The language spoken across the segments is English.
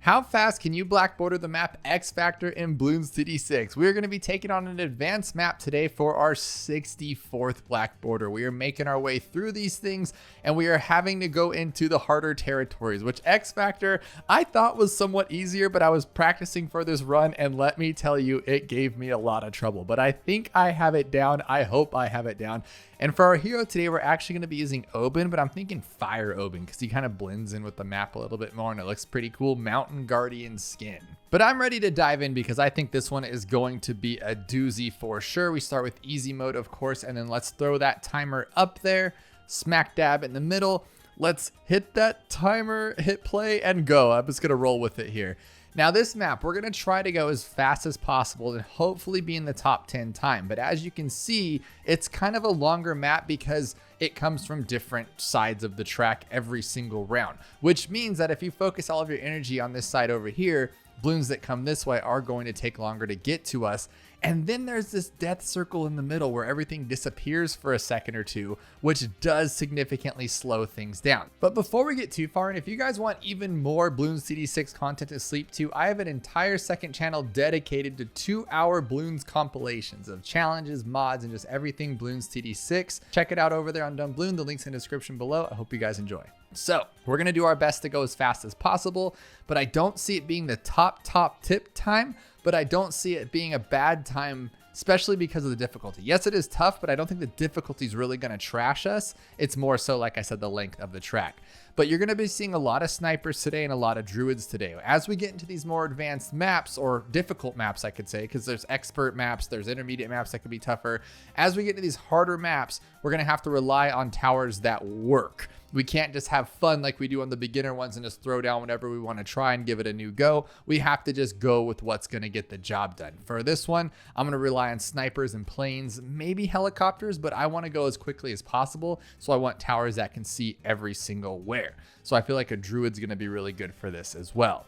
How fast can you black border the map X Factor in Bloons TD6? We are going to be taking on an advanced map today for our 64th black border. We are making our way through these things and we are having to go into the harder territories, which X Factor I thought was somewhat easier, but I was practicing for this run and let me tell you, it gave me a lot of trouble, but I think I have it down. I hope I have it down. And for our hero today, we're actually going to be using Oben, but I'm thinking Fire Oben because he kind of blends in with the map a little bit more and it looks pretty cool. Mountain Guardian skin. But I'm ready to dive in because I think this one is going to be a doozy for sure. We start with easy mode, of course, and then let's throw that timer up there, smack dab in the middle. Let's hit that timer, hit play, and go. I'm just going to roll with it here. Now this map, we're going to try to go as fast as possible and hopefully be in the top 10 time. But as you can see, it's kind of a longer map because it comes from different sides of the track every single round, which means that if you focus all of your energy on this side over here, balloons that come this way are going to take longer to get to us. And then there's this death circle in the middle where everything disappears for a second or two, which does significantly slow things down. But before we get too far, and if you guys want even more Bloons TD6 content to sleep to, I have an entire second channel dedicated to 2-hour Bloons compilations of challenges, mods, and just everything Bloons TD6. Check it out over there on Dabloon. The link's in the description below. I hope you guys enjoy. So we're going to do our best to go as fast as possible, but I don't see it being the top tip time, but I don't see it being a bad time, especially because of the difficulty. Yes, it is tough, but I don't think the difficulty is really going to trash us. It's more so, like I said, the length of the track. But you're going to be seeing a lot of snipers today and a lot of druids today. As we get into these more advanced maps, or difficult maps, I could say, because there's expert maps, there's intermediate maps that could be tougher. As we get into these harder maps, we're going to have to rely on towers that work. We can't just have fun like we do on the beginner ones and just throw down whatever we want to try and give it a new go. We have to just go with what's going to get the job done. For this one, I'm going to rely on snipers and planes, maybe helicopters, but I want to go as quickly as possible. So I want towers that can see every single where. So I feel like a druid's going to be really good for this as well.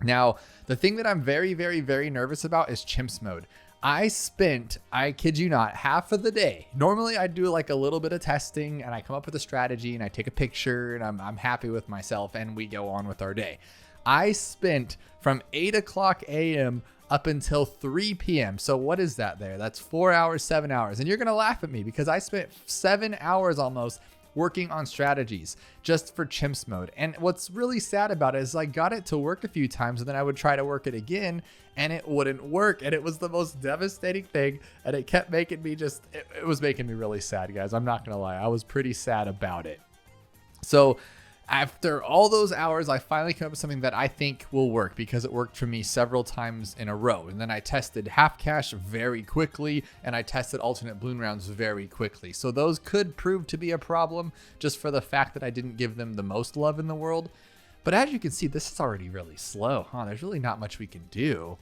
Now, the thing that I'm very nervous about is CHIMPS mode. I spent, I kid you not, half of the day. Normally I do like a little bit of testing and I come up with a strategy and I take a picture and I'm happy with myself and we go on with our day. I spent from 8 o'clock a.m. up until 3 p.m. So what is that there? That's 4 hours, 7 hours. And you're going to laugh at me because I spent 7 hours almost working on strategies just for CHIMPS mode. And what's really sad about it is I got it to work a few times and then I would try to work it again and it wouldn't work. And it was the most devastating thing. And it kept making me it was making me really sad, guys. I'm not gonna lie. I was pretty sad about it. So after all those hours, I finally came up with something that I think will work because it worked for me several times in a row. And then I tested half cash very quickly and I tested alternate balloon rounds very quickly. So those could prove to be a problem just for the fact that I didn't give them the most love in the world. But as you can see, this is already really slow, huh? There's really not much we can do.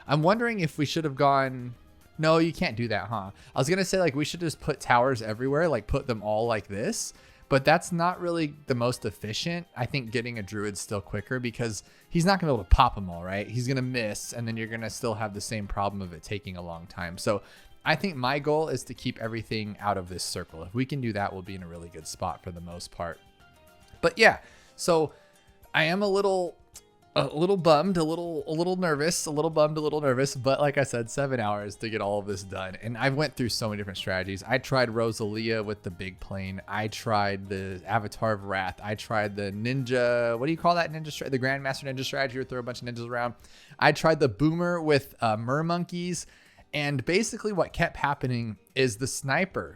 I'm wondering if we should have gone... No, you can't do that, huh? I was going to say like we should just put towers everywhere, like put them all like this. But that's not really the most efficient. I think getting a druid's still quicker because he's not going to be able to pop them all, right? He's going to miss and then you're going to still have the same problem of it taking a long time. So I think my goal is to keep everything out of this circle. If we can do that, we'll be in a really good spot for the most part. But yeah, so I am a little bummed, a little nervous, but like I said, 7 hours to get all of this done. And I went through so many different strategies. I tried Rosalia with the big plane. I tried the Avatar of Wrath. I tried the ninja, what do you call that ninja, the Grandmaster ninja strategy where throw a bunch of ninjas around. I tried the boomer with monkeys. And basically what kept happening is the sniper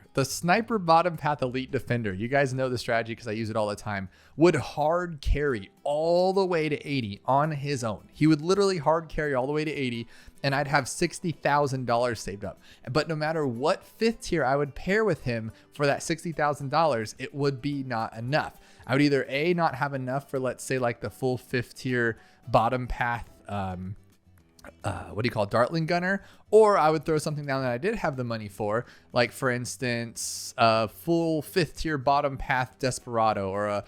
bottom path elite defender, you guys know the strategy because I use it all the time, would hard carry all the way to 80 on his own. He would literally hard carry all the way to 80 and I'd have $60,000 saved up. But no matter what fifth tier I would pair with him for that $60,000, it would be not enough. I would either A, not have enough for, let's say, like the full fifth tier bottom path Dartling Gunner, or I would throw something down that I did have the money for, like for instance, a full fifth tier bottom path Desperado, or a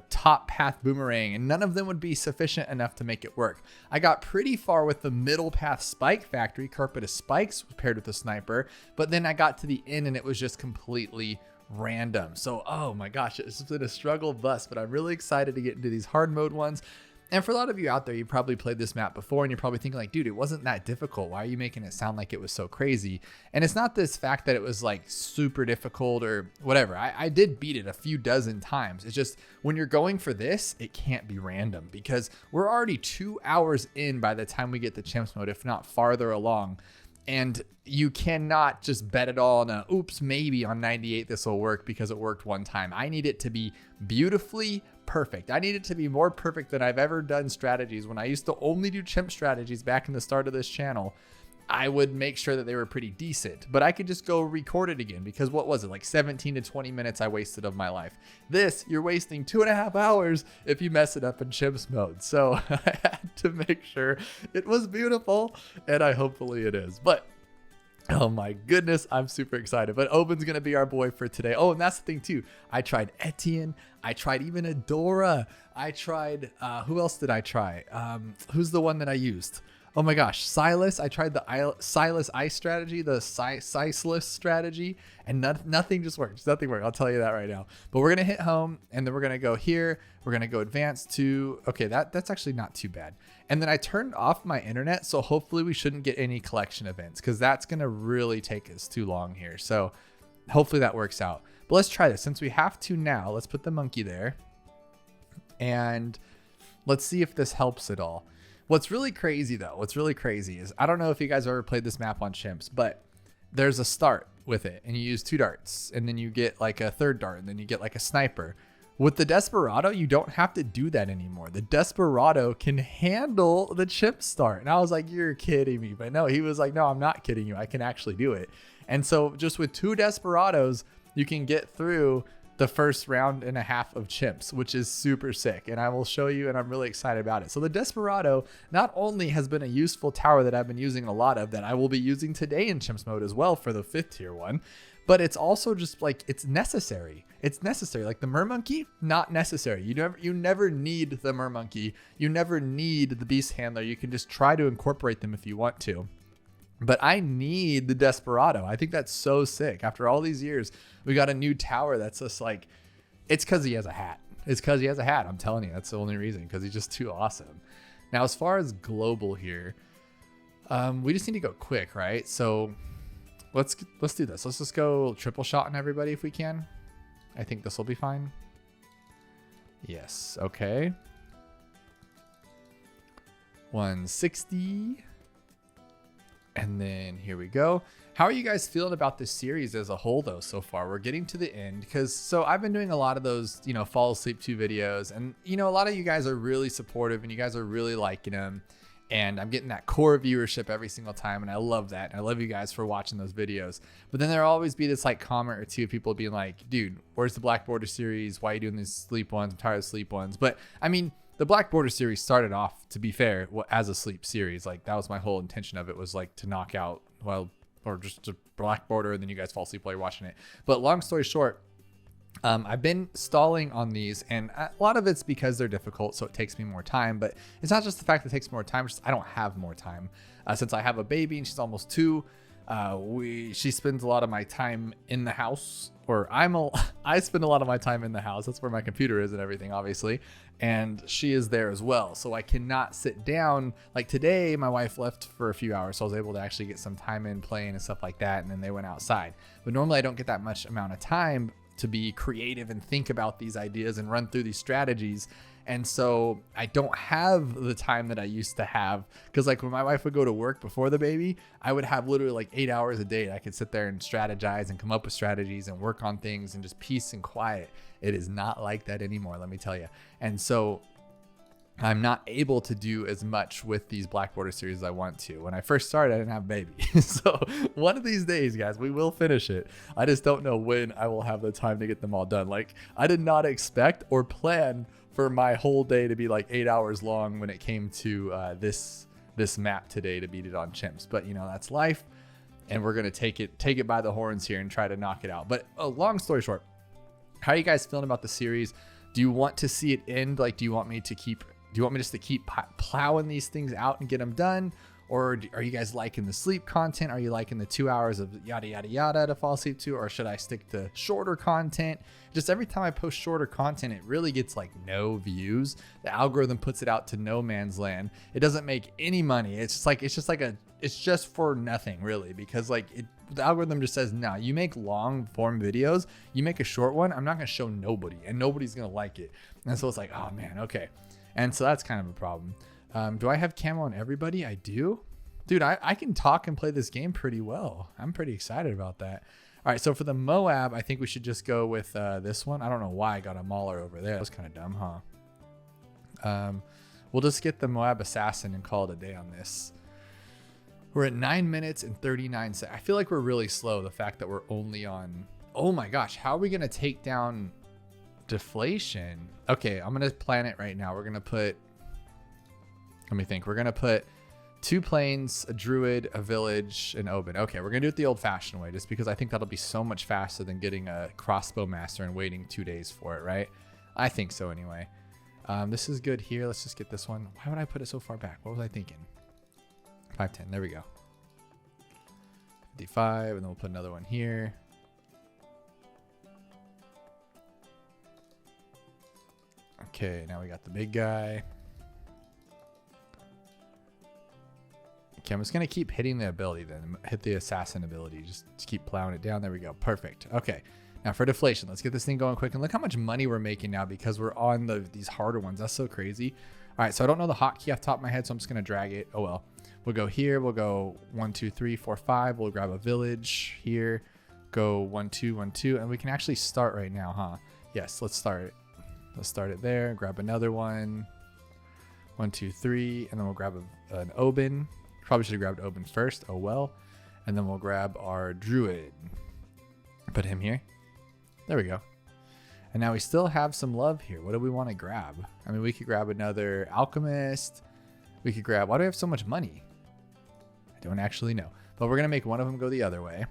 top path Boomerang, and none of them would be sufficient enough to make it work. I got pretty far with the middle path Spike Factory, Carpet of Spikes paired with the sniper, but then I got to the end and it was just completely random. So, oh my gosh, it's been a struggle bus, but I'm really excited to get into these hard mode ones. And for a lot of you out there, you probably played this map before and you're probably thinking like, dude, it wasn't that difficult. Why are you making it sound like it was so crazy? And it's not this fact that it was like super difficult or whatever. I did beat it a few dozen times. It's just when you're going for this, it can't be random because we're already 2 hours in by the time we get to Chimps mode, if not farther along. And you cannot just bet it all on oops, maybe on 98 this will work because it worked one time. I need it to be beautifully perfect. I need it to be more perfect than I've ever done strategies. When I used to only do chimp strategies back in the start of this channel, I would make sure that they were pretty decent, but I could just go record it again because what was it, like 17 to 20 minutes I wasted of my life. This, you're wasting 2.5 hours if you mess it up in chimps mode. So I had to make sure it was beautiful, and hopefully it is. But oh my goodness, I'm super excited. But Oben's going to be our boy for today. Oh, and that's the thing too. I tried Etienne. I tried even Adora. I tried, who else did I try? Who's the one that I used? Oh my gosh, Silas. I tried the Silas ice strategy, the Silas strategy, and nothing just works. Nothing worked. I'll tell you that right now. But we're going to hit home, and then we're going to go here. We're going to go advanced to, okay, that's actually not too bad. And then I turned off my internet, so hopefully we shouldn't get any collection events because that's going to really take us too long here. So hopefully that works out. But let's try this. Since we have to now, let's put the monkey there. And let's see if this helps at all. What's really crazy though, is I don't know if you guys have ever played this map on Chimps, but there's a start with it and you use 2 darts and then you get like a 3rd dart and then you get like a sniper. With the Desperado, you don't have to do that anymore. The Desperado can handle the chimp start. And I was like, you're kidding me. But no, he was like, no, I'm not kidding you. I can actually do it. And so just with 2 Desperados, you can get through the first round and a half of chimps, which is super sick. And I will show you, and I'm really excited about it. So the Desperado not only has been a useful tower that I've been using a lot of, that I will be using today in chimps mode as well for the 5th tier one, but it's also just like, it's necessary. It's necessary. Like the Mermonkey, not necessary. You never need the Mermonkey. You never need the Beast Handler. You can just try to incorporate them if you want to. But I need the Desperado. I think that's so sick. After all these years, we got a new tower that's just like, it's because he has a hat. It's because he has a hat. I'm telling you, that's the only reason, because he's just too awesome. Now, as far as global here, we just need to go quick, right? So let's do this. Let's just go triple shot on everybody if we can. I think this will be fine. Yes. Okay. 160. And then here we go. How are you guys feeling about this series as a whole though so far? We're getting to the end because so I've been doing a lot of those, fall asleep to videos, and a lot of you guys are really supportive and you guys are really liking them, and I'm getting that core viewership every single time, and I love that. I love you guys for watching those videos. But then there'll always be this like comment or two of people being like, dude, where's the Black Border series? Why are you doing these sleep ones? I'm tired of sleep ones. But I mean, the Black Border series started off, to be fair, as a sleep series. Like that was my whole intention of it, was like to knock out, or just to Black Border, and then you guys fall asleep while you're watching it. But long story short, I've been stalling on these, and a lot of it's because they're difficult, so it takes me more time. But it's not just the fact that it takes more time, it's just I don't have more time. Since I have a baby and she's almost 2, she spends a lot of my time in the house, or I spend a lot of my time in the house. That's where my computer is and everything, obviously. And she is there as well. So I cannot sit down. Like today, my wife left for a few hours, so I was able to actually get some time in playing and stuff like that. And then they went outside. But normally I don't get that much amount of time to be creative and think about these ideas and run through these strategies. And so I don't have the time that I used to have, because like when my wife would go to work before the baby, I would have literally like 8 hours a day. I could sit there and strategize and come up with strategies and work on things and just peace and quiet. It is not like that anymore, let me tell you. And so I'm not able to do as much with these Black Border series as I want to. When I first started, I didn't have a baby. So one of these days, guys, we will finish it. I just don't know when I will have the time to get them all done. Like I did not expect or plan for my whole day to be like 8 hours long when it came to this map today to beat it on Chimps. But that's life, and we're gonna take it by the horns here and try to knock it out. But long story short, how are you guys feeling about the series? Do you want to see it end? Like, do you want me just to keep plowing these things out and get them done? Or are you guys liking the sleep content? Are you liking the 2 hours of yada, yada, yada to fall asleep to? Or should I stick to shorter content? Just every time I post shorter content, it really gets like no views. The algorithm puts it out to no man's land. It doesn't make any money. It's just for nothing really, because like the algorithm just says, no, you make long form videos, you make a short one, I'm not going to show nobody and nobody's going to like it. And so it's like, oh man, okay. And so that's kind of a problem. Do I have camo on everybody? I do. Dude, I can talk and play this game pretty well. I'm pretty excited about that. All right, so for the Moab, I think we should just go with this one. I don't know why I got a Mauler over there. That was kind of dumb, huh? We'll just get the Moab Assassin and call it a day on this. We're at 9 minutes and 39 seconds. I feel like we're really slow. The fact that we're only on... Oh my gosh, how are we going to take down deflation? Okay, I'm going to plan it right now. We're going to put... Let me think. We're going to put 2 planes, a druid, a village, an Oban. Okay, we're going to do it the old-fashioned way just because I think that'll be so much faster than getting a crossbow master and waiting 2 days for it, right? I think so anyway. This is good here. Let's just get this one. Why would I put it so far back? What was I thinking? 510. There we go. 55, and then we'll put another one here. Okay, now we got the big guy. Okay, I'm just going to keep hitting the ability then. Hit the assassin ability. Just keep plowing it down. There we go. Perfect. Okay. Now for deflation, let's get this thing going quick. And look how much money we're making now because we're on these harder ones. That's so crazy. All right, so I don't know the hotkey off the top of my head, so I'm just going to drag it. Oh, well. We'll go here. We'll go 1, 2, 3, 4, 5. We'll grab a village here. Go 1, 2, 1, 2. And we can actually start right now, huh? Yes, let's start it. Let's start it there. Grab another one. 1, 2, 3. And then we'll grab an Oban. Probably should have grabbed Oban first. Oh, well. And then we'll grab our druid. Put him here. There we go. And now we still have some love here. What do we want to grab? I mean, we could grab another alchemist. We could grab... Why do we have so much money? I don't actually know. But we're going to make one of them go the other way.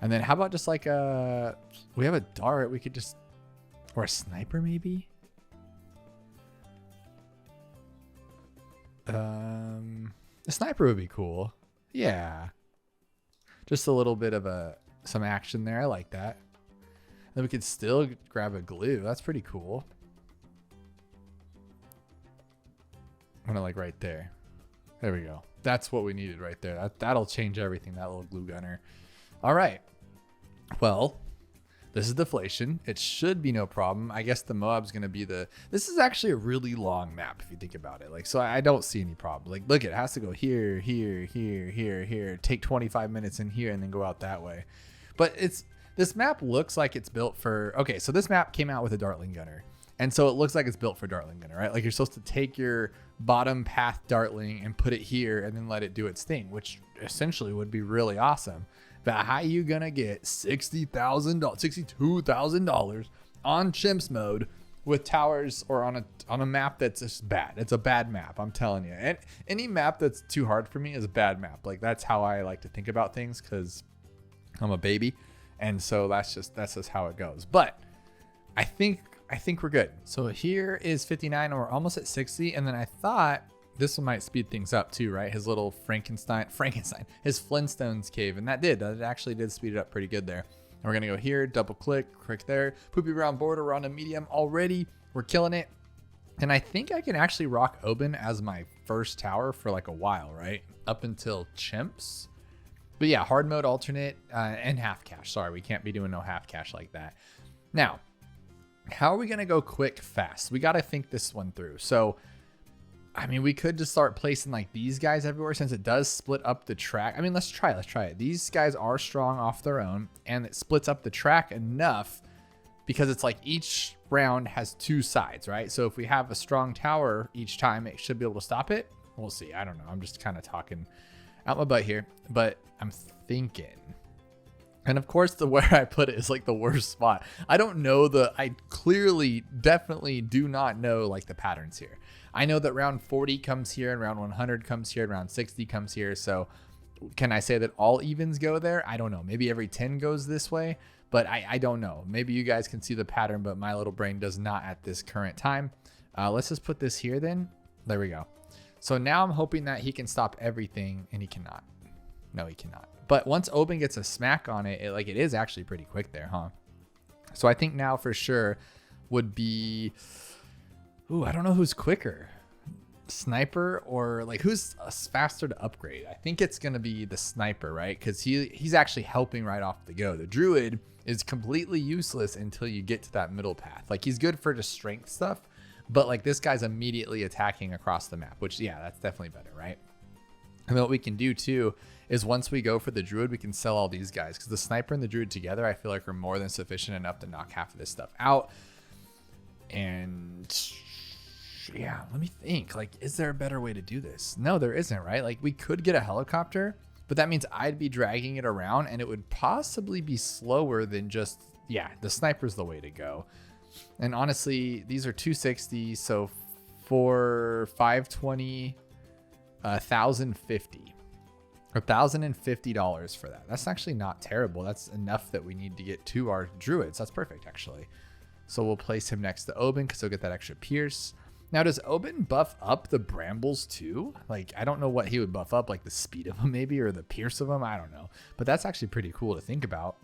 And then how about just like a... We have a dart. We could just... Or a sniper maybe? The sniper would be cool. Yeah. Just a little bit of some action there. I like that. Then we could still grab a glue. That's pretty cool. I'm gonna like right there. There we go. That's what we needed right there. That'll change everything, that little glue gunner. All right. Well, this is deflation. It should be no problem. I guess the Moab's gonna be this is actually a really long map if you think about it. Like, so I don't see any problem. Like, look, it has to go here, here, here, here, here, take 25 minutes in here and then go out that way. But this map looks like it's built for, okay, so this map came out with a Dartling Gunner. And so it looks like it's built for Dartling Gunner, right? Like you're supposed to take your bottom path Dartling and put it here and then let it do its thing, which essentially would be really awesome. But how you gonna get $60,000, $62,000 on chimps mode with towers or on a map that's just bad? It's a bad map, I'm telling you. And any map that's too hard for me is a bad map. Like that's how I like to think about things because I'm a baby. And so that's just how it goes. But I think we're good. So here is 59 and we're almost at 60. And then I thought this one might speed things up too, right? His little Frankenstein, his Flintstones cave. And that actually did speed it up pretty good there. And we're gonna go here, double click there. Poopy brown border, we're on a medium already. We're killing it. And I think I can actually rock Oban as my first tower for like a while, right? Up until chimps. But yeah, hard mode, alternate, and half cash. Sorry, we can't be doing no half cash like that. Now, how are we going to go quick, fast? We got to think this one through. So, I mean, we could just start placing like these guys everywhere since it does split up the track. I mean, let's try it. These guys are strong off their own, and it splits up the track enough because it's like each round has 2 sides, right? So if we have a strong tower each time, it should be able to stop it. We'll see. I don't know. I'm just kind of talking out my butt here, but I'm thinking. And of course, where I put it is like the worst spot. I don't know I clearly, definitely do not know like the patterns here. I know that round 40 comes here and round 100 comes here and round 60 comes here. So can I say that all evens go there? I don't know. Maybe every 10 goes this way, but I don't know. Maybe you guys can see the pattern, but my little brain does not at this current time. Let's just put this here then. There we go. So now I'm hoping that he can stop everything, and he cannot. No, he cannot. But once Oben gets a smack on it, it is actually pretty quick there, huh? So I think now for sure would be, ooh, I don't know who's quicker, sniper or like who's faster to upgrade. I think it's gonna be the sniper, right? Because he's actually helping right off the go. The druid is completely useless until you get to that middle path. Like he's good for just strength stuff, but like this guy's immediately attacking across the map, which yeah, that's definitely better, right? And then what we can do too is once we go for the druid, we can sell all these guys because the sniper and the druid together, I feel like are more than sufficient enough to knock half of this stuff out. And yeah, let me think, like, is there a better way to do this? No, there isn't, right? Like we could get a helicopter, but that means I'd be dragging it around and it would possibly be slower than just, yeah, the sniper's the way to go. And honestly, these are 260. So for 520, 1,050 or $1,050 for that. That's actually not terrible. That's enough that we need to get to our druids. That's perfect actually. So we'll place him next to Oben because he'll get that extra pierce. Now, does Oben buff up the brambles too? Like, I don't know what he would buff up, like the speed of them maybe, or the pierce of them. I don't know. But that's actually pretty cool to think about.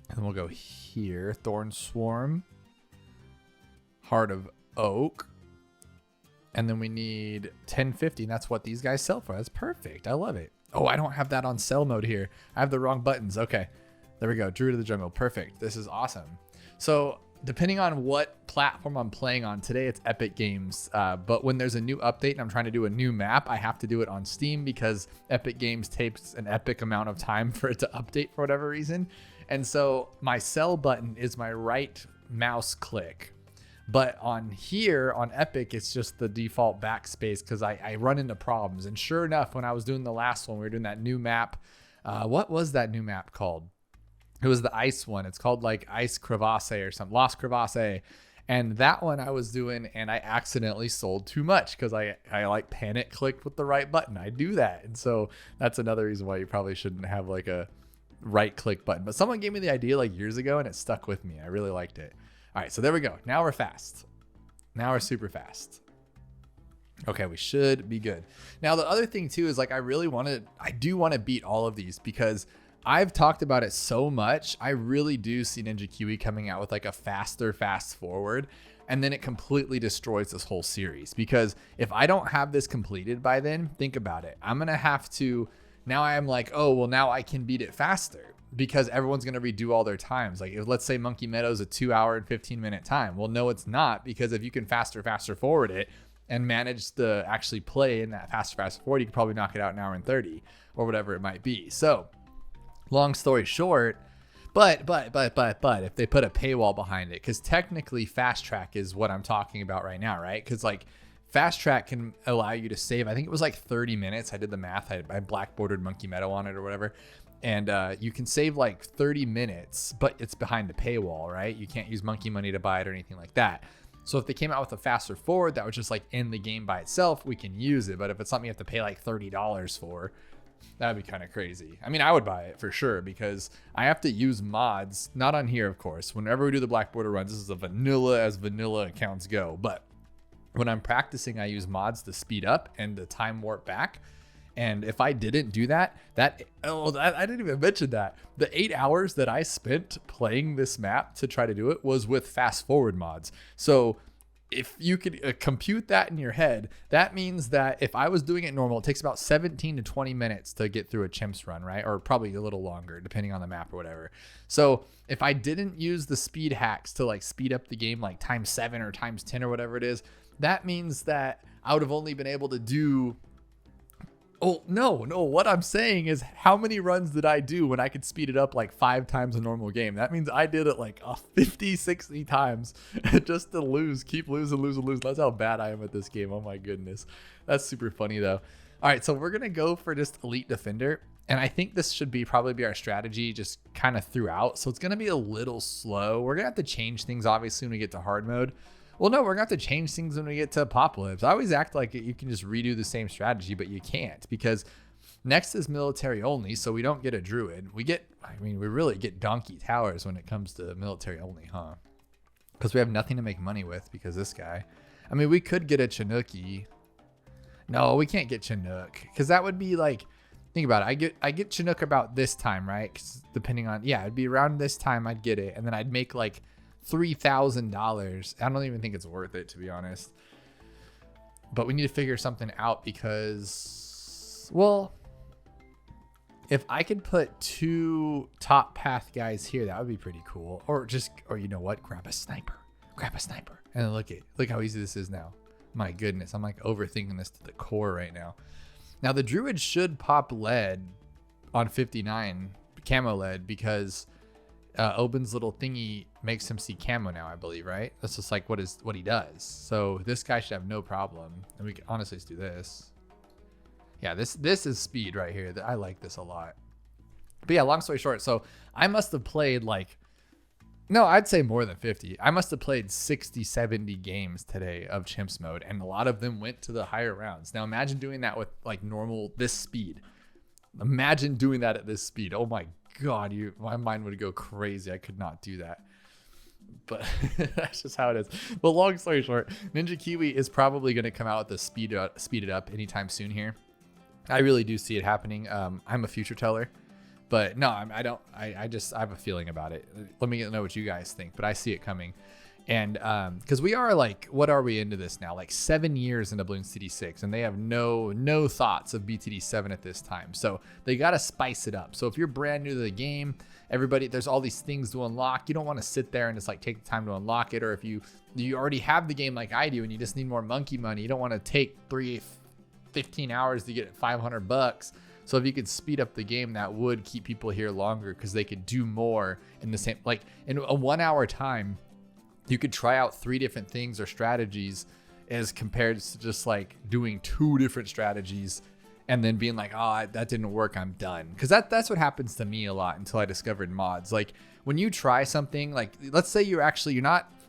And then we'll go here. Thorn Swarm. Heart of Oak. And then we need 1050. And that's what these guys sell for. That's perfect. I love it. Oh, I don't have that on sell mode here. I have the wrong buttons. Okay. There we go. Druid of the Jungle. Perfect. This is awesome. So depending on what platform I'm playing on, today it's Epic Games, but when there's a new update and I'm trying to do a new map, I have to do it on Steam because Epic Games takes an epic amount of time for it to update for whatever reason. And so my sell button is my right mouse click, but on here on Epic, it's just the default backspace because I run into problems. And sure enough, when I was doing the last one, we were doing that new map. What was that new map called? It was the ice one. It's called like Ice Crevasse or something, Lost Crevasse. And that one I was doing and I accidentally sold too much because I like panic clicked with the right button. I do that. And so that's another reason why you probably shouldn't have like a right click button. But someone gave me the idea like years ago and it stuck with me. I really liked it. All right, so there we go. Now we're fast. Now we're super fast. Okay, we should be good. Now the other thing too is like I do want to beat all of these because I've talked about it so much. I really do see Ninja Kiwi coming out with like a faster fast forward, and then it completely destroys this whole series. Because if I don't have this completed by then, think about it. I'm gonna have to, now I am like, oh, well now I can beat it faster because everyone's gonna redo all their times. Like if, let's say Monkey Meadow is a 2 hour and 15-minute time. Well, no, it's not, because if you can faster forward it and manage to actually play in that faster forward, you can probably knock it out in 1 hour and 30 or whatever it might be. So long story short, but if they put a paywall behind it, because technically fast track is what I'm talking about right now, right? Because like fast track can allow you to save, I think it was like 30 minutes. I did the math. I black bordered Monkey Meadow on it or whatever. And you can save like 30 minutes, but it's behind the paywall, right? You can't use monkey money to buy it or anything like that. So if they came out with a faster forward that was just like in the game by itself, we can use it. But if it's something you have to pay like $30 for, that'd be kind of crazy. I mean, I would buy it for sure because I have to use mods, not on here, of course. Whenever we do the black border runs, this is a vanilla as vanilla accounts go. But when I'm practicing, I use mods to speed up and to time warp back. And if I didn't do that, I didn't even mention that. The 8 hours that I spent playing this map to try to do it was with fast forward mods. So if you could compute that in your head, that means that if I was doing it normal, it takes about 17 to 20 minutes to get through a chimps run, right? Or probably a little longer, depending on the map or whatever. So if I didn't use the speed hacks to like speed up the game, like times 7 or times 10 or whatever it is, that means that I would have only been able to do, oh, no, what I'm saying is how many runs did I do when I could speed it up like 5 times a normal game? That means I did it like 50, 60 times just to lose, keep losing. That's how bad I am at this game. Oh my goodness. That's super funny though. All right, so we're going to go for just Elite Defender. And I think this should probably be our strategy just kind of throughout. So it's going to be a little slow. We're going to have to change things obviously when we get to hard mode. Well, no, we're going to have to change things when we get to Apopalypse. I always act like you can just redo the same strategy, but you can't because next is military only. So we don't get a druid. We really get donkey towers when it comes to military only, huh? Because we have nothing to make money with because this guy, I mean, we could get a Chinooki. No, we can't get Chinook because that would be like, think about it. I get Chinook about this time, right? 'Cause depending on, yeah, it'd be around this time I'd get it. And then I'd make like $3,000. I don't even think it's worth it, to be honest. But we need to figure something out because, well, if I could put 2 top path guys here, that would be pretty cool. Or you know what? Grab a sniper. And then look how easy this is now. My goodness, I'm like overthinking this to the core right now. Now the druid should pop lead on 59 camo lead because Oben's little thingy makes him see camo now, I believe, right? That's just like what he does. So this guy should have no problem. And we can honestly just do this. Yeah, this is speed right here. I like this a lot. But yeah, long story short, so I must have played like, no, I'd say more than 50. I must have played 60, 70 games today of Chimps mode, and a lot of them went to the higher rounds. Now imagine doing that with like normal, this speed. Imagine doing that at this speed. Oh my God, my mind would go crazy. I could not do that. But that's just how it is. But long story short, Ninja Kiwi is probably going to come out with the speed it up anytime soon here. I really do see it happening. I'm a future teller. But no, I have a feeling about it. Let me know what you guys think, but I see it coming. And because we are like, what are we into this now? Like 7 years into Bloons TD6, and they have no thoughts of BTD7 at this time. So they got to spice it up. So if you're brand new to the game, everybody, there's all these things to unlock. You don't want to sit there and just like take the time to unlock it. Or if you already have the game like I do and you just need more monkey money, you don't want to take 15 hours to get $500. So if you could speed up the game, that would keep people here longer because they could do more in the same, like in a 1 hour time, you could try out 3 different things or strategies as compared to just like doing 2 different strategies and then being like, oh, that didn't work, I'm done. Because that's what happens to me a lot until I discovered mods. Like when you try something, like let's say you're not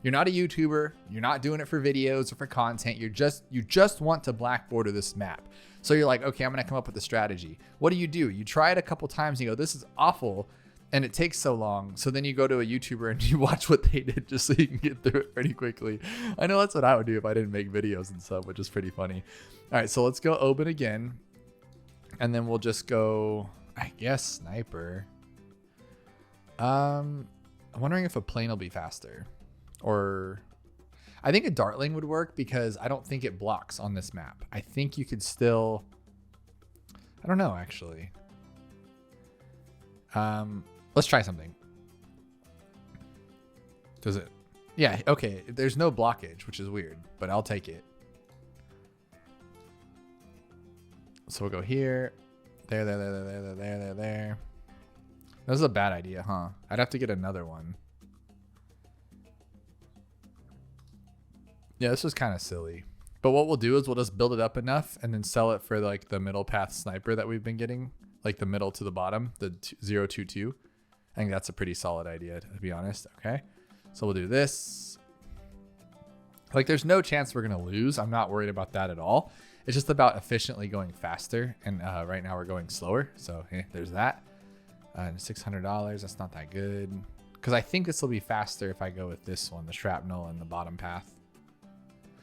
a YouTuber, you're not doing it for videos or for content, you just want to black border this map. So you're like, okay, I'm gonna come up with a strategy. What do? You try it a couple times and you go, this is awful, and it takes so long. So then you go to a YouTuber and you watch what they did just so you can get through it pretty quickly. I know that's what I would do if I didn't make videos and stuff, which is pretty funny. All right, so let's go Oben again. And then we'll just go, I guess, sniper. I'm wondering if a plane will be faster. Or I think a dartling would work because I don't think it blocks on this map. I think you could still, I don't know actually. Let's try something. Does it? Yeah, okay. There's no blockage, which is weird, but I'll take it. So we'll go here, there. This is a bad idea, huh? I'd have to get another one. Yeah, this was kind of silly. But what we'll do is we'll just build it up enough and then sell it for like the middle path sniper that we've been getting, like the middle to the bottom, the 022. I think that's a pretty solid idea, to be honest. Okay, so we'll do this. Like there's no chance we're going to lose. I'm not worried about that at all. It's just about efficiently going faster. And right now we're going slower. So there's that. $600. That's not that good. Because I think this will be faster if I go with this one, the shrapnel and the bottom path.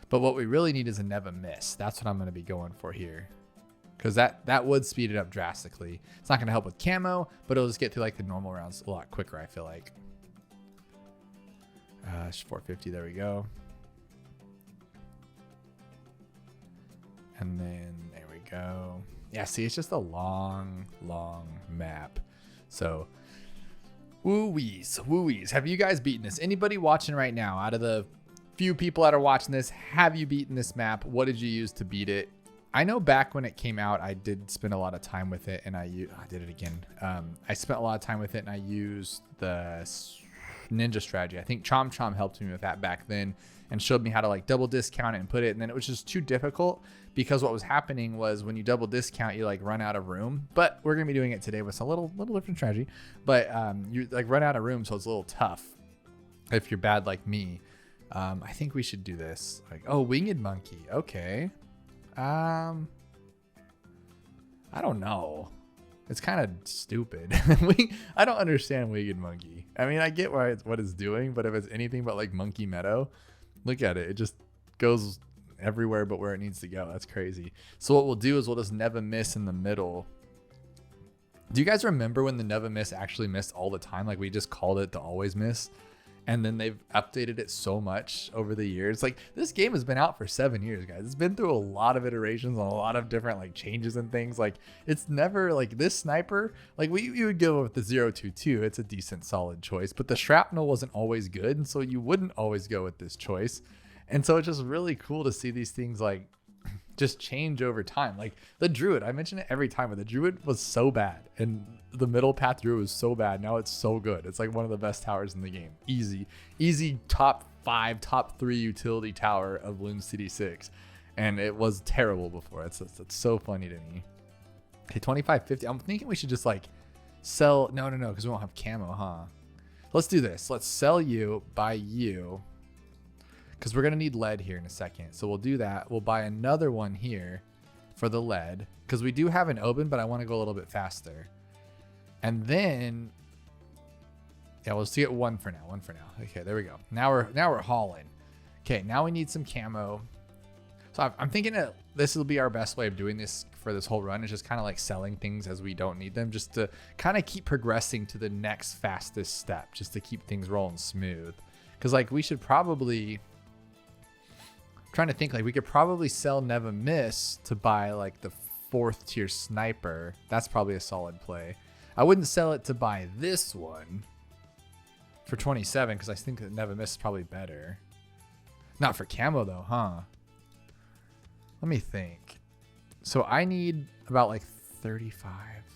But what we really need is a never miss. That's what I'm going to be going for here. Because that would speed it up drastically. It's not going to help with camo, but it'll just get through like the normal rounds a lot quicker, I feel like. 450, there we go. And then there we go. Yeah, see, it's just a long map. So, woo-wees. Have you guys beaten this? Anybody watching right now, out of the few people that are watching this, have you beaten this map? What did you use to beat it? I know back when it came out, I did spend a lot of time with it, and I did it again. I spent a lot of time with it, and I used the ninja strategy. I think Chom helped me with that back then and showed me how to like double discount it and put it. And then it was just too difficult because what was happening was when you double discount, you like run out of room. But we're gonna be doing it today with a little different strategy. But you like run out of room, so it's a little tough if you're bad like me. I think we should do this. Like, oh, winged monkey. Okay. I don't know. It's kind of stupid. I don't understand winged monkey. I mean, I get what it's doing, but if it's anything but like Monkey Meadow, look at it. It just goes. everywhere but where it needs to go. That's crazy. So what we'll do is we'll just never miss in the middle. Do you guys remember when the never miss actually missed all the time? Like we just called it the always miss. And then they've updated it so much over the years. Like this game has been out for 7 years, guys. It's been through a lot of iterations on a lot of different like changes and things. Like it's never like this sniper. Like you would go with the 022. It's a decent solid choice, but the shrapnel wasn't always good. And so you wouldn't always go with this choice. And so it's just really cool to see these things like just change over time. Like the druid, I mention it every time, but the druid was so bad and the middle path druid was so bad. Now it's so good. It's like one of the best towers in the game. Easy top 5, top 3 utility tower of Bloons TD6. And it was terrible before. It's so funny to me. Okay, 2550. I'm thinking we should just like sell. No, because we won't have camo, huh? Let's do this. Let's sell you, buy you, because we're going to need lead here in a second. So we'll do that. We'll buy another one here for the lead because we do have an open, but I want to go a little bit faster. And then, yeah, let's get one for now. Okay, there we go. Now we're hauling. Okay, now we need some camo. So I'm thinking that this will be our best way of doing this for this whole run, is just kind of like selling things as we don't need them, just to kind of keep progressing to the next fastest step, just to keep things rolling smooth. Because like we should probably... trying to think, like we could probably sell Never Miss to buy like the 4th tier sniper. That's probably a solid play. I wouldn't sell it to buy this one for 27 because I think that Never Miss is probably better. Not for camo though, huh? Let me think. So I need about like 35.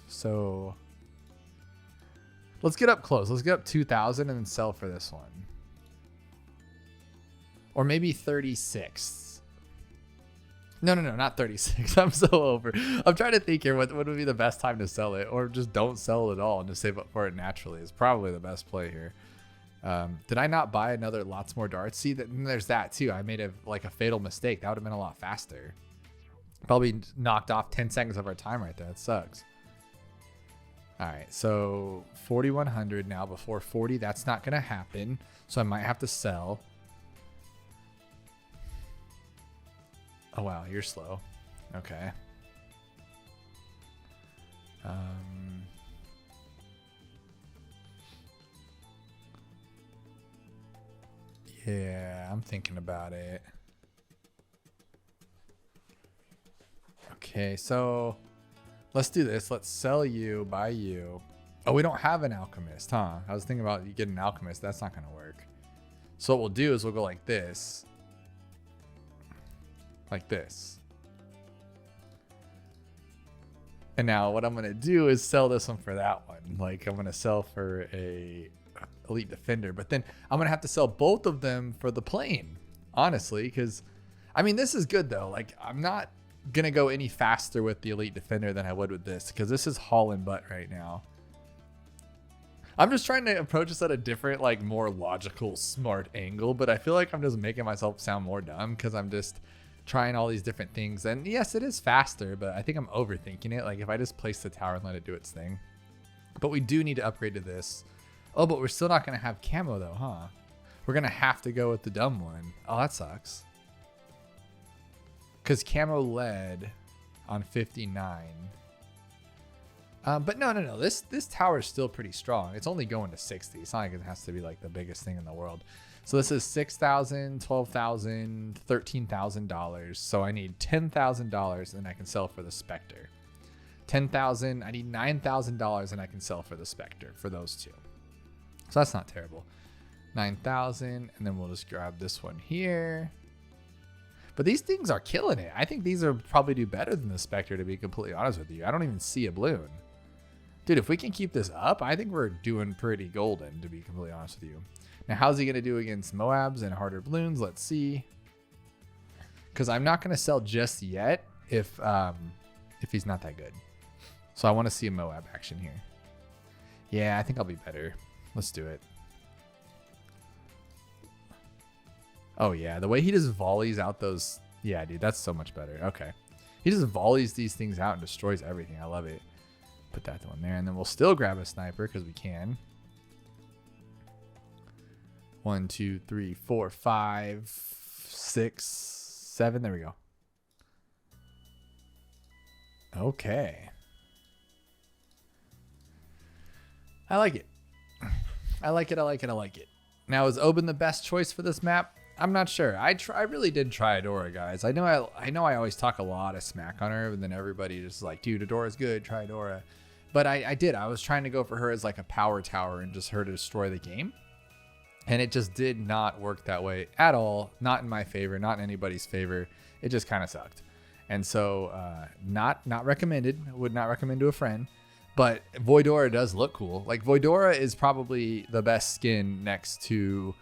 So let's get up close. Let's get up 2,000 and then sell for this one. Or maybe 36. No, not 36. I'm so over. I'm trying to think here. What would be the best time to sell it? Or just don't sell it at all and just save up for it naturally is probably the best play here. Did I not buy another lots more darts? See, there's that too. I made a fatal mistake. That would have been a lot faster. Probably knocked off 10 seconds of our time right there. That sucks. All right, so 4,100 now before 40. That's not going to happen. So I might have to sell. Oh, wow, you're slow. Okay. Yeah, I'm thinking about it. Okay, so let's do this. Let's sell you, buy you. Oh, we don't have an alchemist, huh? I was thinking about you get an alchemist. That's not going to work. So what we'll do is we'll go like this. Like this. And now what I'm going to do is sell this one for that one. Like I'm going to sell for a elite defender, but then I'm going to have to sell both of them for the plane, honestly, because I mean, this is good though. Like I'm not going to go any faster with the elite defender than I would with this, because this is hauling butt right now. I'm just trying to approach this at a different, like more logical, smart angle, but I feel like I'm just making myself sound more dumb because I'm just trying all these different things. And yes, it is faster, but I think I'm overthinking it. Like if I just place the tower and let it do its thing. But we do need to upgrade to this. Oh, but we're still not going to have camo though, huh? We're going to have to go with the dumb one. Oh, that sucks. Because camo lead on 59. But no. This tower is still pretty strong. It's only going to 60. It's not like it has to be like the biggest thing in the world. So this is $6,000, $12,000, $13,000. So I need $10,000 and I can sell for the Spectre. $10,000. I need $9,000 and I can sell for the Spectre for those two. So that's not terrible. 9,000, and then we'll just grab this one here. But these things are killing it. I think these are probably do better than the Spectre, to be completely honest with you. I don't even see a Bloon. Dude, if we can keep this up, I think we're doing pretty golden, to be completely honest with you. Now, how's he going to do against Moabs and harder Bloons? Let's see. Because I'm not going to sell just yet if he's not that good. So I want to see a Moab action here. Yeah, I think I'll be better. Let's do it. Oh, yeah. The way he just volleys out those... Yeah, dude, that's so much better. Okay. He just volleys these things out and destroys everything. I love it. Put that one there. And then we'll still grab a sniper because we can. 1, 2, 3, 4, 5, 6, 7. There we go. Okay. I like it. I like it. I like it. I like it. Now, is Oban the best choice for this map? I'm not sure. I really did try Adora, guys. I know I always talk a lot of smack on her, and then everybody just like, dude, Adora's good. Try Adora. But I did. I was trying to go for her as like a power tower and just her to destroy the game. And it just did not work that way at all. Not in my favor. Not in anybody's favor. It just kind of sucked. And so not recommended. Would not recommend to a friend. But Voidora does look cool. Like Voidora is probably the best skin next to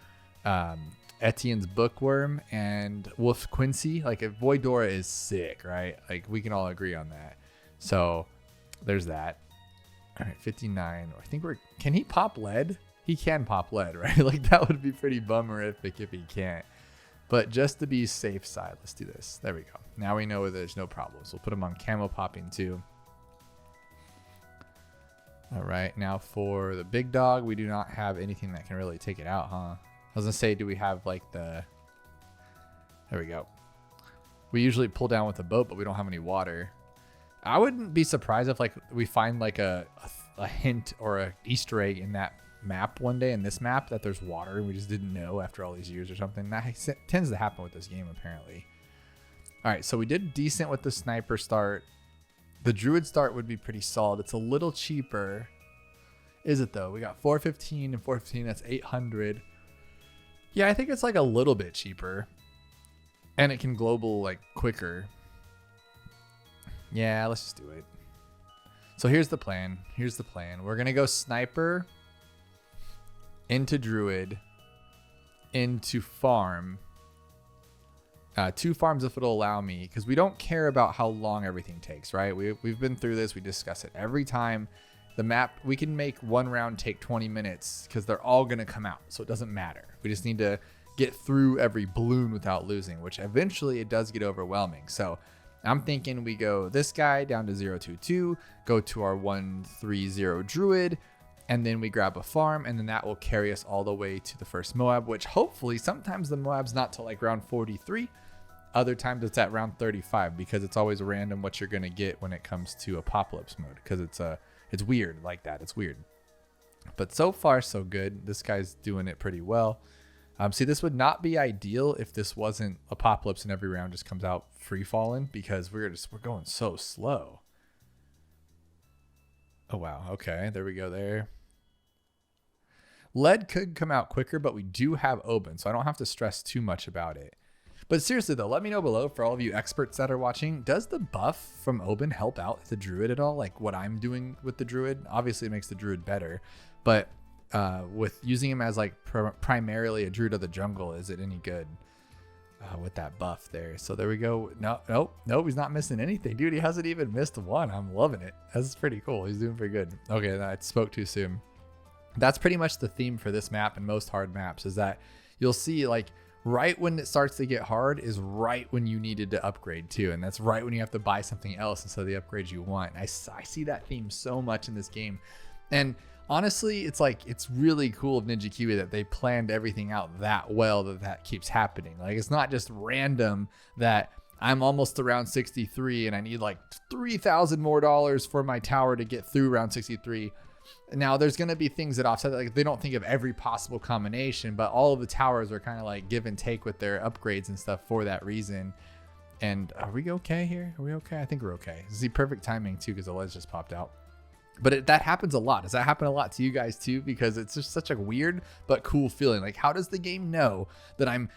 Etienne's Bookworm and Wolf Quincy. Like if Voidora is sick, right? Like we can all agree on that. So there's that. All right, 59. I think can he pop lead? He can pop lead, right? Like that would be pretty bummerific if he can't. But just to be safe side, let's do this. There we go. Now we know there's no problems. We'll put him on camo popping too. All right, now for the big dog, we do not have anything that can really take it out, huh? I was gonna say, do we have like there we go. We usually pull down with a boat, but we don't have any water. I wouldn't be surprised if like we find like a hint or a Easter egg in that map one day, in this map, that there's water and we just didn't know after all these years or something. That tends to happen with this game apparently. All right, so we did decent with the sniper start. The druid start would be pretty solid. It's a little cheaper. Is it though? We got 415 and 415. That's 800. Yeah, I think it's like a little bit cheaper. And it can global like quicker. Yeah, let's just do it. So here's the plan. Here's the plan. We're going to go sniper into druid into farm. 2 farms if it'll allow me, because we don't care about how long everything takes, right? We've been through this. We discuss it every time. The map, we can make one round take 20 minutes because they're all going to come out. So it doesn't matter. We just need to get through every balloon without losing, which eventually it does get overwhelming. So I'm thinking we go this guy down to 022, go to our 130 druid, and then we grab a farm, and then that will carry us all the way to the first Moab, which hopefully sometimes the Moab's not till like round 43. Other times it's at round 35 because it's always random what you're going to get when it comes to Apopalypse mode, because it's weird like that. It's weird. But so far, so good. This guy's doing it pretty well. See, this would not be ideal if this wasn't Apopalypse and every round just comes out free falling, because we're going so slow. Oh, wow. Okay, there we go there. Lead could come out quicker, but we do have Oban, so I don't have to stress too much about it. But seriously, though, let me know below, for all of you experts that are watching, does the buff from Oban help out the druid at all? Like what I'm doing with the druid? Obviously, it makes the druid better, but with using him as like primarily a druid of the jungle, is it any good with that buff there? So there we go. Nope, he's not missing anything. Dude, he hasn't even missed one. I'm loving it. That's pretty cool. He's doing pretty good. Okay, I spoke too soon. That's pretty much the theme for this map and most hard maps, is that you'll see like right when it starts to get hard is right when you needed to upgrade too. And that's right when you have to buy something else instead of the upgrades you want. I see that theme so much in this game. And honestly, it's like, it's really cool of Ninja Kiwi that they planned everything out that well that keeps happening. Like it's not just random that I'm almost to round 63 and I need like $3,000 more for my tower to get through round 63. Now there's going to be things that offset that. Like they don't think of every possible combination, but all of the towers are kind of like give and take with their upgrades and stuff for that reason. And are we okay here? Are we okay? I think we're okay. This is the perfect timing too, because the ledge just popped out. But that happens a lot. Does that happen a lot to you guys too? Because it's just such a weird but cool feeling. Like how does the game know that I'm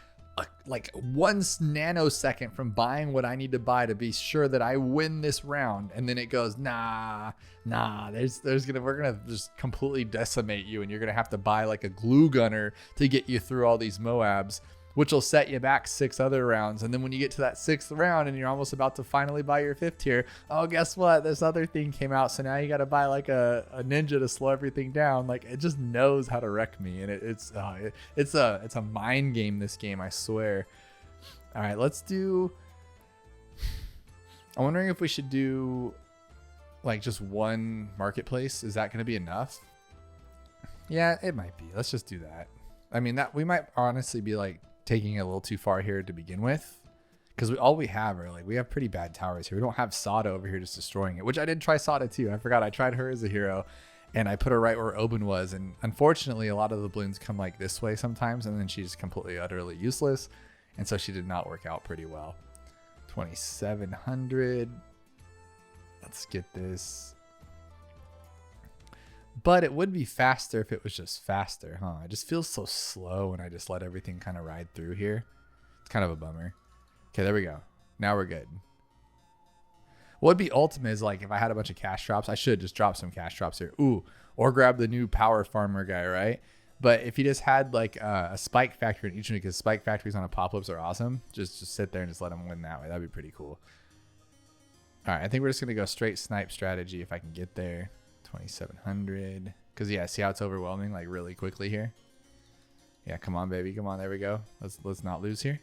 like 1 nanosecond from buying what I need to buy to be sure that I win this round, and then it goes nah, we're gonna just completely decimate you, and you're gonna have to buy like a glue gunner to get you through all these Moabs, which will set you back 6 other rounds. And then when you get to that 6th round and you're almost about to finally buy your 5th tier, oh, guess what? This other thing came out. So now you got to buy like a ninja to slow everything down. Like it just knows how to wreck me. And it's a mind game, this game, I swear. All right, let's do, I'm wondering if we should do like just one marketplace. Is that going to be enough? Yeah, it might be. Let's just do that. I mean, that we might honestly be like taking it a little too far here to begin with, Because all we have are like, we have pretty bad towers here. We don't have Sada over here just destroying it, which I did try Sada too. I forgot I tried her as a hero and I put her right where Oben was. And unfortunately, a lot of the balloons come like this way sometimes, and then she's completely, utterly useless. And so she did not work out pretty well. 2,700. Let's get this. But it would be faster if it was just faster, huh? It just feels so slow when I just let everything kind of ride through here. It's kind of a bummer. Okay, there we go. Now we're good. What would be ultimate is like if I had a bunch of cash drops, I should just drop some cash drops here. Ooh, or grab the new power farmer guy, right? But if you just had like a spike factory in each one, because spike factories on Apopalypse are awesome, just sit there and just let them win that way. That'd be pretty cool. All right, I think we're just going to go straight snipe strategy if I can get there. 2,700. Because, yeah, see how it's overwhelming like really quickly here? Yeah, come on, baby. Come on. There we go. Let's not lose here.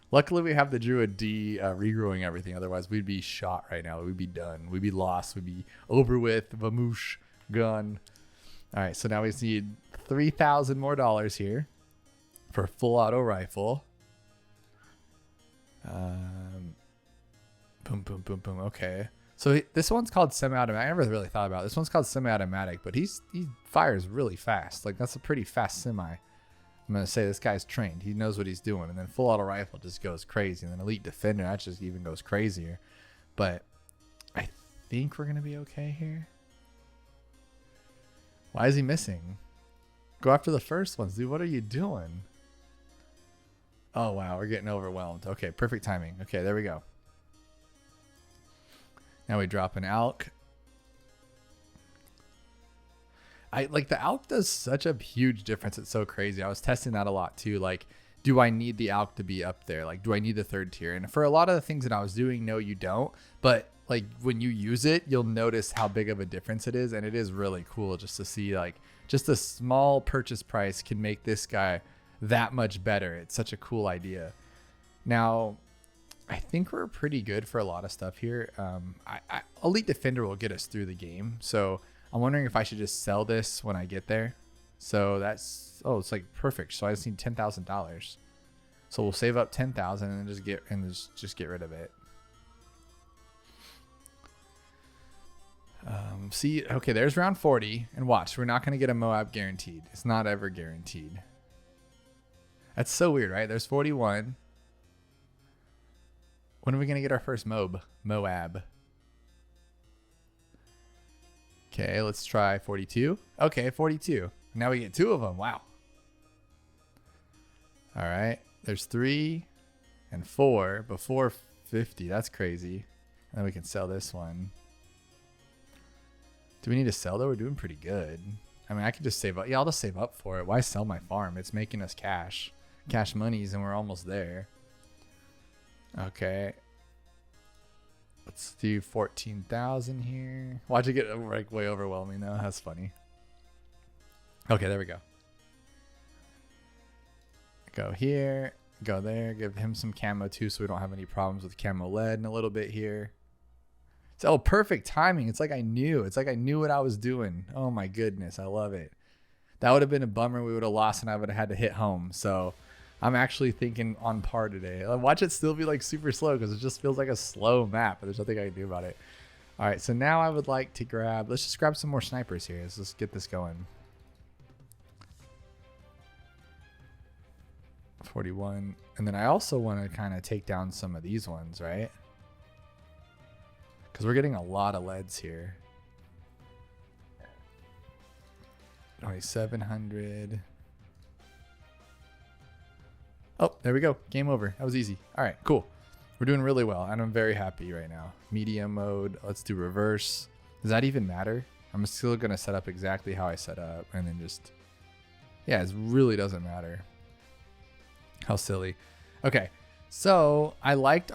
Luckily, we have the Druid D regrowing everything. Otherwise, we'd be shot right now. We'd be done. We'd be lost. We'd be over with. Vamoosh gun. All right, so now we just need $3,000 more here for a full auto rifle. Boom, boom, boom, boom. Okay. So this one's called semi-automatic. I never really thought about it. This one's called semi-automatic, but he fires really fast. Like, that's a pretty fast semi. I'm going to say this guy's trained. He knows what he's doing. And then full auto rifle just goes crazy. And then elite defender, that just even goes crazier. But I think we're going to be okay here. Why is he missing? Go after the first ones, dude. What are you doing? Oh, wow. We're getting overwhelmed. Okay, perfect timing. Okay, there we go. Now we drop an Alk. Like the Alk does such a huge difference. It's so crazy. I was testing that a lot too. Like, do I need the Alk to be up there? Like, do I need the third tier? And for a lot of the things that I was doing, no, you don't. But like when you use it, you'll notice how big of a difference it is. And it is really cool just to see like just a small purchase price can make this guy that much better. It's such a cool idea. Now, I think we're pretty good for a lot of stuff here. Elite Defender will get us through the game. So I'm wondering if I should just sell this when I get there. So that's, oh, it's like perfect. So I just need $10,000. So we'll save up 10,000 and just get rid of it. See, okay, there's round 40, and watch, we're not going to get a Moab guaranteed. It's not ever guaranteed. That's so weird, right? There's 41. When are we going to get our first Moab? Okay, let's try 42. Okay, 42. Now we get 2 of them. Wow. All right. There's 3 and 4 before 50. That's crazy. And then we can sell this one. Do we need to sell though? We're doing pretty good. I mean, I could just save up. Yeah, I'll just save up for it. Why sell my farm? It's making us cash monies, and we're almost there. Okay. Let's do 14,000 here. Watch it get like way overwhelming though. That's funny. Okay, there we go. Go here, go there, give him some camo too so we don't have any problems with camo lead in a little bit here. So perfect timing. It's like I knew. It's like I knew what I was doing. Oh my goodness, I love it. That would have been a bummer. We would have lost and I would have had to hit home. So I'm actually thinking on par today. Watch it still be like super slow because it just feels like a slow map. But there's nothing I can do about it. All right, so now I would like to grab, let's just grab some more snipers here. Let's get this going. 41. And then I also want to kind of take down some of these ones, right? Because we're getting a lot of leads here. 2,700. Oh, there we go. Game over. That was easy. All right, cool. We're doing really well, and I'm very happy right now. Medium mode. Let's do reverse. Does that even matter? I'm still going to set up exactly how I set up, and then just... Yeah, it really doesn't matter. How silly. Okay, so I liked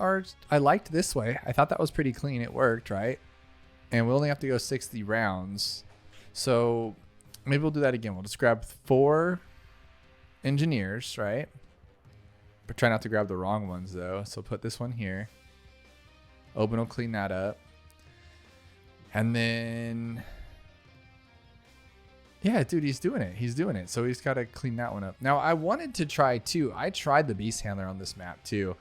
this way. I thought that was pretty clean. It worked, right? And we only have to go 60 rounds. So maybe we'll do that again. We'll just grab 4 engineers, right? But try not to grab the wrong ones though. So put this one here. Oben will clean that up. And then... Yeah, dude, he's doing it. He's doing it. So he's got to clean that one up. Now, I wanted to try too. I tried the Beast Handler on this map too.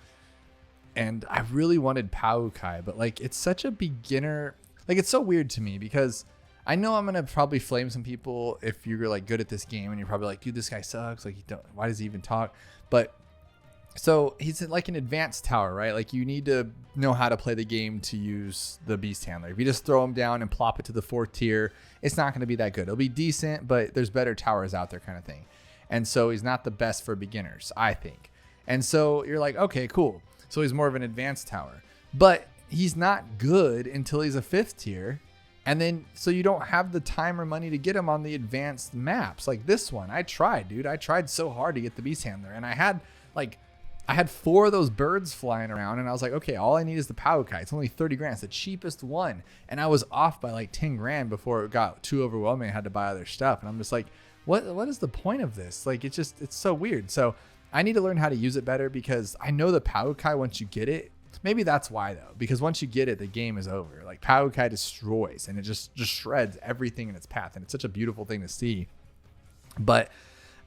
And I really wanted Paukai, but like it's such a beginner, like it's so weird to me because I know I'm gonna probably flame some people if you're like good at this game and you're probably like, dude, this guy sucks, like why does he even talk? But so he's like an advanced tower, right? Like you need to know how to play the game to use the beast handler. If you just throw him down and plop it to the 4th tier, it's not going to be that good. It'll be decent, but there's better towers out there kind of thing. And so he's not the best for beginners, I think. And so you're like, okay, cool. So he's more of an advanced tower, but he's not good until he's a 5th tier. And then, so you don't have the time or money to get him on the advanced maps like this one. I tried, dude. I tried so hard to get the beast handler, and I had 4 of those birds flying around, and I was like, okay, all I need is the Paukai. It's only 30 grand. It's the cheapest one. And I was off by like 10 grand before it got too overwhelming. I had to buy other stuff. And I'm just like, what is the point of this? Like, it's so weird. So I need to learn how to use it better because I know the Paukai, once you get it, maybe that's why though, because once you get it, the game is over. Like Paukai destroys and it just shreds everything in its path. And it's such a beautiful thing to see. But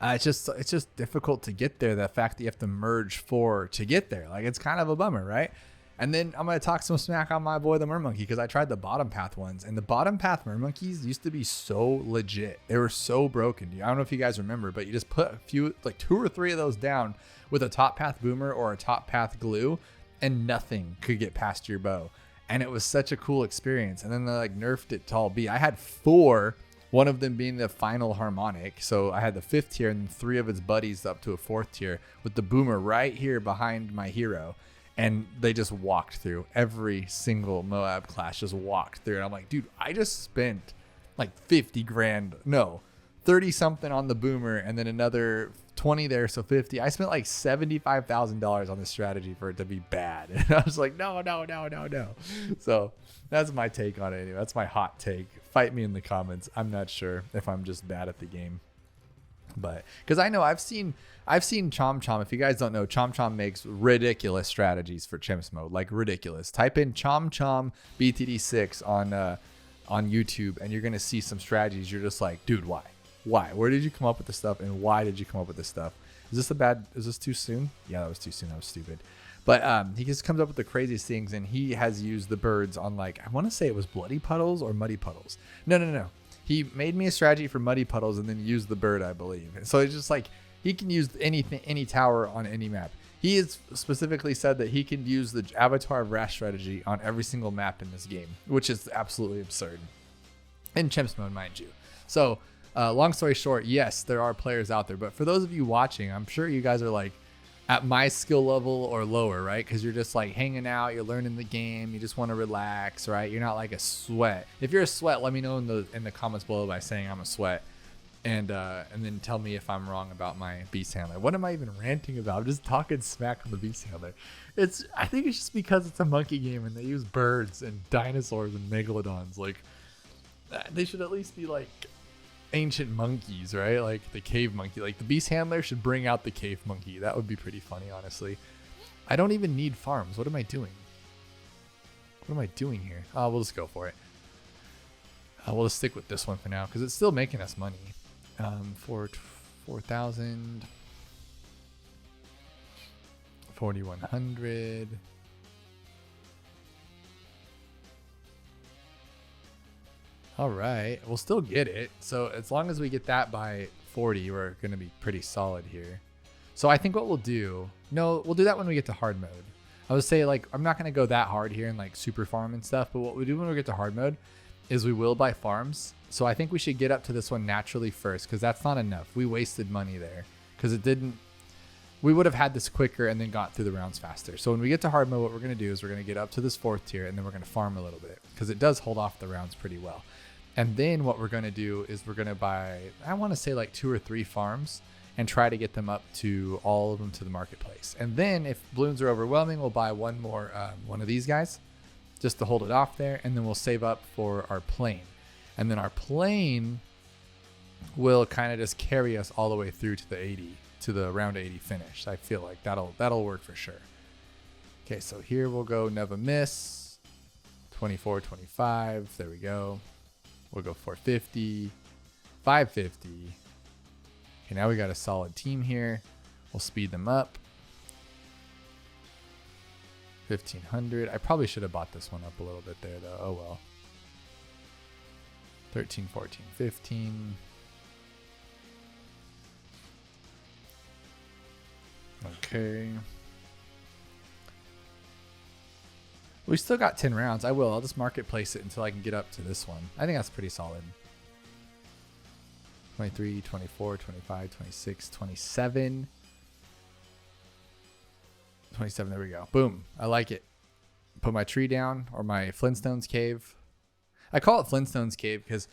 it's just difficult to get there. The fact that you have to merge 4 to get there, like it's kind of a bummer, right? And then I'm gonna talk some smack on my boy the Mermonkey because I tried the bottom path ones, and the bottom path Mermonkeys used to be so legit. They were so broken. I don't know if you guys remember, but you just put a few, like 2 or 3 of those down with a top path boomer or a top path glue, and nothing could get past your bow. And it was such a cool experience. And then they like nerfed it to all B. I had 4. One of them being the final harmonic. So I had the 5th tier and 3 of its buddies up to a 4th tier with the boomer right here behind my hero. And they just walked through every single Moab class, just walked through. And I'm like, dude, I just spent like 50 grand. No, 30 something on the boomer and then another 20 there. So 50. I spent like $75,000 on this strategy for it to be bad. And I was like, no. So that's my take on it. Anyway, that's my hot take. Fight me in the comments. I'm not sure if I'm just bad at the game, but because I know I've seen Chom. If you guys don't know, Chom makes ridiculous strategies for chimps mode, like ridiculous. Type in Chom BTD6 on YouTube, and you're gonna see some strategies. You're just like, dude, why? Where did you come up with this stuff, and why did you come up with this stuff? Is this too soon? Yeah, that was too soon. That was stupid. But he just comes up with the craziest things, and he has used the birds on, like, I want to say it was Bloody Puddles or Muddy Puddles. No. He made me a strategy for Muddy Puddles and then used the bird, I believe. So it's just like he can use any tower on any map. He has specifically said that he can use the Avatar of Wrath strategy on every single map in this game, which is absolutely absurd. In chimps mode, mind you. So long story short, yes, there are players out there. But for those of you watching, I'm sure you guys are like, at my skill level or lower, right? Because you're just like hanging out, you're learning the game, you just want to relax, right? You're not like a sweat. If you're a sweat, let me know in the comments below by saying I'm a sweat, and then tell me if I'm wrong about my beast handler. What am I even ranting about? I'm just talking smack on the beast handler. I think it's just because it's a monkey game and they use birds and dinosaurs and megalodons. Like they should at least be like ancient monkeys, right? Like the cave monkey. Like the beast handler should bring out the cave monkey. That would be pretty funny, honestly. I don't even need farms. What am I doing? What am I doing here? Oh, we'll just go for it. We'll just stick with this one for now because it's still making us money. For 4,000, 4,100. All right, we'll still get it. So as long as we get that by 40, we're going to be pretty solid here. So I think what we'll do, we'll do that when we get to hard mode. I would say, like, I'm not going to go that hard here and like super farm and stuff, but what we do when we get to hard mode is we will buy farms. So I think we should get up to this one naturally first because that's not enough. We wasted money there because we would have had this quicker and then got through the rounds faster. So when we get to hard mode, what we're going to do is we're going to get up to this 4th tier and then we're going to farm a little bit because it does hold off the rounds pretty well. And then what we're going to do is we're going to buy, I want to say like 2 or 3 farms and try to get them up to all of them to the marketplace. And then if balloons are overwhelming, we'll buy one more, one of these guys just to hold it off there. And then we'll save up for our plane. And then our plane will kind of just carry us all the way through to the 80, to the round 80 finish. I feel like that'll work for sure. Okay, so here we'll go never miss. 24, 25. There we go. We'll go 450, 550. Okay, now we got a solid team here. We'll speed them up. 1500. I probably should have bought this one up a little bit there though. Oh well. 13, 14, 15. Okay. We still got 10 rounds. I'll just marketplace it until I can get up to this one. I think that's pretty solid. 23, 24, 25, 26, 27. 27, there we go. Boom. I like it. Put my tree down, or my Flintstones cave. I call it Flintstones cave because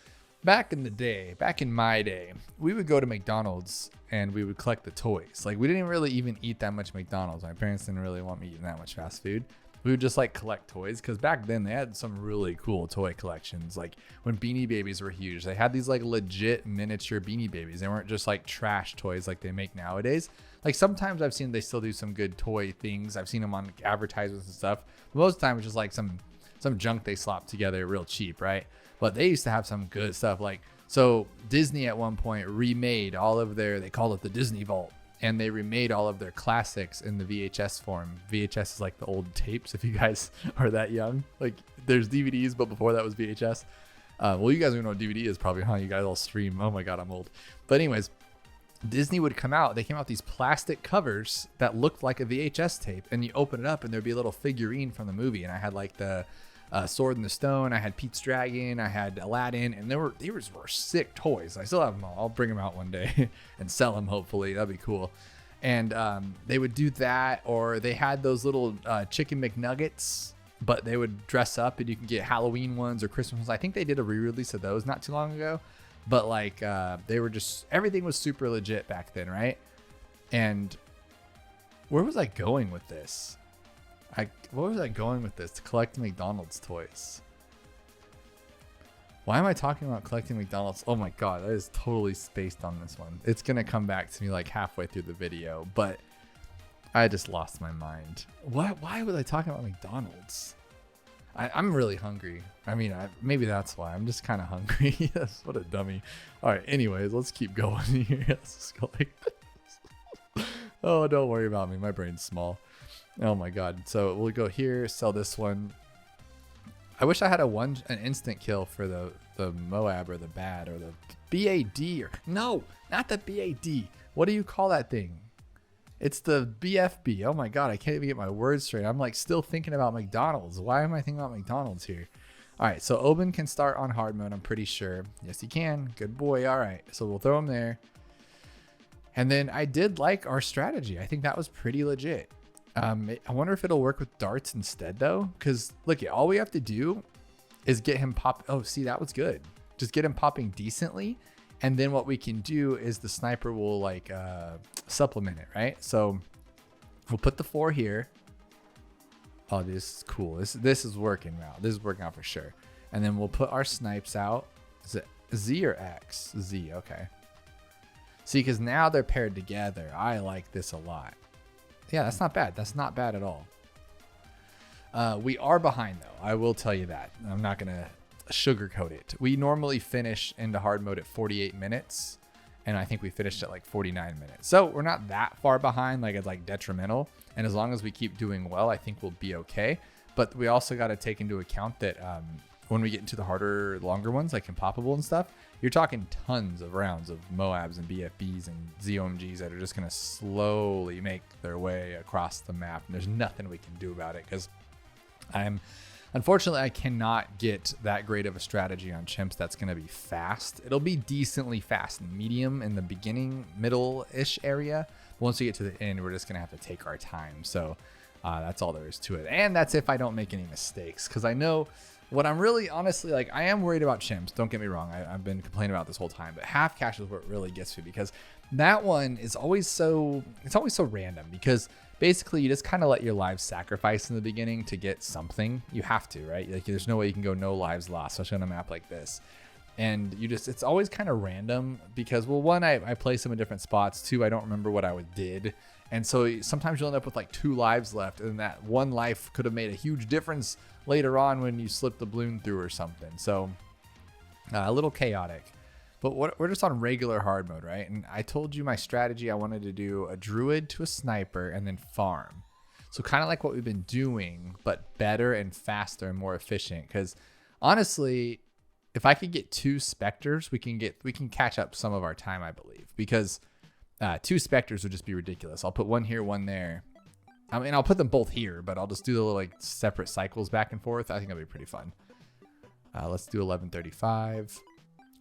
back in the day, back in my day, we would go to McDonald's and we would collect the toys. Like, we didn't really even eat that much McDonald's. My parents didn't really want me eating that much fast food. We would just like collect toys, because back then they had some really cool toy collections. Like when Beanie Babies were huge, they had these like legit miniature Beanie Babies. They weren't just like trash toys like they make nowadays. Like sometimes I've seen they still do some good toy things. I've seen them on advertisements and stuff. But most of the time it's just like some junk they slop together real cheap, right? But they used to have some good stuff. Like, so Disney at one point remade all of they called it the Disney Vault. And they remade all of their classics in the VHS form. VHS is like the old tapes, if you guys are that young. Like, there's DVDs, but before that was VHS. Well, you guys don't know what DVD is probably, huh? You guys all stream. Oh my God, I'm old. But anyways, Disney would come out. They came out with these plastic covers that looked like a VHS tape. And you open it up and there'd be a little figurine from the movie. And I had like the Sword in the Stone. I had Pete's Dragon. I had Aladdin. And they were sick toys. I still have them all. I'll bring them out one day and sell them, hopefully. That'd be cool. And they would do that. Or they had those little chicken McNuggets, but they would dress up and you can get Halloween ones or Christmas ones. I think they did a re-release of those not too long ago. But like they were just, everything was super legit back then, right? And where was I going with this? Where was I going with this? To collect McDonald's toys. Why am I talking about collecting McDonald's? Oh my God, that is totally spaced on this one. It's going to come back to me like halfway through the video, but I just lost my mind. Why was I talking about McDonald's? I'm really hungry. I mean, maybe that's why. I'm just kind of hungry. Yes, what a dummy. All right, anyways, let's keep going here. Let's just go like this. Oh, don't worry about me. My brain's small. Oh my God. So we'll go here, sell this one. I wish I had an instant kill for the Moab or the Bad or the BAD. No, not the BAD. What do you call that thing? It's the BFB. Oh my God, I can't even get my words straight. I'm like still thinking about McDonald's. Why am I thinking about McDonald's here? All right, so Oben can start on hard mode, I'm pretty sure. Yes, he can. Good boy. All right, so we'll throw him there. And then I did like our strategy. I think that was pretty legit. I wonder if it'll work with darts instead though. Because look, all we have to do is get him pop. Oh, see, that was good. Just get him popping decently. And then what we can do is the sniper will like supplement it, right? So we'll put the 4 here. Oh, this is cool. This is working out. This is working out for sure. And then we'll put our snipes out. Is it Z or X? Z, okay. See, because now they're paired together. I like this a lot. Yeah, that's not bad. That's not bad at all. We are behind though. I will tell you that. I'm not going to sugarcoat it. We normally finish into hard mode at 48 minutes. And I think we finished at like 49 minutes. So we're not that far behind, like it's like detrimental. And as long as we keep doing well, I think we'll be okay. But we also got to take into account that when we get into the harder, longer ones, like Impoppable and stuff, you're talking tons of rounds of Moabs and BFBs and ZOMGs that are just going to slowly make their way across the map. And there's nothing we can do about it because unfortunately, I cannot get that great of a strategy on chimps that's going to be fast. It'll be decently fast and medium in the beginning, middle-ish area. But once we get to the end, we're just going to have to take our time. So that's all there is to it. And that's if I don't make any mistakes. Because I know what I'm really, honestly, like, I am worried about chimps. Don't get me wrong. I've been complaining about this whole time. But half cash is what really gets me. Because that one is always so random. Because basically, you just kind of let your lives sacrifice in the beginning to get something. You have to, right? Like, there's no way you can go no lives lost, especially on a map like this. And it's always kind of random because, well, one, I place them in different spots. 2, I don't remember what I did. And so sometimes you'll end up with like 2 lives left. And that 1 life could have made a huge difference later on when you slip the balloon through or something. So a little chaotic. But we're just on regular hard mode, right? And I told you my strategy. I wanted to do a druid to a sniper and then farm. So kind of like what we've been doing, but better and faster and more efficient. Because honestly, if I could get 2 specters, we can catch up some of our time, I believe. Because 2 specters would just be ridiculous. I'll put one here, one there. I mean, I'll put them both here, but I'll just do the little like separate cycles back and forth. I think that'll be pretty fun. Let's do 1135.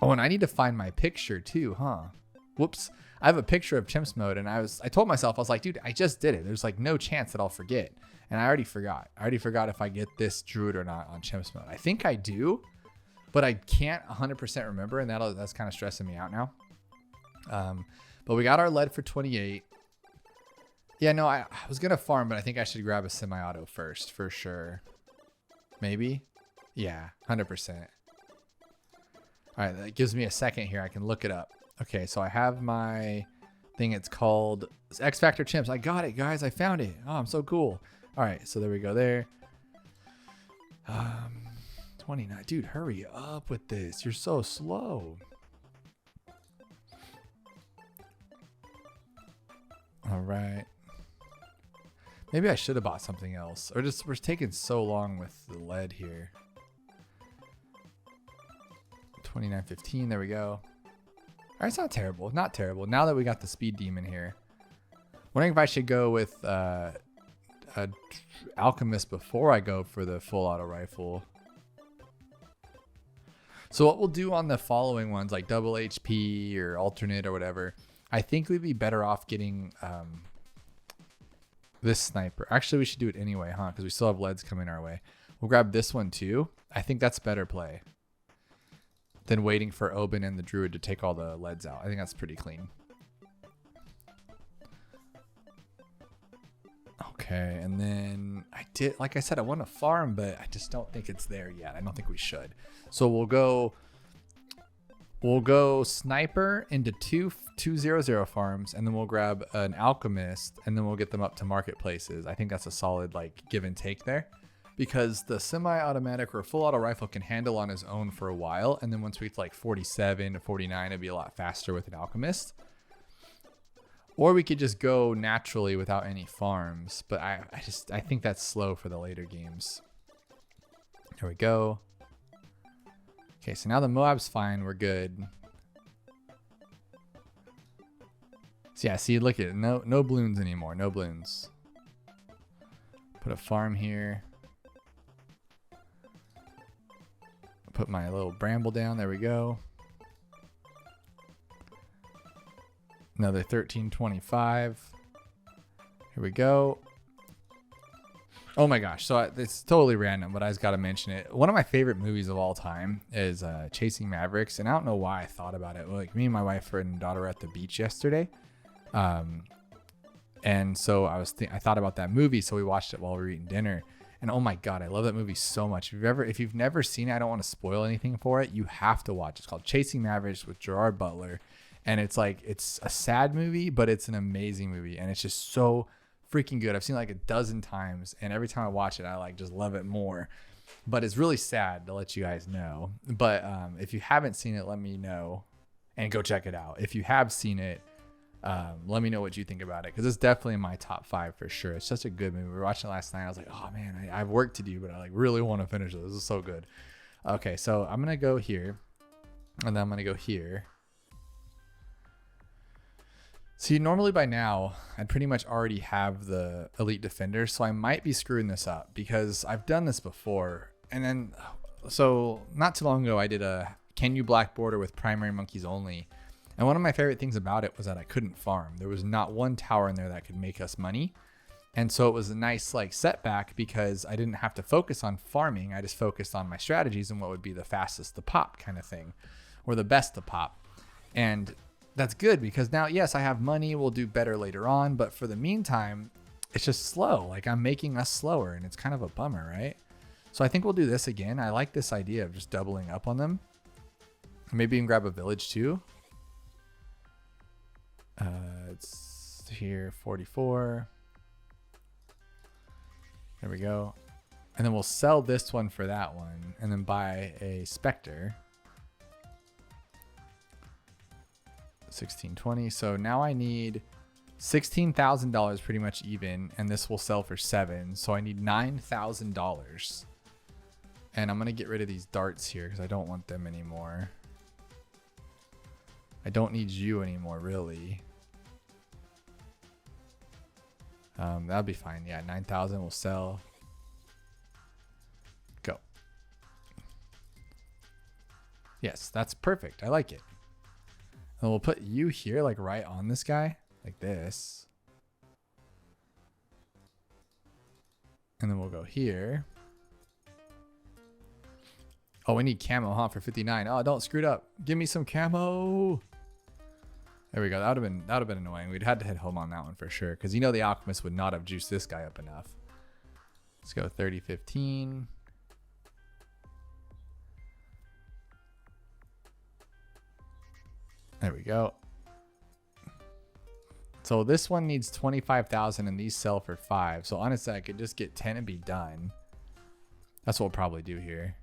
Oh, and I need to find my picture too, huh? Whoops. I have a picture of Chimps mode, and I told myself, I was like, dude, I just did it. There's like no chance that I'll forget. And I already forgot. I already forgot if I get this druid or not on Chimps mode. I think I do, but I can't 100% remember, and that's kind of stressing me out now. But we got our lead for 28. Yeah, no, I was going to farm, but I think I should grab a semi-auto first for sure. Maybe? Yeah, 100%. All right, that gives me a second here. I can look it up. Okay, so I have my thing. It's called X Factor Chimps. I got it, guys. I found it. Oh, I'm so cool. All right, so there we go there. 29. Dude, hurry up with this. You're so slow. All right. Maybe I should have bought something else. Or just we're taking so long with the lead here. 29.15. There we go. All right, it's not terrible. Not terrible. Now that we got the speed demon here. Wondering if I should go with a alchemist before I go for the full auto rifle. So what we'll do on the following ones, like double HP or alternate or whatever, I think we'd be better off getting this sniper. Actually, we should do it anyway, huh? Because we still have leads coming our way. We'll grab this one too. I think that's better play than waiting for Oben and the druid to take all the leads out. I think that's pretty clean. Okay, and then like I said, I want to farm, but I just don't think it's there yet. I don't think we should. So we'll go sniper into 200 farms, and then we'll grab an alchemist, and then we'll get them up to marketplaces. I think that's a solid like give and take there, because the semi-automatic or full auto rifle can handle on his own for a while, and then once we get to like 47 to 49, it'd be a lot faster with an alchemist. Or we could just go naturally without any farms, but I think that's slow for the later games. Here we go. Okay, so now the Moab's fine. We're good. So yeah, see, look at it. No Bloons anymore. No Bloons. Put a farm here. Put my little bramble down. There we go. Another 1325. Here we go. Oh my gosh. So it's totally random, but I just got to mention it. One of my favorite movies of all time is Chasing Mavericks. And I don't know why I thought about it. Like me and my wife and daughter were at the beach yesterday. And so I thought about that movie. So we watched it while we were eating dinner. And oh my God, I love that movie so much. If you've never seen it, I don't want to spoil anything for it. You have to watch it. It's called Chasing Mavericks with Gerard Butler. And it's a sad movie, but it's an amazing movie. And it's just so freaking good. I've seen it like a dozen times, and every time I watch it, I like just love it more. But it's really sad, to let you guys know. But if you haven't seen it, let me know and go check it out. If you have seen it, let me know what you think about it, because it's definitely in my top 5 for sure. It's such a good movie. We were watching it last night. I was like, oh man, I have work to do, but I like really want to finish it. This is so good. Okay, so I'm gonna go here, and then I'm gonna go here. See, normally by now, I'd pretty much already have the elite defender, so I might be screwing this up because I've done this before. And then, so not too long ago, I did a can you black border with primary monkeys only. And one of my favorite things about it was that I couldn't farm. There was not one tower in there that could make us money. And so it was a nice like setback because I didn't have to focus on farming. I just focused on my strategies and what would be the fastest to pop kind of thing, or the best to pop. And that's good because now, yes, I have money. We'll do better later on. But for the meantime, it's just slow. Like I'm making us slower, and it's kind of a bummer, right? So I think we'll do this again. I like this idea of just doubling up on them. Maybe you can grab a village too. It's here, 44. There we go. And then we'll sell this one for that one, and then buy a Spectre. 1620. So now I need $16,000 pretty much even, and this will sell for 7. So I need $9,000. And I'm gonna get rid of these darts here because I don't want them anymore. I don't need you anymore, really. That'll be fine. Yeah, 9,000 will sell. Go. Yes, that's perfect. I like it. And we'll put you here, like right on this guy, like this. And then we'll go here. Oh, we need camo, huh, for 59. Oh, don't screw it up. Give me some camo. There we go. That would have been annoying. We'd had to hit home on that one for sure, because you know the alchemist would not have juiced this guy up enough. Let's go 30, 15. There we go. So this one needs 25,000 and these sell for 5. So honestly, I could just get 10 and be done. That's what we'll probably do here.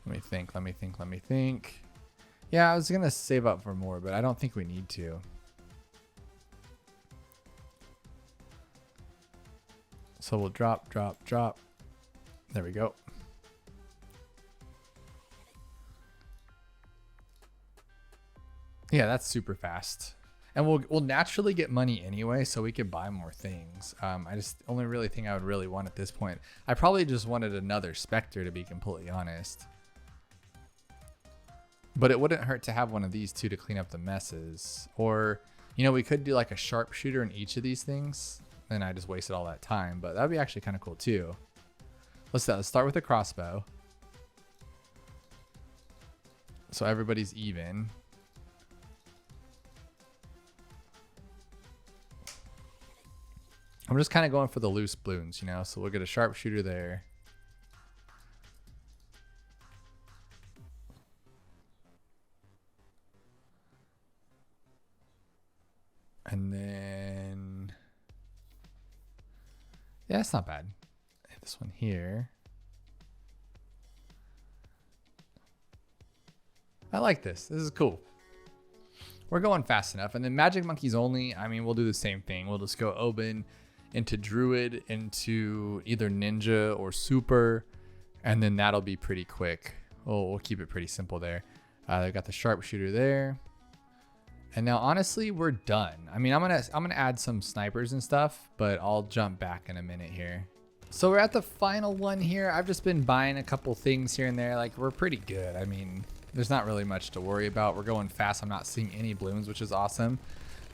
Let me think. Yeah, I was gonna save up for more, but I don't think we need to. So we'll drop. There we go. Yeah, that's super fast. And we'll naturally get money anyway, so we can buy more things. I just only really thing I would really want at this point. I probably just wanted another Spectre, to be completely honest. But it wouldn't hurt to have one of these two to clean up the messes. Or, you know, we could do like a sharpshooter in each of these things. Then I just wasted all that time, but that'd be actually kind of cool too. Let's start with a crossbow. So everybody's even. I'm just kind of going for the loose balloons, you know, so we'll get a sharpshooter there. And then, yeah, it's not bad. This one here. I like this. This is cool. We're going fast enough. And then magic monkeys only, I mean, we'll do the same thing. We'll just go Oban into druid into either ninja or super, and then that'll be pretty quick. We'll keep it pretty simple there. They've got the sharpshooter there. And now honestly, we're done. I mean, I'm gonna add some snipers and stuff, but I'll jump back in a minute here. So we're at the final one here. I've just been buying a couple things here and there. Like, we're pretty good. I mean, there's not really much to worry about. We're going fast. I'm not seeing any balloons, which is awesome.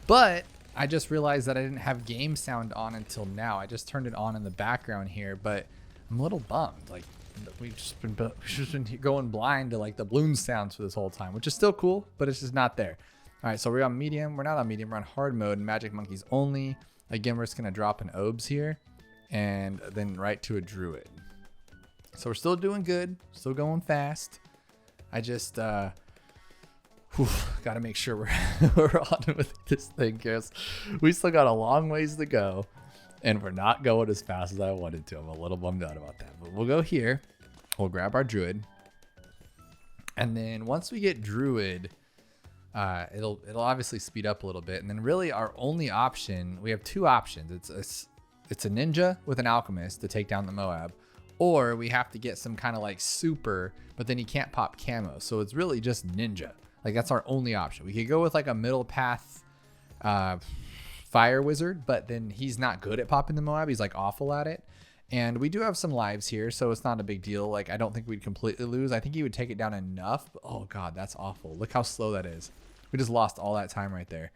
But I just realized that I didn't have game sound on until now. I just turned it on in the background here, but I'm a little bummed. Like, we've just been going blind to like the balloon sounds for this whole time, which is still cool, but it's just not there. All right, so we're on medium. We're not on medium. We're on hard mode, magic monkeys only. Again, we're just gonna drop an obs here and then right to a druid. So we're still doing good, still going fast. I just gotta make sure we're on with this thing, because we still got a long ways to go and we're not going as fast as I wanted to. I'm a little bummed out about that, but we'll go here. We'll grab our druid, and then once we get druid, it'll obviously speed up a little bit. And then really our only option, we have two options. It's a ninja with an alchemist to take down the Moab, or we have to get some kind of like super, but then you can't pop camo. So it's really just ninja. Like, that's our only option. We could go with like a middle path fire wizard, but then he's not good at popping the Moab. He's like awful at it. And we do have some lives here, so it's not a big deal. Like, I don't think we'd completely lose. I think he would take it down enough. But, oh God, that's awful. Look how slow that is. We just lost all that time right there.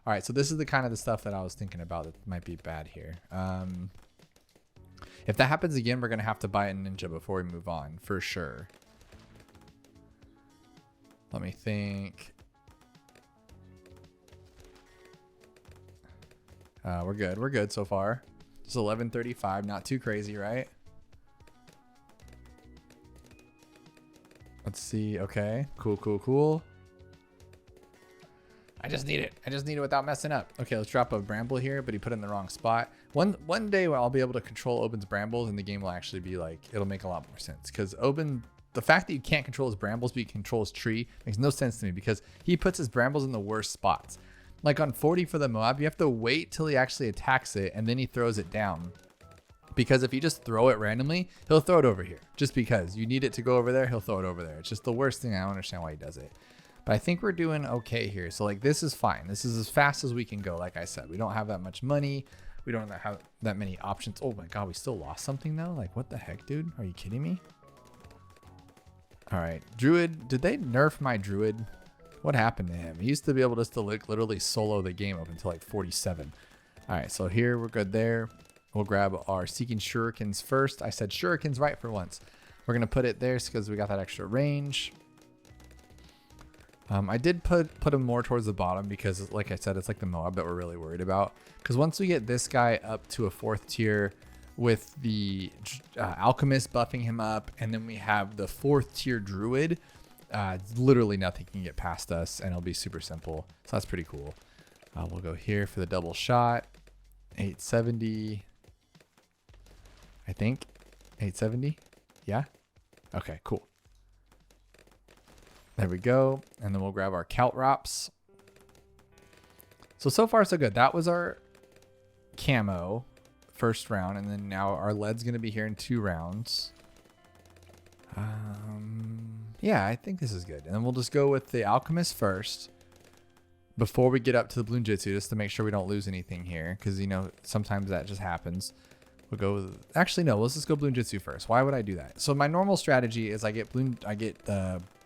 All right, so this is the kind of the stuff that I was thinking about that might be bad here. If that happens again, we're gonna have to buy a ninja before we move on, for sure. Let me think. We're good. We're good so far. It's 11:35. Not too crazy, right? Let's see. Okay. Cool. I just need it. I just need it without messing up. Okay, let's drop a bramble here, but he put it in the wrong spot. One day I'll be able to control Oben's brambles and the game will actually be like, it'll make a lot more sense. Because Oben, the fact that you can't control his brambles, but you control his tree makes no sense to me because he puts his brambles in the worst spots. Like on 40 for the Moab, you have to wait till he actually attacks it and then he throws it down. Because if you just throw it randomly, he'll throw it over here. Just because you need it to go over there, he'll throw it over there. It's just the worst thing. I don't understand why he does it. But I think we're doing okay here. So like this is fine. This is as fast as we can go. Like I said, we don't have that much money. We don't have that many options. Oh my God, we still lost something though? Like what the heck, dude? Are you kidding me? All right, Druid, did they nerf my Druid? What happened to him? He used to be able just to like literally solo the game up until like 47. All right, so here we're good there. We'll grab our Seeking Shurikens first. I said Shurikens right for once. We're gonna put it there because we got that extra range. I did put him more towards the bottom because, like I said, it's like the Moab that we're really worried about. Because once we get this guy up to a 4th tier with the Alchemist buffing him up, and then we have the 4th tier Druid, literally nothing can get past us, and it'll be super simple. So that's pretty cool. We'll go here for the double shot. 870. I think 870. Yeah. Okay, cool. There we go. And then we'll grab our Caltrops. So far so good. That was our camo first round. And then now our lead's going to be here in 2 rounds. Yeah, I think this is good. And then we'll just go with the Alchemist first before we get up to the Bloon Jitsu, just to make sure we don't lose anything here. Because, you know, sometimes that just happens. We'll go with, actually, no, let's just go Bloon Jitsu first. Why would I do that? So my normal strategy is I get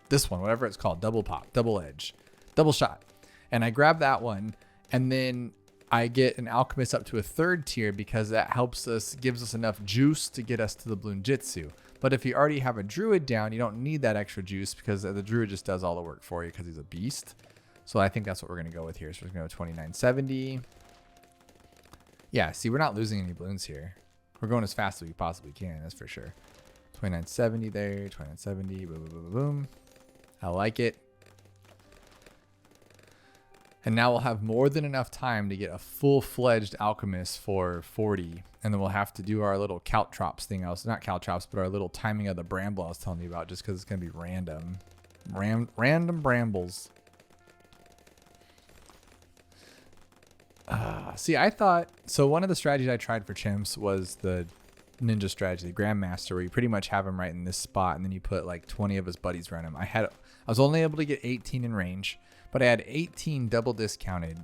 this one, whatever it's called, double pop, double edge, double shot. And I grab that one and then I get an Alchemist up to a 3rd tier because that helps us, gives us enough juice to get us to the Bloon Jitsu. But if you already have a Druid down, you don't need that extra juice because the Druid just does all the work for you because he's a beast. So I think that's what we're going to go with here. So we're going to go 2970. Yeah, see, we're not losing any balloons here. We're going as fast as we possibly can, that's for sure. 2970 there, 2970, boom, boom, boom, boom. I like it. And now we'll have more than enough time to get a full-fledged Alchemist for 40. And then we'll have to do our little Caltrops thing. Not Caltrops, but our little timing of the bramble I was telling you about, just because it's going to be random. Random brambles. See, I thought, so one of the strategies I tried for chimps was the ninja strategy, Grandmaster, where you pretty much have him right in this spot and then you put like 20 of his buddies around him. I was only able to get 18 in range, but I had 18 double discounted,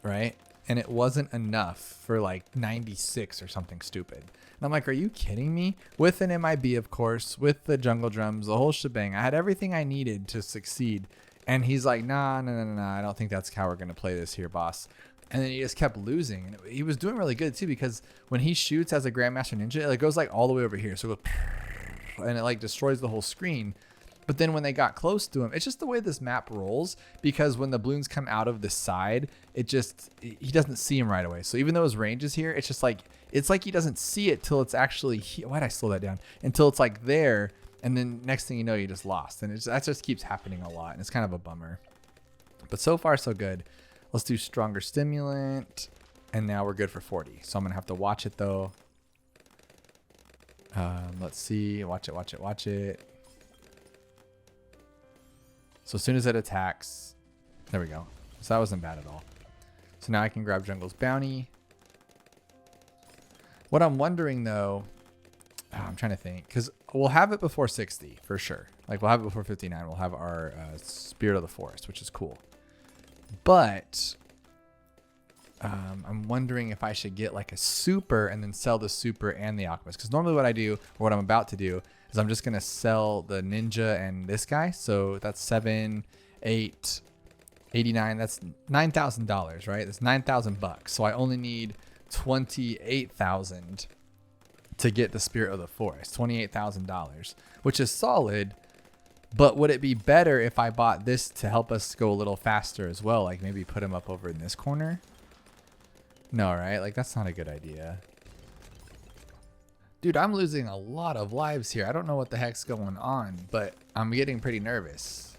right? And it wasn't enough for like 96 or something stupid. And I'm like, are you kidding me? With an MIB, of course, with the jungle drums, the whole shebang. I had everything I needed to succeed. And he's like, nah, I don't think that's how we're going to play this here, boss. And then he just kept losing. And he was doing really good too, because when he shoots as a Grandmaster Ninja, it like goes like all the way over here. So it goes, and it like destroys the whole screen. But then when they got close to him, it's just the way this map rolls, because when the balloons come out of the side, he doesn't see him right away. So even though his range is here, it's like he doesn't see it till it's actually here. Why'd I slow that down? Until it's like there. And then next thing you know, you just lost. And that just keeps happening a lot. And it's kind of a bummer. But so far, so good. Let's do Stronger Stimulant. And now we're good for 40. So I'm going to have to watch it, though. Let's see. Watch it. So as soon as it attacks, there we go. So that wasn't bad at all. So now I can grab Jungle's Bounty. What I'm wondering, though, I'm trying to think, because we'll have it before 60 for sure. Like we'll have it before 59. We'll have our Spirit of the Forest, which is cool. But I'm wondering if I should get like a super and then sell the super and the Alchemist. Because normally what I do, or what I'm about to do, is I'm just going to sell the Ninja and this guy. So that's 7, 8, 89. That's $9,000, right? That's $9,000. So I only need 28,000 to get the Spirit of the Forest. $28,000, which is solid. But would it be better if I bought this to help us go a little faster as well? Like maybe put him up over in this corner? No, right? Like that's not a good idea. Dude, I'm losing a lot of lives here. I don't know what the heck's going on, but I'm getting pretty nervous.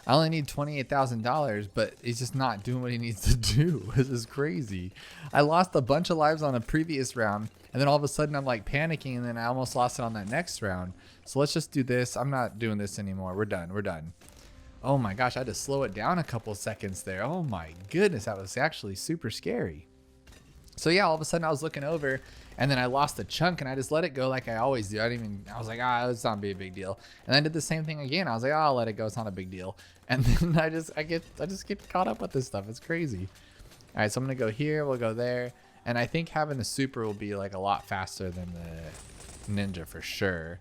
I only need $28,000, but he's just not doing what he needs to do. This is crazy. I lost a bunch of lives on a previous round, and then all of a sudden I'm like panicking, and then I almost lost it on that next round. So let's just do this. I'm not doing this anymore. We're done. We're done. Oh my gosh, I had to slow it down a couple seconds there. Oh my goodness, that was actually super scary. So yeah, all of a sudden I was looking over, and then I lost a chunk, and I just let it go like I always do. I was like, it's not be a big deal. And I did the same thing again. I was like, I'll let it go. It's not a big deal. And then I just get caught up with this stuff. It's crazy. All right, so I'm gonna go here. We'll go there, and I think having the super will be like a lot faster than the ninja for sure.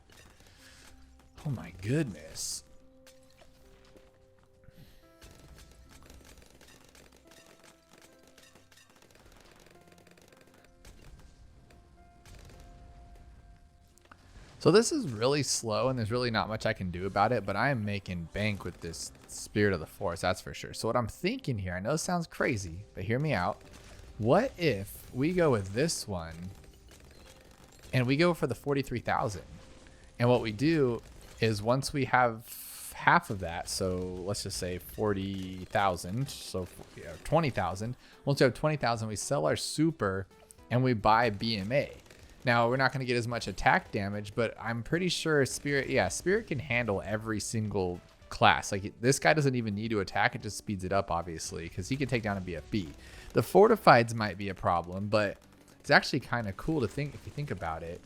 Oh my goodness. So this is really slow, and there's really not much I can do about it, but I am making bank with this Spirit of the Force, that's for sure. So what I'm thinking here, I know it sounds crazy, but hear me out. What if we go with this one and we go for the 43,000? And what we do is once we have half of that, so let's just say 40,000, so 20,000. Once we have 20,000, we sell our super and we buy BMA. Now, we're not going to get as much attack damage, but I'm pretty sure Spirit can handle every single class. Like, this guy doesn't even need to attack. It just speeds it up, obviously, because he can take down a BFB. The Fortifieds might be a problem, but it's actually kind of cool to think, if you think about it.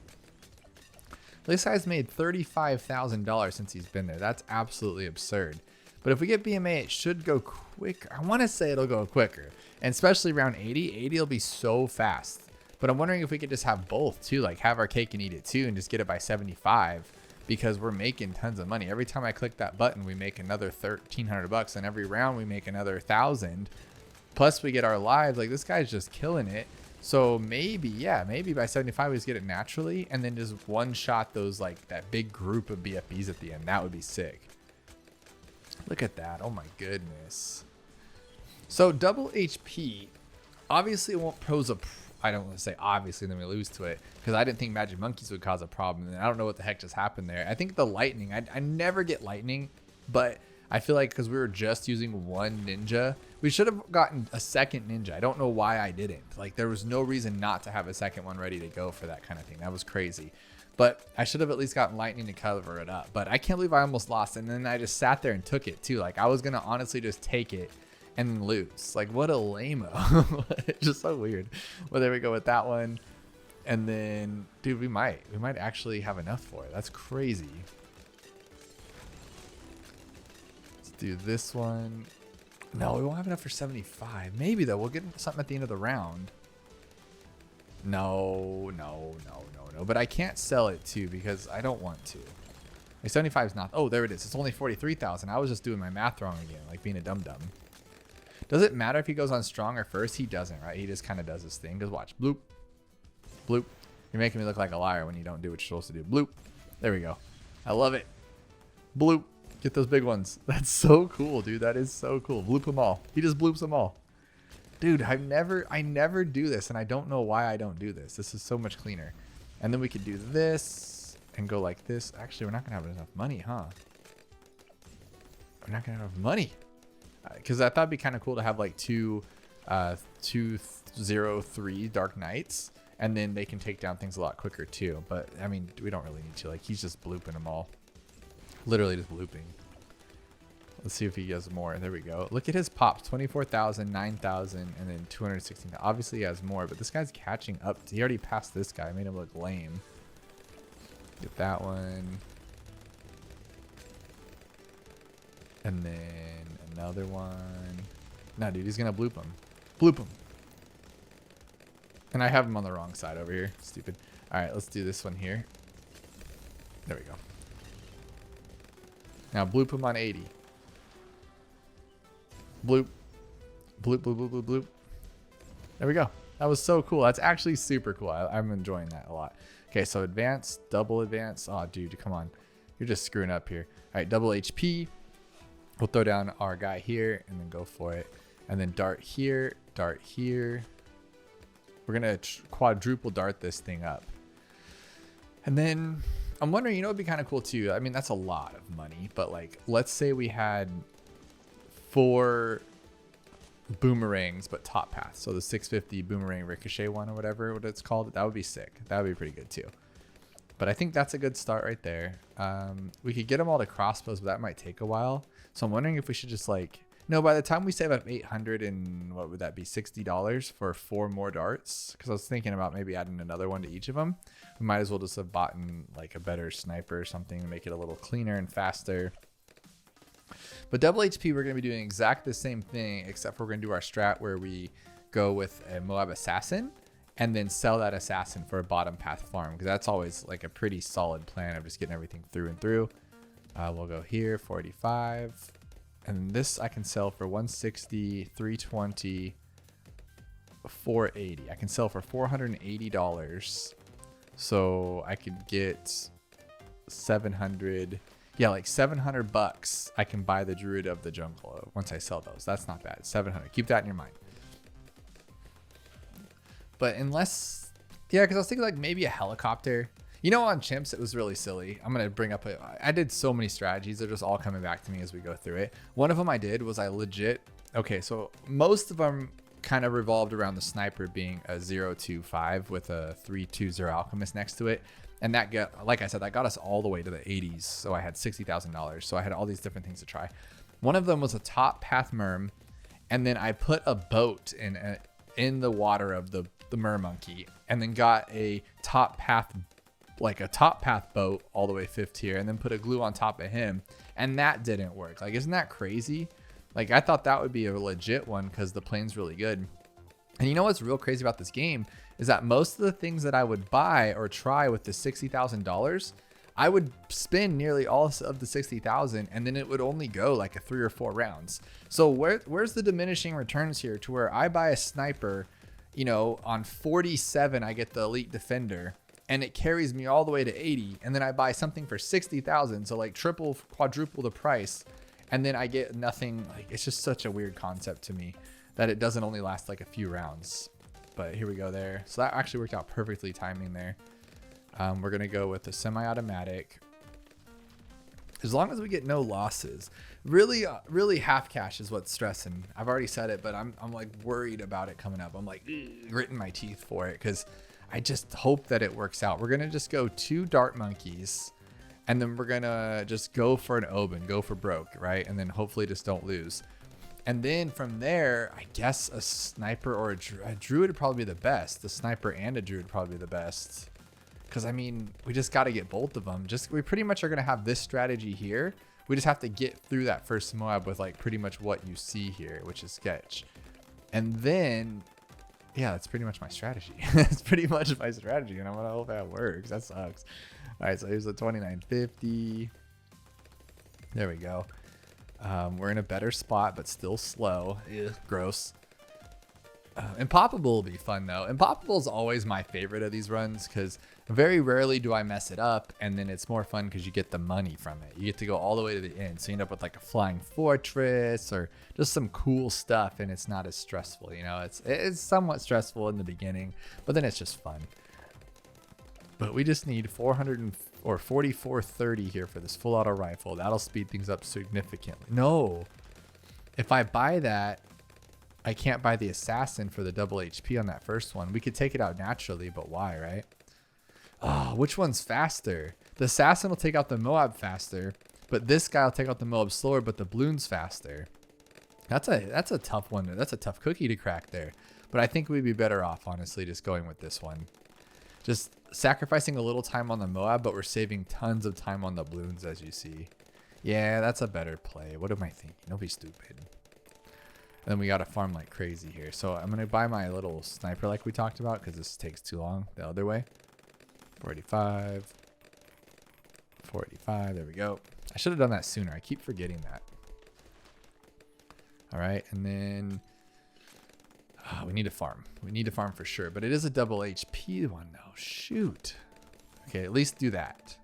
This guy's made $35,000 since he's been there. That's absolutely absurd. But if we get BMA, it should go quicker. I want to say it'll go quicker, and especially around 80. 80 will be so fast. But I'm wondering if we could just have both too, like have our cake and eat it too, and just get it by 75, because we're making tons of money. Every time I click that button, we make another $1,300, and every round we make another 1,000. Plus we get our lives. Like, this guy's just killing it. So maybe by 75 we just get it naturally, and then just one shot those, like that big group of BFBs at the end. That would be sick. Look at that. Oh my goodness. So double HP, obviously it won't pose a I don't want to say obviously, then we lose to it, because I didn't think magic monkeys would cause a problem, and I don't know what the heck just happened there. I think the lightning, I never get lightning, but I feel like because we were just using one ninja, we should have gotten a second ninja. I don't know why I didn't. Like, there was no reason not to have a second one ready to go for that kind of thing. That was crazy. But I should have at least gotten lightning to cover it up. But I can't believe I almost lost, and then I just sat there and took it too. Like, I was gonna honestly just take it and then lose. Like, what a lame-o. It's just so weird. Well, there we go with that one. And then, dude, we might actually have enough for it. That's crazy. Let's do this one. No, we won't have enough for 75. Maybe though, we'll get something at the end of the round. No. But I can't sell it too, because I don't want to. Like, 75 is not. Oh, there it is. It's only 43,000. I was just doing my math wrong again, like being a dum-dum. Does it matter if he goes on strong or first? He doesn't, right? He just kind of does his thing. Because watch. Bloop. Bloop. You're making me look like a liar when you don't do what you're supposed to do. Bloop. There we go. I love it. Bloop. Get those big ones. That's so cool, dude. That is so cool. Bloop them all. He just bloops them all. Dude, I never do this, and I don't know why I don't do this. This is so much cleaner. And then we could do this and go like this. Actually, we're not going to have enough money, huh? We're not going to have enough money. Because I thought it'd be kind of cool to have like two 203 Dark Knights, and then they can take down things a lot quicker too. But I mean, we don't really need to. Like, he's just blooping them all, literally just blooping. Let's see if he does more. There we go. Look at his pops: 24,000, 9,000, and then 216. Obviously, he has more, but this guy's catching up. He already passed this guy. Made him look lame. Get that one, and then another one. No, dude, he's gonna bloop him. Bloop him. And I have him on the wrong side over here. Stupid. All right, let's do this one here. There we go. Now bloop him on 80. Bloop. Bloop, bloop, bloop, bloop, bloop. There we go. That was so cool. That's actually super cool. I'm enjoying that a lot. Okay, so advance, double advance. Oh, dude, come on. You're just screwing up here. All right, double HP. We'll throw down our guy here and then go for it. And then dart here, dart here. We're going to quadruple dart this thing up. And then I'm wondering, you know, it'd be kind of cool too. I mean, that's a lot of money, but like, let's say we had 4 boomerangs, but top path. So the 650 boomerang ricochet one or whatever what it's called, that would be sick. That would be pretty good too. But I think that's a good start right there. We could get them all to crossbows, but that might take a while. So I'm wondering if we should just like, no, by the time we save up 800 and what would that be, $60 for 4 more darts? Because I was thinking about maybe adding another one to each of them. We might as well just have bought like a better sniper or something to make it a little cleaner and faster. But double HP, we're going to be doing exactly the same thing, except for we're going to do our strat where we go with a Moab assassin and then sell that assassin for a bottom path farm, because that's always like a pretty solid plan of just getting everything through and through. We'll go here, 485. And this I can sell for 160, 320, 480. I can sell for $480. So I could get 700. Yeah, like 700 bucks. I can buy the Druid of the Jungle once I sell those. That's not bad. 700. Keep that in your mind. But unless, yeah, because I was thinking like maybe a helicopter. You know, on Chimps, it was really silly. I'm going to bring up I did so many strategies. They're just all coming back to me as we go through it. One of them I did was okay, so most of them kind of revolved around the sniper being a 025 with a 320 alchemist next to it. And that got, like I said, that got us all the way to the 80s. So I had $60,000. So I had all these different things to try. One of them was a top path merm. And then I put a boat in the water of the mer monkey, and then got a top path boat all the way 5th tier, and then put a glue on top of him, and that didn't work. Like, isn't that crazy? Like, I thought that would be a legit one because the plane's really good. And you know what's real crazy about this game is that most of the things that I would buy or try with the $60,000, I would spend nearly all of the 60,000, and then it would only go like a 3 or 4 rounds. So where's the diminishing returns here to where I buy a sniper, you know, on 47 I get the elite defender, and it carries me all the way to 80, and then I buy something for 60,000, so like triple, quadruple the price, and then I get nothing. Like, it's just such a weird concept to me that it doesn't only last like a few rounds. But here we go there. So that actually worked out perfectly timing there. We're gonna go with the semi-automatic. As long as we get no losses. Really half cash is what's stressing. I've already said it, but I'm like worried about it coming up. I'm like gritting my teeth for it because I just hope that it works out. We're gonna just go 2 dart monkeys, and then we're gonna just go for an Oban, go for broke, right? And then hopefully just don't lose. And then from there, I guess a sniper or a druid would probably be the best. The sniper and a druid would probably be the best. Because, I mean, we just got to get both of them. We pretty much are going to have this strategy here. We just have to get through that first Moab with, like, pretty much what you see here, which is sketch. And then, yeah, that's pretty much my strategy. That's pretty much my strategy, and I'm going to hope that works. That sucks. All right, so here's the 2950. There we go. We're in a better spot, but still slow. Ugh, gross. Impoppable will be fun though. Impoppable is always my favorite of these runs because very rarely do I mess it up, and then it's more fun because you get the money from it. You get to go all the way to the end, so you end up with like a flying fortress or just some cool stuff, and it's not as stressful. You know, it's somewhat stressful in the beginning, but then it's just fun. But we just need 4430 here for this full auto rifle. That'll speed things up significantly. No, if I buy that, I can't buy the assassin for the double HP on that first one. We could take it out naturally, but why, right? Oh, which one's faster? The assassin will take out the Moab faster, but this guy will take out the Moab slower, but the Bloon's faster. That's a tough one. That's a tough cookie to crack there. But I think we'd be better off, honestly, just going with this one. Just sacrificing a little time on the Moab, but we're saving tons of time on the Bloons, as you see. Yeah, that's a better play. What am I thinking? Don't be stupid. And then we got to farm like crazy here. So I'm going to buy my little sniper like we talked about because this takes too long the other way. 485. 485. There we go. I should have done that sooner. I keep forgetting that. All right. And then we need to farm. We need to farm for sure. But it is a double HP one though. Shoot. Okay. At least do that.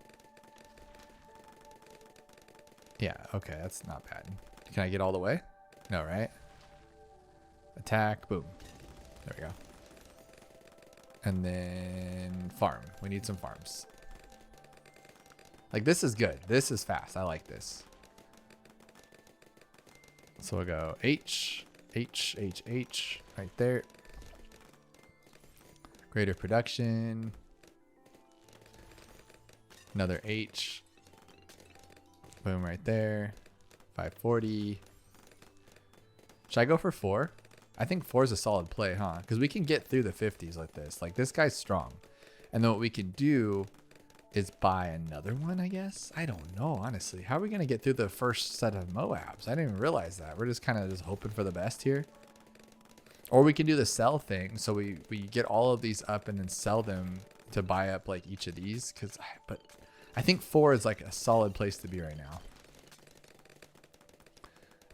Yeah. Okay. That's not bad. Can I get all the way? No, right? Attack, boom. There we go. And then farm. We need some farms. Like, this is good. This is fast. I like this. So we'll go H, H, H, H, right there. Greater production. Another H. Boom, right there. 540. Should I go for 4? I think 4 is a solid play, huh? Because we can get through the 50s like this. Like, this guy's strong. And then what we could do is buy another one, I guess. I don't know, honestly. How are we going to get through the first set of Moabs? I didn't even realize that. We're just kind of just hoping for the best here. Or we can do the sell thing. So we get all of these up and then sell them to buy up like each of these. But I think 4 is like a solid place to be right now.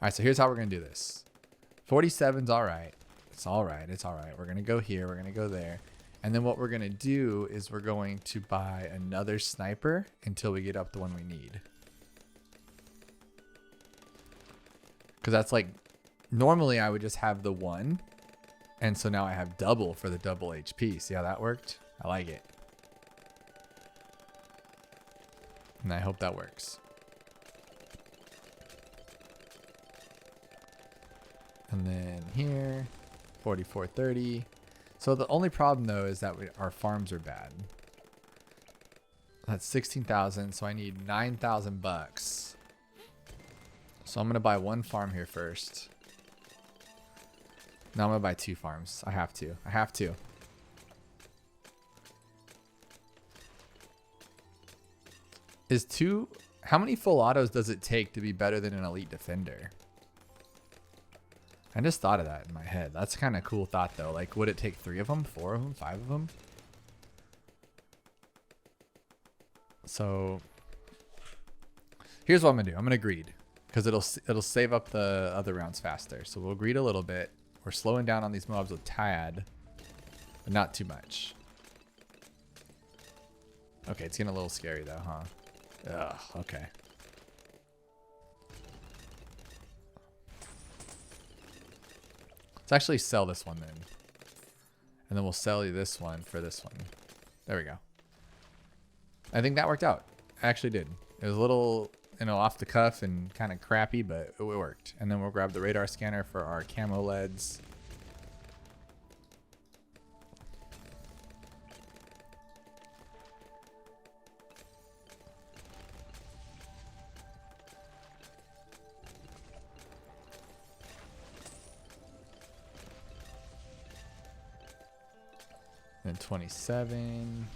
All right, so here's how we're going to do this. 47's all right. It's all right. It's all right. We're going to go here. We're going to go there. And then what we're going to do is we're going to buy another sniper until we get up the one we need. Because that's like, normally I would just have the one. And so now I have double for the double HP. See how that worked? I like it. And I hope that works. And then here, 4430. So the only problem though is that our farms are bad. That's 16,000, so I need 9,000 bucks. So I'm gonna buy one farm here first. Now I'm gonna buy 2 farms. I have to. I have to. Is 2? How many full autos does it take to be better than an elite defender? I just thought of that in my head. That's kind of cool thought though. Like, would it take 3 of them, 4 of them, 5 of them? So here's what I'm gonna do. I'm gonna greed because it'll save up the other rounds faster. So we'll greed a little bit. We're slowing down on these mobs with tad, but not too much. Okay, it's getting a little scary though, huh? Ugh, okay. Let's actually sell this one then. And then we'll sell you this one for this one. There we go. I think that worked out. I actually did. It was a little, off the cuff and kind of crappy, but it worked. And then we'll grab the radar scanner for our camo LEDs. And 27.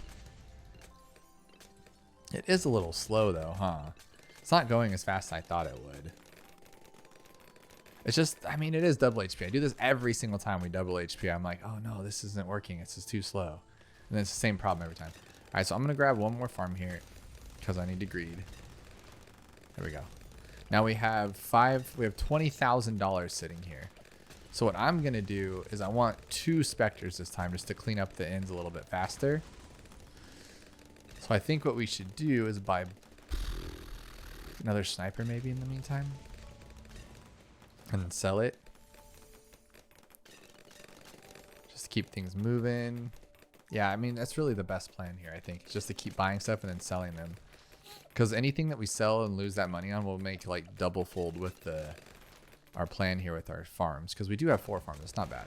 It is a little slow though, huh? It's not going as fast as I thought it would. It's just, I mean, it is double HP. I do this every single time we double HP. I'm like, oh no, this isn't working. It's just too slow. And then it's the same problem every time. All right, so I'm gonna grab one more farm here because I need to greed. There we go. Now we have $20,000 sitting here. So what I'm going to do is I want 2 specters this time just to clean up the ends a little bit faster. So I think what we should do is buy another sniper maybe in the meantime. And then sell it. Just to keep things moving. Yeah, I mean, that's really the best plan here, I think. Just to keep buying stuff and then selling them. Because anything that we sell and lose that money on will make like double fold with our plan here with our farms, because we do have 4 farms. It's not bad.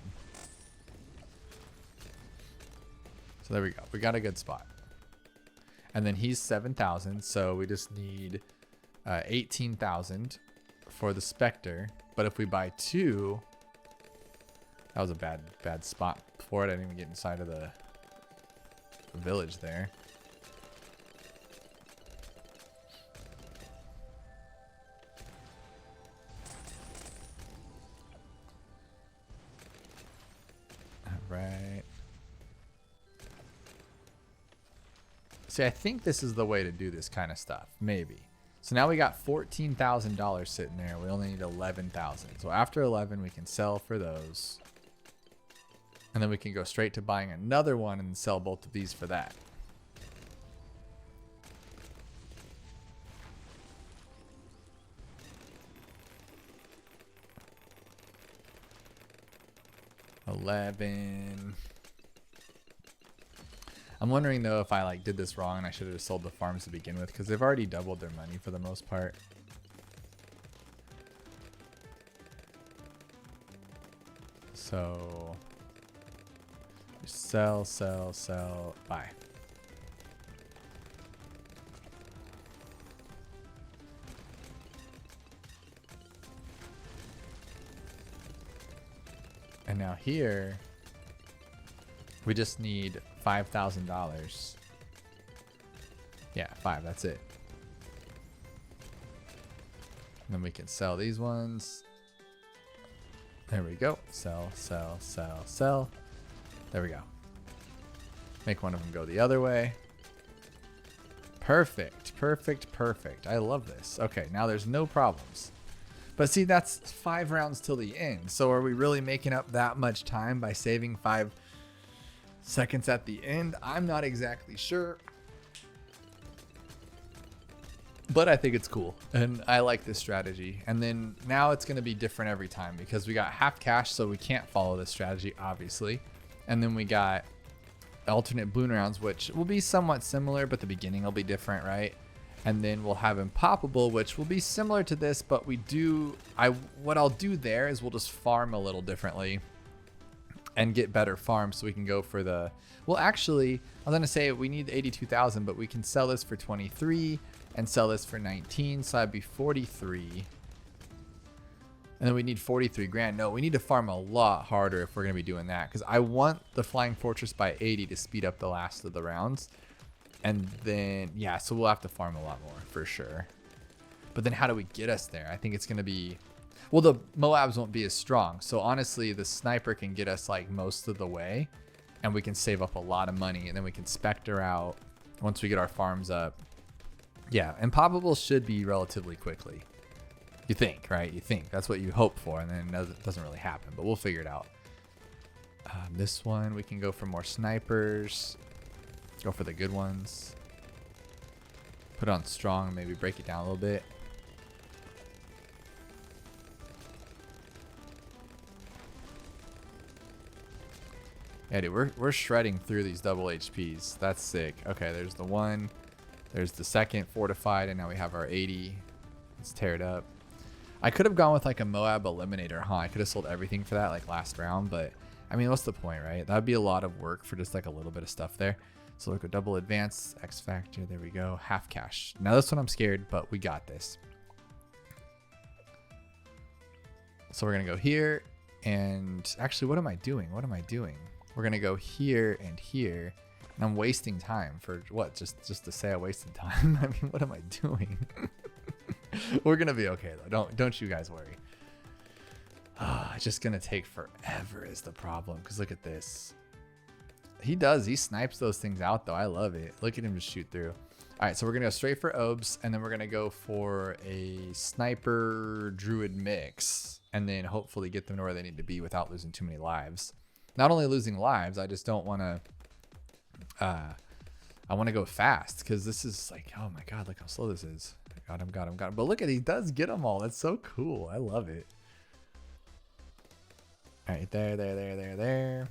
So there we go. We got a good spot. And then he's 7,000, so we just need 18,000 for the Spectre. But if we buy 2, that was a bad spot for it. I didn't even get inside of the village there. Right. See, I think this is the way to do this kind of stuff. Maybe. So now we got $14,000 sitting there. We only need 11,000. So after 11, we can sell for those. And then we can go straight to buying another one and sell both of these for that. $11. I'm wondering though if I like did this wrong and I should have just sold the farms to begin with, because they've already doubled their money for the most part. So sell, sell, sell, buy. And now here, we just need $5,000. Yeah, 5, that's it. And then we can sell these ones. There we go. Sell, sell, sell, sell. There we go. Make one of them go the other way. Perfect, perfect, perfect. I love this. Okay, now there's no problems. But see, that's 5 rounds till the end. So are we really making up that much time by saving 5 seconds at the end? I'm not exactly sure. But I think it's cool, and I like this strategy. And then now it's going to be different every time because we got half cash, so we can't follow this strategy, obviously. And then we got alternate balloon rounds, which will be somewhat similar, but the beginning will be different, right? And then we'll have Impoppable, which will be similar to this, but what I'll do there is we'll just farm a little differently and get better farms so we can go for the, well, actually, I was going to say we need 82,000, but we can sell this for 23 and sell this for 19, so that'd be 43. And then we need 43 grand. No, we need to farm a lot harder if we're going to be doing that, because I want the Flying Fortress by 80 to speed up the last of the rounds. And then, yeah, so we'll have to farm a lot more for sure. But then how do we get us there? I think it's going to be, well, the Moabs won't be as strong. So honestly, the sniper can get us like most of the way, and we can save up a lot of money, and then we can Spectre out once we get our farms up. Yeah, Impoppable should be relatively quickly. You think, right? You think. That's what you hope for, and then it doesn't really happen, but we'll figure it out. This one, we can go for more snipers. Go for the good ones. Put it on strong, maybe break it down a little bit. Yeah, dude, we're shredding through these double HPs. That's sick. Okay, there's the one. There's the second fortified, and now we have our 80. Let's tear it up. I could have gone with like a Moab Eliminator, huh? I could have sold everything for that like last round, but I mean, what's the point, right? That would be a lot of work for just like a little bit of stuff there. So look at double advance, X Factor, there we go, half cash. Now this one I'm scared, but we got this. So we're gonna go here, and actually, what am I doing? What am I doing? We're gonna go here and here, and I'm wasting time for what? Just to say I wasted time? I mean, what am I doing? We're gonna be okay though. Don't you guys worry. It's just gonna take forever is the problem. Cause look at this. He snipes those things out though. I love it. Look at him just shoot through. All right, so we're gonna go straight for Obes, and then we're gonna go for a sniper druid mix, and then hopefully get them to where they need to be without losing too many lives. Not only losing lives, I just don't want to. I want to go fast because this is like, oh my god, look how slow this is. Got him. But look at, he does get them all. That's so cool. I love it. All right, there.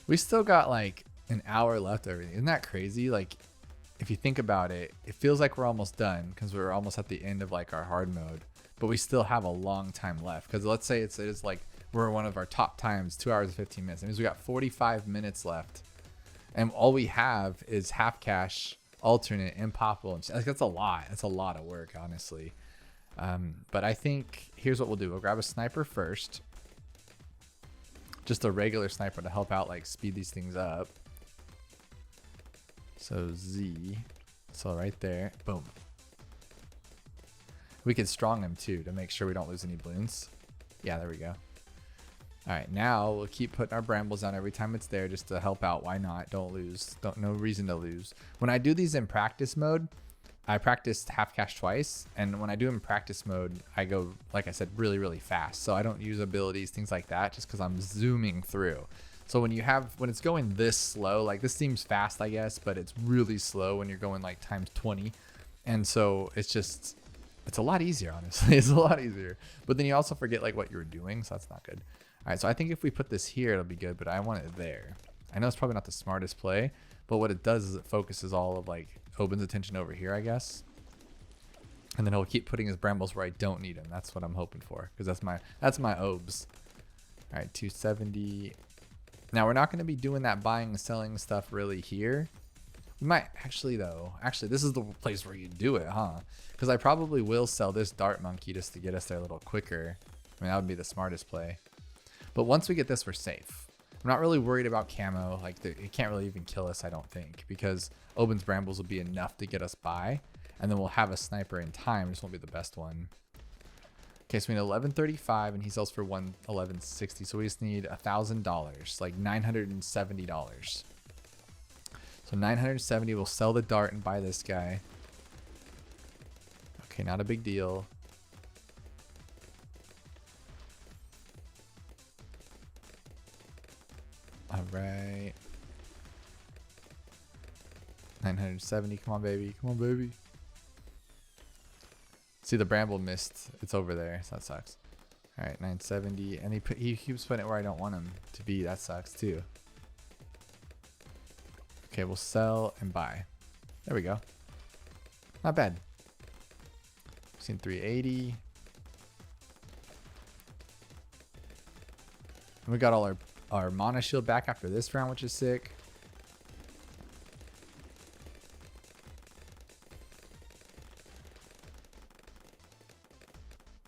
We still got like an hour left of everything. Isn't that crazy? Like, if you think about it, it feels like we're almost done because we're almost at the end of like our hard mode, but we still have a long time left. Because let's say it's like we're one of our top times, 2 hours and 15 minutes. That means we got 45 minutes left, and all we have is half cash, alternate, Impoppable, and like, that's a lot. That's a lot of work, honestly. But I think here's what we'll do. We'll grab a sniper first. Just a regular sniper to help out, like speed these things up. So Z. So right there. Boom. We can strong him too to make sure we don't lose any balloons. Yeah, there we go. All right, now we'll keep putting our brambles down every time it's there just to help out. Why not? Don't lose. No reason to lose. When I do these in practice mode, I practiced half cash twice, and when I do in practice mode, I go, like I said, really, really fast. So I don't use abilities, things like that, just because I'm zooming through. So when it's going this slow, like this seems fast, I guess, but it's really slow when you're going like times 20. And so it's a lot easier, honestly. It's a lot easier. But then you also forget like what you were doing, so that's not good. All right, so I think if we put this here, it'll be good, but I want it there. I know it's probably not the smartest play, but what it does is it focuses all of like Oben's attention over here, I guess. And then he'll keep putting his brambles where I don't need him. That's what I'm hoping for, because that's my obes. All right, 270. Now we're not going to be doing that buying and selling stuff really here. We might actually though. Actually, this is the place where you do it, huh? Because I probably will sell this dart monkey just to get us there a little quicker. I mean, that would be the smartest play. But once we get this, we're safe. I'm not really worried about camo. Like, it can't really even kill us, I don't think, because Oben's brambles will be enough to get us by, and then we'll have a sniper in time. This won't be the best one. Okay, so we need 1135, and he sells for 1160. So we just need $1,000, like $970. So 970. We'll sell the dart and buy this guy. Okay, not a big deal. All right. 970. Come on, baby. Come on, baby. See, the bramble missed. It's over there, so that sucks. All right, 970. And he keeps putting it where I don't want him to be. That sucks, too. Okay, we'll sell and buy. There we go. Not bad. Seen 380. And we got all our mana shield back after this round, which is sick.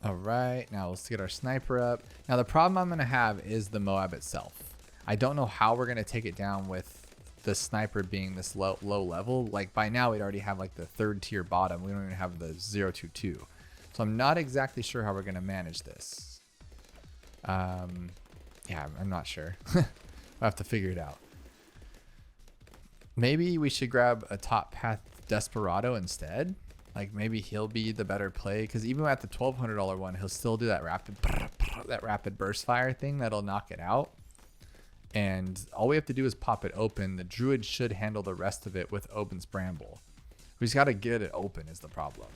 All right, now let's get our sniper up. Now the problem I'm gonna have is the Moab itself. I don't know how we're gonna take it down with the sniper being this low level. Like by now we'd already have like the 3rd tier bottom. We don't even have the 022. So I'm not exactly sure how we're gonna manage this. Yeah, I'm not sure. I'll have to figure it out. Maybe we should grab a top path Desperado instead. Like maybe he'll be the better play, because even at the $1,200 one, he'll still do that rapid burst fire thing that'll knock it out. And all we have to do is pop it open. The druid should handle the rest of it with Oben's bramble. We just got to get it open is the problem.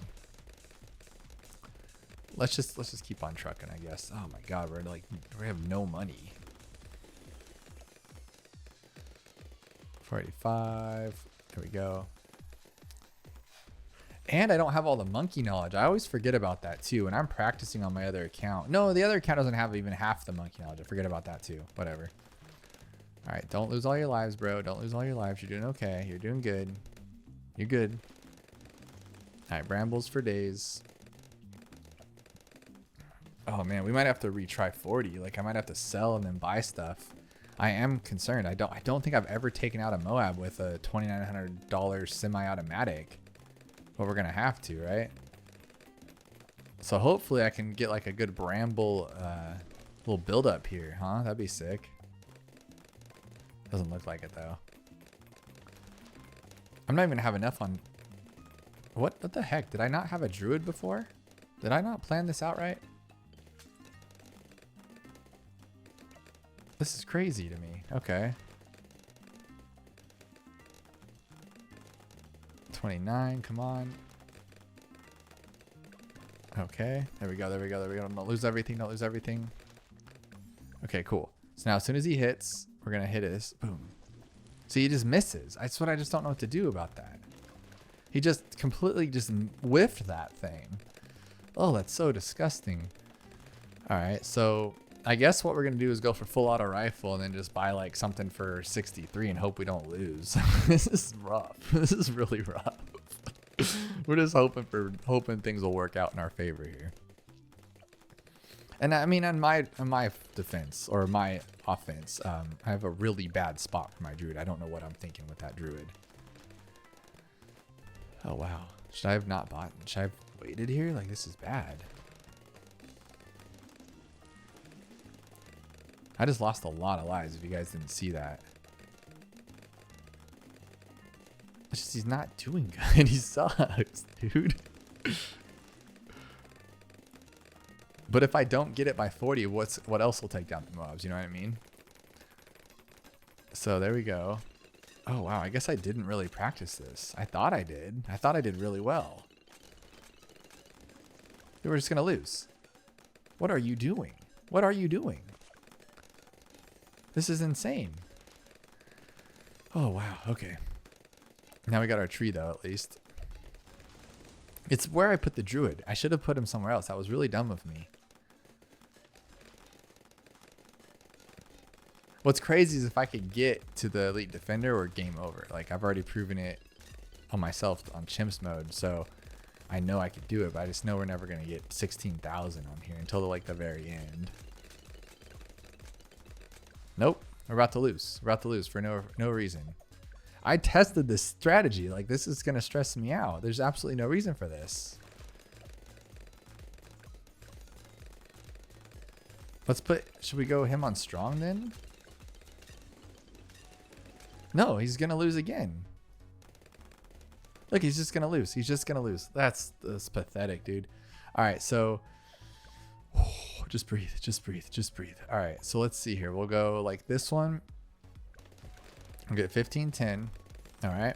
Let's just keep on trucking, I guess. Oh my god, we have no money. 485. There we go. And I don't have all the monkey knowledge. I always forget about that too. And I'm practicing on my other account. No, the other account doesn't have even half the monkey knowledge. I forget about that too. Whatever. All right, don't lose all your lives, bro. Don't lose all your lives. You're doing okay. You're doing good. You're good. All right, brambles for days. Oh man, we might have to retry 40. Like I might have to sell and then buy stuff. I am concerned. I don't think I've ever taken out a Moab with a $2,900 semi-automatic. But we're gonna have to, right? So hopefully I can get like a good bramble little build up here, huh? That'd be sick. Doesn't look like it though. I'm not even gonna have enough on. What the heck? Did I not have a druid before? Did I not plan this out right? This is crazy to me. Okay. 29, come on. Okay, there we go, there we go, there we go. Don't lose everything, don't lose everything. Okay, cool. So now as soon as he hits, we're gonna hit this. Boom. So he just misses. That's what I just don't know what to do about that. He just completely just whiffed that thing. Oh, that's so disgusting. All right, so I guess what we're gonna do is go for full auto rifle and then just buy like something for 63 and hope we don't lose. This is rough. This is really rough. We're just hoping things will work out in our favor here. And I mean, on my defense or my offense, I have a really bad spot for my druid. I don't know what I'm thinking with that druid. Oh wow. Should I have not bought? Should I have waited here? Like this is bad. I just lost a lot of lives if you guys didn't see that. It's just he's not doing good. He sucks, dude. But if I don't get it by 40, what else will take down the mobs? You know what I mean? So there we go. Oh wow, I guess I didn't really practice this. I thought I did. I thought I did really well. We were just gonna lose. What are you doing? What are you doing? This is insane. Oh, wow. Okay. Now we got our tree, though, at least. It's where I put the druid. I should have put him somewhere else. That was really dumb of me. What's crazy is if I could get to the elite defender or game over. Like I've already proven it on myself on chimps mode, so I know I could do it, but I just know we're never gonna get 16,000 on here until like the very end. Nope, we're about to lose. We're about to lose for no reason. I tested this strategy. Like this is gonna stress me out. There's absolutely no reason for this. Let's put. Should we go him on strong then? No, he's gonna lose again. Look, he's just gonna lose. He's just gonna lose. That's pathetic, dude. All right, so just breathe, just breathe, just breathe. All right, so let's see here. We'll go like this one. We'll get 15-10. All right.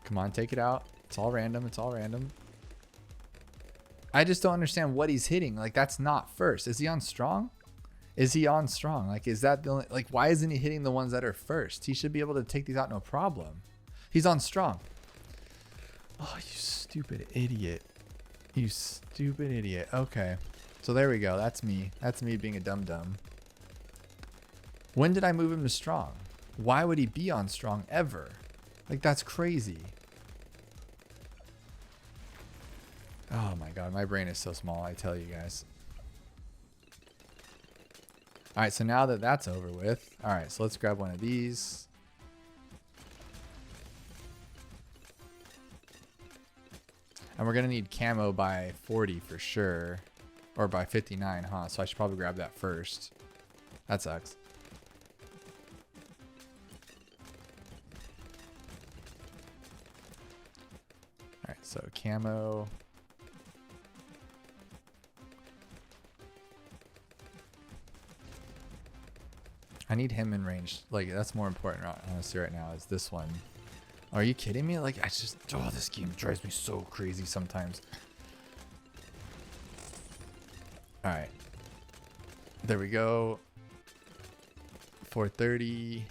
Come on, take it out. It's all random. It's all random. I just don't understand what he's hitting. Like that's not first. Is he on strong? Is he on strong? Like, is that the only, like, why isn't he hitting the ones that are first? He should be able to take these out no problem. He's on strong. Oh, you stupid idiot. You stupid idiot. Okay. So there we go. That's me. That's me being a dum-dum. When did I move him to strong? Why would he be on strong ever? Like, that's crazy. Oh my God. My brain is so small. I tell you guys. All right, so now that that's over with, all right, so let's grab one of these. And we're gonna need camo by 40 for sure, or by 59, huh? So I should probably grab that first. That sucks. All right, so camo. I need him in range. Like, that's more important, honestly, right now, is this one. Are you kidding me? Like, I just, oh, this game drives me so crazy sometimes. All right. There we go. 430.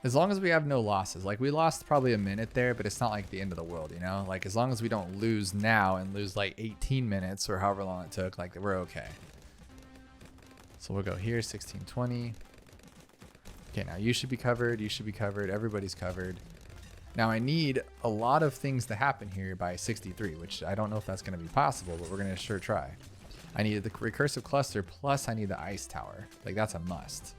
As long as we have no losses. Like, we lost probably a minute there, but it's not like the end of the world, you know? Like, as long as we don't lose now and lose like 18 minutes or however long it took, like, we're okay. So we'll go here, 1620. Okay, now you should be covered. You should be covered. Everybody's covered. Now I need a lot of things to happen here by 63, which I don't know if that's going to be possible, but we're going to sure try. I need the recursive cluster, plus I need the ice tower. Like, that's a must.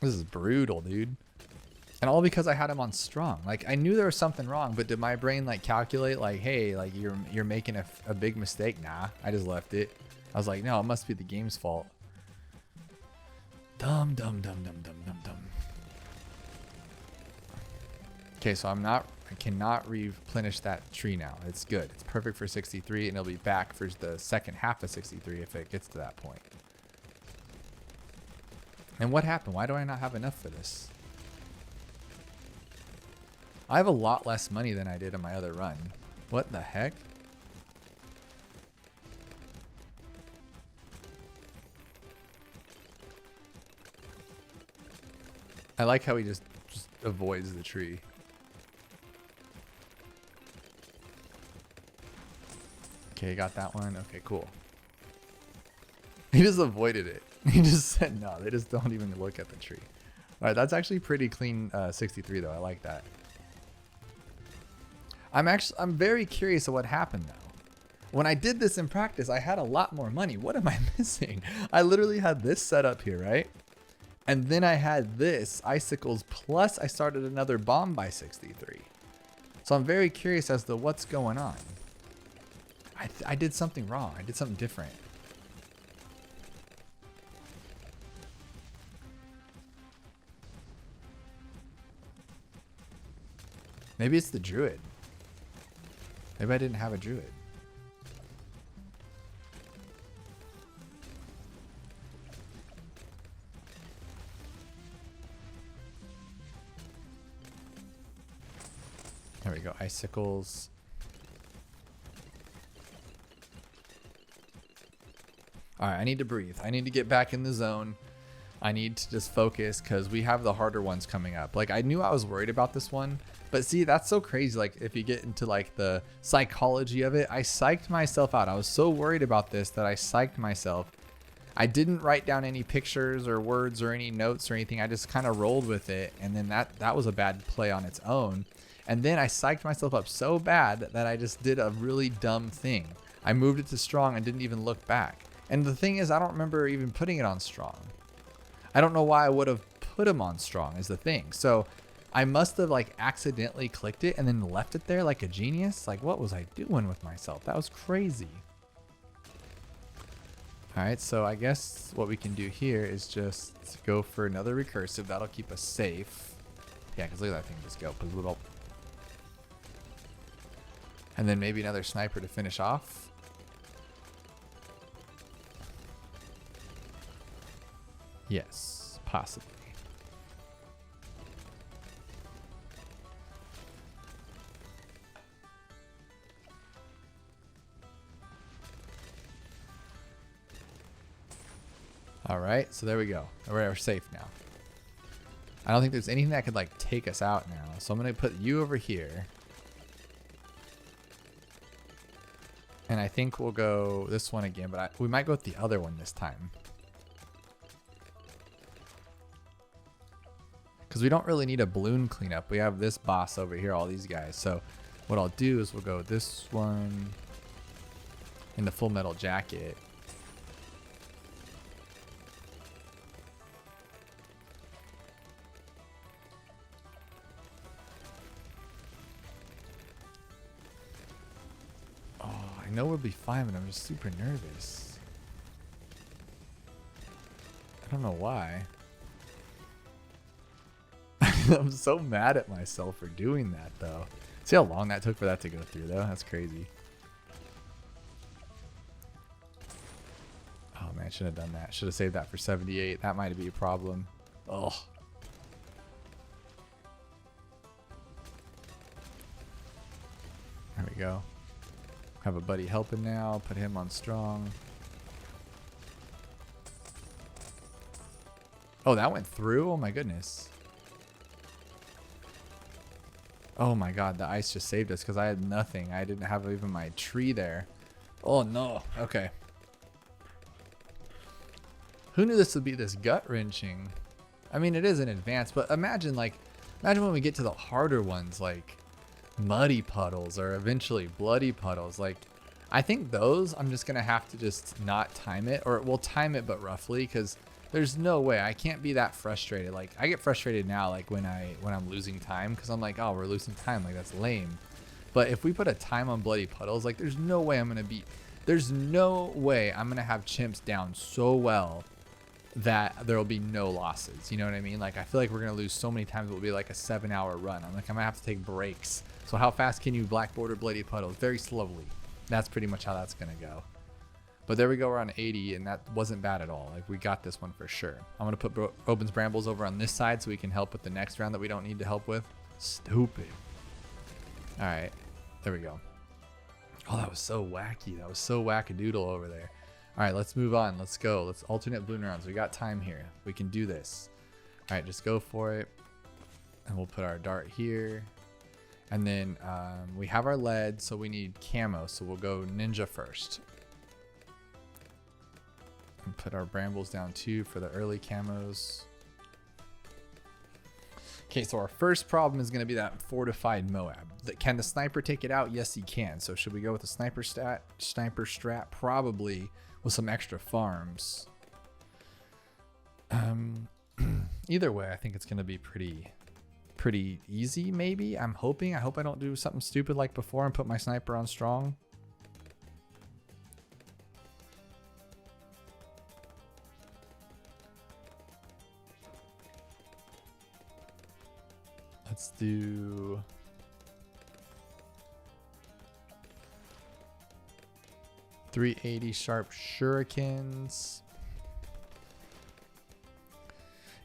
This is brutal, dude. And all because I had him on strong. Like, I knew there was something wrong, but did my brain like calculate like, hey, like you're making a big mistake? Nah, I just left it. I was like, no, it must be the game's fault. Dumb. Okay, so I cannot replenish that tree now. It's good. It's perfect for 63, and it'll be back for the second half of 63 if it gets to that point. And what happened? Why do I not have enough for this? I have a lot less money than I did on my other run. What the heck? I like how he just avoids the tree. Okay, got that one. Okay, cool. He just avoided it. He just said no. They just don't even look at the tree. All right, that's actually pretty clean 63 though. I like that. I'm very curious of what happened though. When I did this in practice, I had a lot more money. What am I missing? I literally had this set up here, right? And then I had this icicles, plus I started another bomb by 63. So I'm very curious as to what's going on. I did something wrong. I did something different. Maybe it's the druid. Maybe I didn't have a druid. There we go, icicles. All right, I need to breathe. I need to get back in the zone. I need to just focus because we have the harder ones coming up. Like, I knew I was worried about this one, but see, that's so crazy. Like, if you get into like the psychology of it, I psyched myself out. I was so worried about this that I psyched myself. I didn't write down any pictures or words or any notes or anything. I just kind of rolled with it. And then that was a bad play on its own. And then I psyched myself up so bad that I just did a really dumb thing. I moved it to strong and didn't even look back. And the thing is, I don't remember even putting it on strong. I don't know why I would have put him on strong is the thing. So I must have like accidentally clicked it and then left it there like a genius. Like, what was I doing with myself? That was crazy. All right, so I guess what we can do here is just go for another recursive. That'll keep us safe. Yeah, because look at that thing just go. And then maybe another sniper to finish off. Yes, possibly. All right, so there we go. We're safe now. I don't think there's anything that could like take us out now. So I'm gonna put you over here. And I think we'll go this one again, but we might go with the other one this time. Because we don't really need a balloon cleanup. We have this boss over here, all these guys. So what I'll do is we'll go this one in the full metal jacket. Oh, I know we'll be fine, but I'm just super nervous. I don't know why. I'm so mad at myself for doing that, though. See how long that took for that to go through, though? That's crazy. Oh, man, I shouldn't have done that. Should have saved that for 78. That might be a problem. Oh. There we go. Have a buddy helping now. Put him on strong. Oh, that went through? Oh, my goodness. Oh my god, the ice just saved us because I had nothing. I didn't have even my tree there. Oh no. Okay. Who knew this would be this gut-wrenching? I mean, it is in advance, but imagine when we get to the harder ones, like muddy puddles or eventually bloody puddles. Like, I think those I'm just gonna have to just not time it, or we'll time it but roughly, because there's no way I can't be that frustrated. Like, I get frustrated now, like when I'm losing time, because I'm like, oh, we're losing time, like that's lame. But if we put a time on bloody puddles, like there's no way I'm gonna have chimps down so well that there will be no losses. You know what I mean? Like, I feel like we're gonna lose so many times. It will be like a 7-hour run. I'm gonna have to take breaks. So how fast can you black border bloody puddles? Very slowly. That's pretty much how that's gonna go. But there we go, we're on 80, and that wasn't bad at all. Like, we got this one for sure. I'm gonna put Opens Brambles over on this side so we can help with the next round that we don't need to help with. Stupid. All right, there we go. Oh, that was so wacky. That was so wackadoodle over there. All right, let's move on. Let's go. Let's alternate balloon rounds. We got time here. We can do this. All right, just go for it. And we'll put our dart here. And then we have our lead, so we need camo. So we'll go ninja first. And put our brambles down too for the early camos. Okay, so our first problem is going to be that fortified Moab. Can the sniper take it out? Yes, he can. So should we go with the sniper strat? Probably, with some extra farms. Either way, I think it's going to be pretty easy, maybe. I'm hoping. I hope I don't do something stupid like before and put my sniper on strong. Let's do 380 sharp shurikens.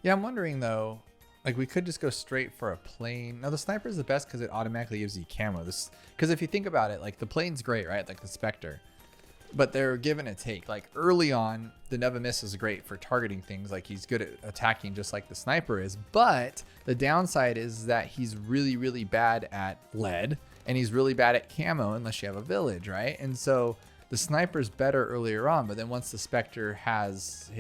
Yeah, I'm wondering though, like we could just go straight for a plane. Now the sniper is the best because it automatically gives you camo. Because if you think about it, like the plane's great, right? Like the Spectre. but they're give and a take. Like early on, the never miss is great for targeting things. Like he's good at attacking just like the sniper is. But the downside is that he's really, really bad at lead, and he's really bad at camo unless you have a village, right? And so the sniper's better earlier on, but then once the Spectre has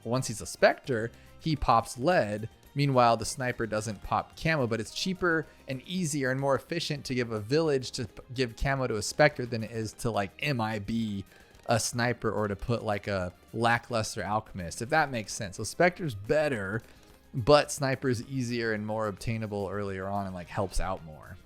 once he's a Spectre, he pops lead. Meanwhile, the sniper doesn't pop camo, but it's cheaper and easier and more efficient to give a village to give camo to a Spectre than it is to like MIB a sniper or to put like a lackluster alchemist, if that makes sense. So Spectre's better, but sniper's easier and more obtainable earlier on and like helps out more.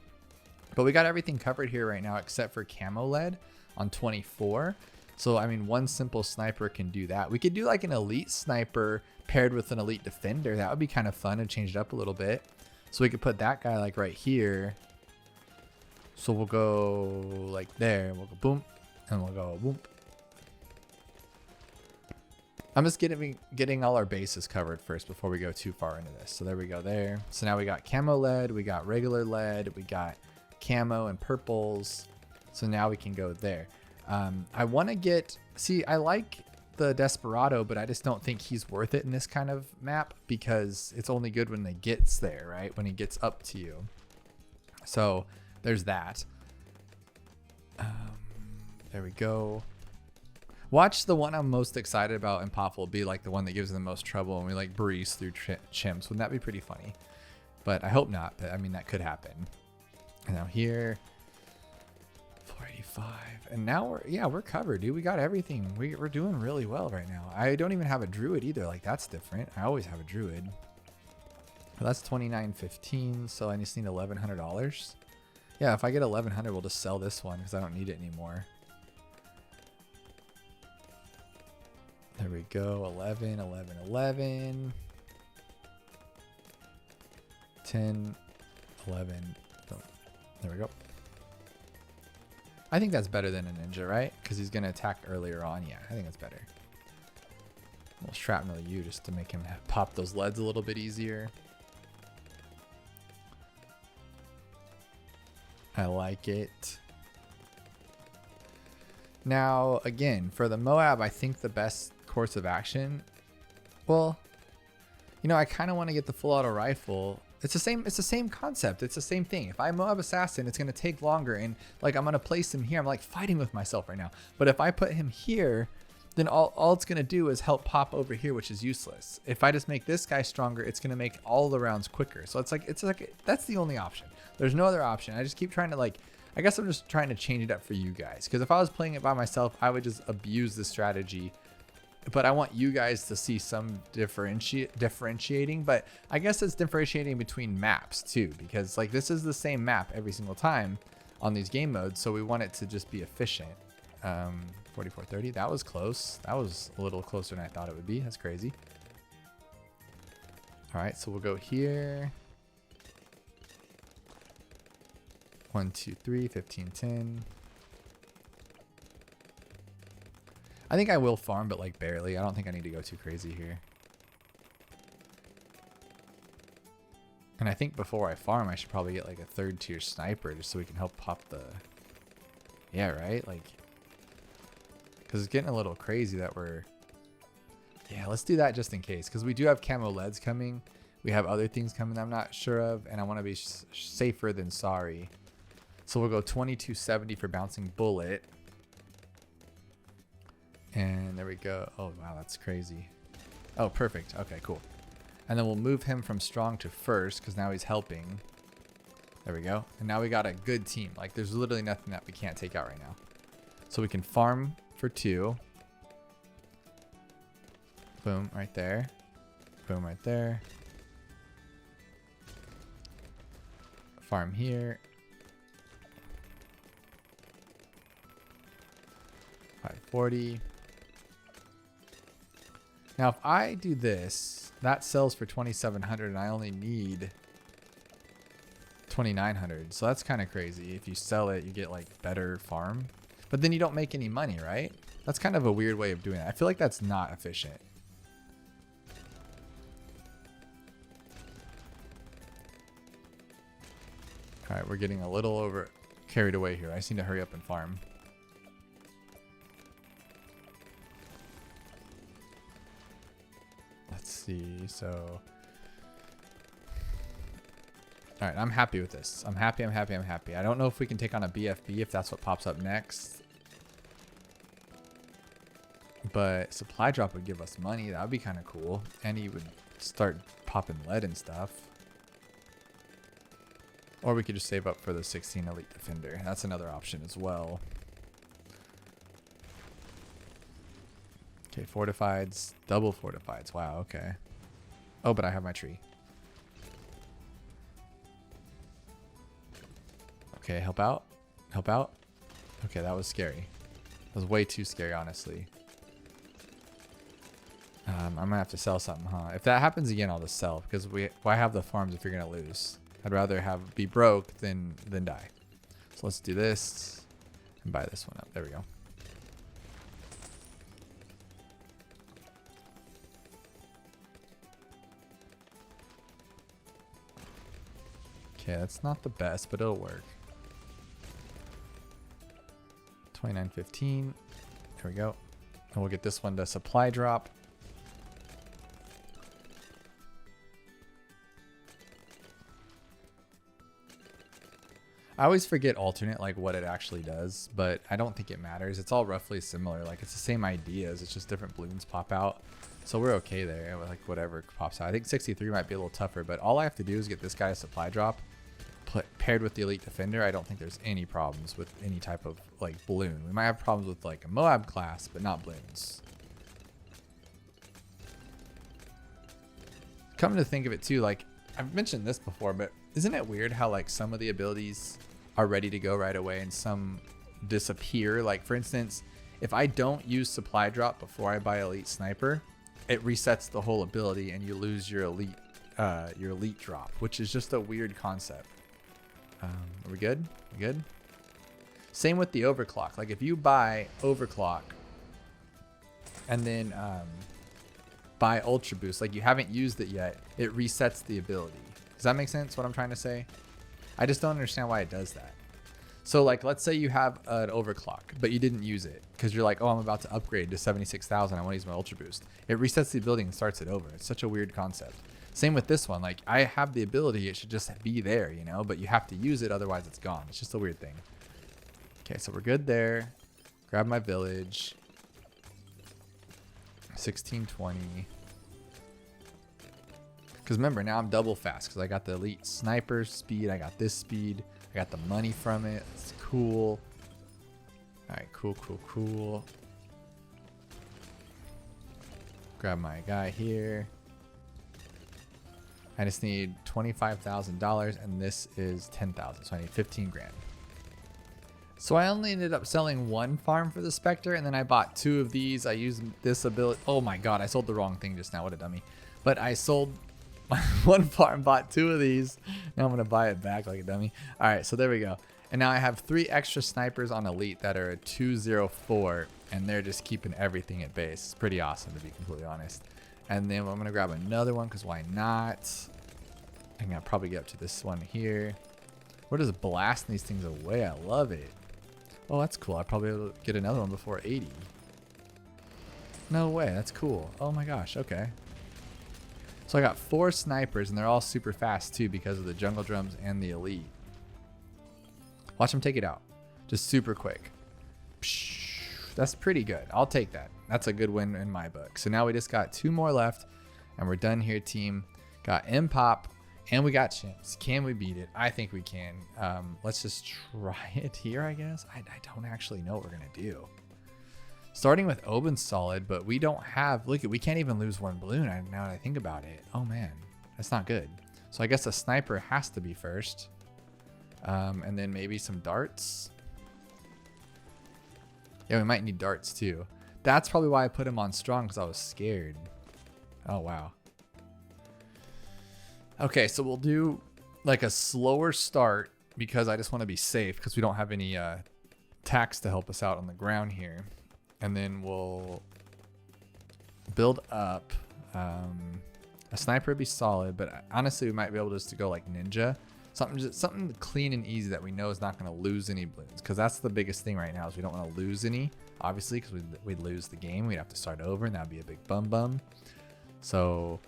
But we got everything covered here right now except for camo lead on 24. So I mean, one simple sniper can do that. We could do like an elite sniper paired with an elite defender. That would be kind of fun and change it up a little bit. So we could put that guy like right here. So we'll go like there. We'll go boom, and we'll go boom. I'm just getting all our bases covered first before we go too far into this. So there we go there. So now we got camo lead, we got regular lead, we got camo and purples. So now we can go there. I want to get, see, I like the Desperado, but I just don't think he's worth it in this kind of map because it's only good when he gets there, right? When he gets up to you. So there's that. There we go. Watch the one I'm most excited about, Impoppable, be like the one that gives them the most trouble and we like breeze through chimps. Wouldn't that be pretty funny? But I hope not. But I mean, that could happen. And now here, 485. And now we're covered, dude. We got everything. We're doing really well right now. I don't even have a druid either. Like that's different. I always have a druid. Well, that's 29.15. So I just need $1,100. Yeah, if I get 1,100, we'll just sell this one because I don't need it anymore. There we go. 11, 11, 11. 10, 11. Oh, there we go. I think that's better than a ninja, right? Because he's going to attack earlier on. Yeah, I think that's better. We'll shrapnel you just to make him pop those leads a little bit easier. I like it. Now, again, for the Moab, I think the best course of action, well, you know, I kind of want to get the full auto rifle. It's the same concept. It's the same thing. If I Moab Assassin, it's going to take longer, and like I'm going to place him here. I'm like fighting with myself right now. But if I put him here, then all it's going to do is help pop over here, which is useless. If I just make this guy stronger, it's going to make all the rounds quicker. So it's like that's the only option. There's no other option. I just keep trying to like, I guess I'm just trying to change it up for you guys. Because if I was playing it by myself, I would just abuse the strategy. But I want you guys to see some differentiating. But I guess it's differentiating between maps too. Because like this is the same map every single time on these game modes. So we want it to just be efficient. 4430, that was close. That was a little closer than I thought it would be. That's crazy. All right, so we'll go here. 1, 2, 3, 15, 10. I think I will farm, but like barely. I don't think I need to go too crazy here. And I think before I farm, I should probably get like a 3rd tier sniper just so we can help pop the... Yeah, right? Like... Because it's getting a little crazy that we're... Yeah, let's do that just in case. Because we do have camo leads coming. We have other things coming I'm not sure of. And I want to be safer than sorry. So we'll go 2270 for bouncing bullet. And there we go. Oh, wow, that's crazy. Oh, perfect. Okay, cool. And then we'll move him from strong to first because now he's helping. There we go. And now we got a good team. Like, there's literally nothing that we can't take out right now. So we can farm for 2. Boom, right there. Boom, right there. Farm here. 540. Now, if I do this, that sells for 2,700 and I only need 2,900. So that's kind of crazy. If you sell it, you get like better farm. But then you don't make any money, right? That's kind of a weird way of doing it. I feel like that's not efficient. All right, we're getting a little carried away here. I just need to hurry up and farm. 30. So, all right, I'm happy with this. I'm happy. I don't know if we can take on a BFB if that's what pops up next. But supply drop would give us money. That would be kind of cool. And he would start popping lead and stuff. Or we could just save up for the 16 Elite Defender. That's another option as well. Okay, fortifieds, double fortifieds. Wow, okay. Oh, but I have my tree. Okay, help out. Help out. Okay, that was scary. That was way too scary, honestly. I'm gonna have to sell something, huh? If that happens again, I'll just sell, because why have the farms if you're gonna lose? I'd rather be broke than die. So let's do this and buy this one up. There we go. Okay, that's not the best, but it'll work. 29.15. There we go. And we'll get this one to supply drop. I always forget alternate, like what it actually does, but I don't think it matters. It's all roughly similar. Like it's the same ideas. It's just different balloons pop out. So we're okay there. Like whatever pops out. I think 63 might be a little tougher, but all I have to do is get this guy a supply drop paired with the Elite Defender. I don't think there's any problems with any type of like balloon. We might have problems with like a Moab class, but not balloons. Come to think of it too, like I've mentioned this before, but isn't it weird how like some of the abilities are ready to go right away and some disappear? Like for instance, if I don't use supply drop before I buy Elite Sniper, it resets the whole ability and you lose your elite drop, which is just a weird concept. Are we good? We good? Same with the overclock. Like if you buy overclock and then buy ultra boost, like you haven't used it yet, it resets the ability. Does that make sense what I'm trying to say? I just don't understand why it does that. So like let's say you have an overclock but you didn't use it because you're like, oh, I'm about to upgrade to 76,000, I want to use my ultra boost. It resets the ability and starts it over. It's such a weird concept. Same with this one. Like I have the ability, it should just be there, you know, but you have to use it, otherwise it's gone. It's just a weird thing. Okay, so we're good there. Grab my village. 1620. Because remember, now I'm double fast because I got the Elite Sniper speed. I got this speed. I got the money from it. It's cool. All right, cool. Grab my guy here. I just need $25,000 and this is 10,000. So I need 15 grand. So I only ended up selling one farm for the Spectre and then I bought two of these. I used this ability. Oh my God, I sold the wrong thing just now. What a dummy. But I sold one farm, bought two of these. Now I'm going to buy it back like a dummy. All right, so there we go. And now I have 3 extra snipers on Elite that are a 204 and they're just keeping everything at base. It's pretty awesome to be completely honest. And then I'm going to grab another one because why not? I'm going to probably get up to this one here. We're just blasting these things away. I love it. Oh, that's cool. I'll probably be able to get another one before 80. No way. That's cool. Oh my gosh. Okay. So I got 4 snipers and they're all super fast too because of the jungle drums and the Elite. Watch them take it out. Just super quick. That's pretty good. I'll take that. That's a good win in my book. So now we just got 2 more left and we're done here, team. Got Impop and we got Chimps. Can we beat it? I think we can. Let's just try it here, I guess. I don't actually know what we're going to do. Starting with Oben's solid, but we don't have, look, we can't even lose 1 balloon now that I think about it. Oh man, that's not good. So I guess a sniper has to be first. And then maybe some darts. Yeah, we might need darts too. That's probably why I put him on strong, because I was scared. Oh, wow. Okay, so we'll do like a slower start because I just want to be safe because we don't have any tax to help us out on the ground here. And then we'll build up. A sniper would be solid, but honestly, we might be able just to go like ninja. Something clean and easy that we know is not going to lose any balloons, because that's the biggest thing right now is we don't want to lose any, obviously, because we'd lose the game. We'd have to start over and that'd be a big bum. So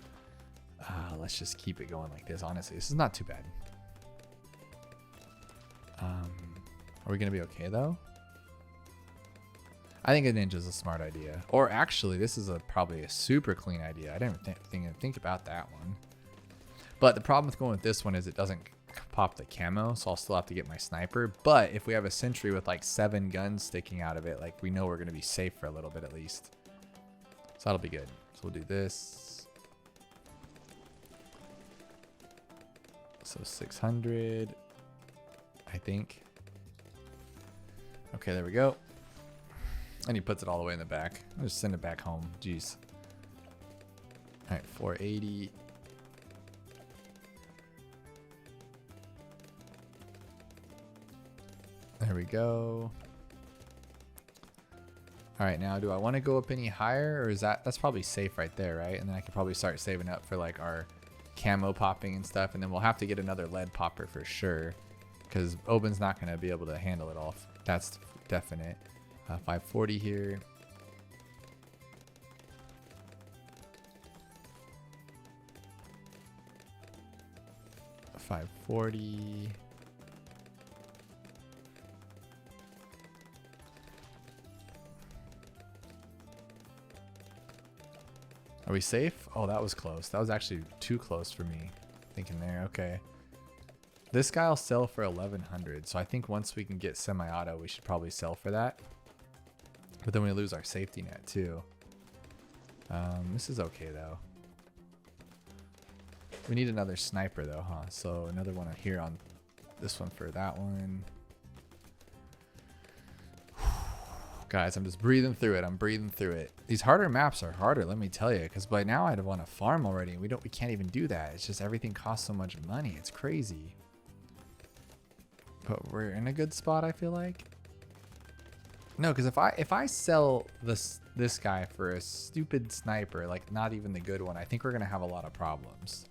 Let's just keep it going like this. Honestly, this is not too bad. Are we gonna be okay though? I think a ninja is a smart idea. Or actually, this is probably a super clean idea. I didn't think about that one. But the problem with going with this one is it doesn't pop the camo, so I'll still have to get my sniper. But if we have a sentry with like 7 guns sticking out of it, like we know we're gonna be safe for a little bit at least. So that'll be good. So we'll do this. So 600, I think. Okay, there we go. And he puts it all the way in the back. I'll just send it back home. Jeez. All right, 480. There we go. All right, now do I want to go up any higher, or is that's probably safe right there, right? And then I could probably start saving up for like our camo popping and stuff, and then we'll have to get another lead popper for sure, because Oben's not going to be able to handle it all. That's definite. 540 here. $540. Are we safe? Oh, that was close. That was actually too close for me. Thinking there. Okay. This guy will sell for 1100. So I think once we can get semi-auto, we should probably sell for that. But then we lose our safety net too. This is okay though. We need another sniper though, huh? So another one here on this one for that one. Guys, I'm just breathing through it. I'm breathing through it. These harder maps are harder, let me tell you, because by now I'd want to farm already, and we can't even do that. It's just everything costs so much money. It's crazy. But we're in a good spot, I feel like. No, because if I sell this guy for a stupid sniper, like not even the good one, I think we're gonna have a lot of problems.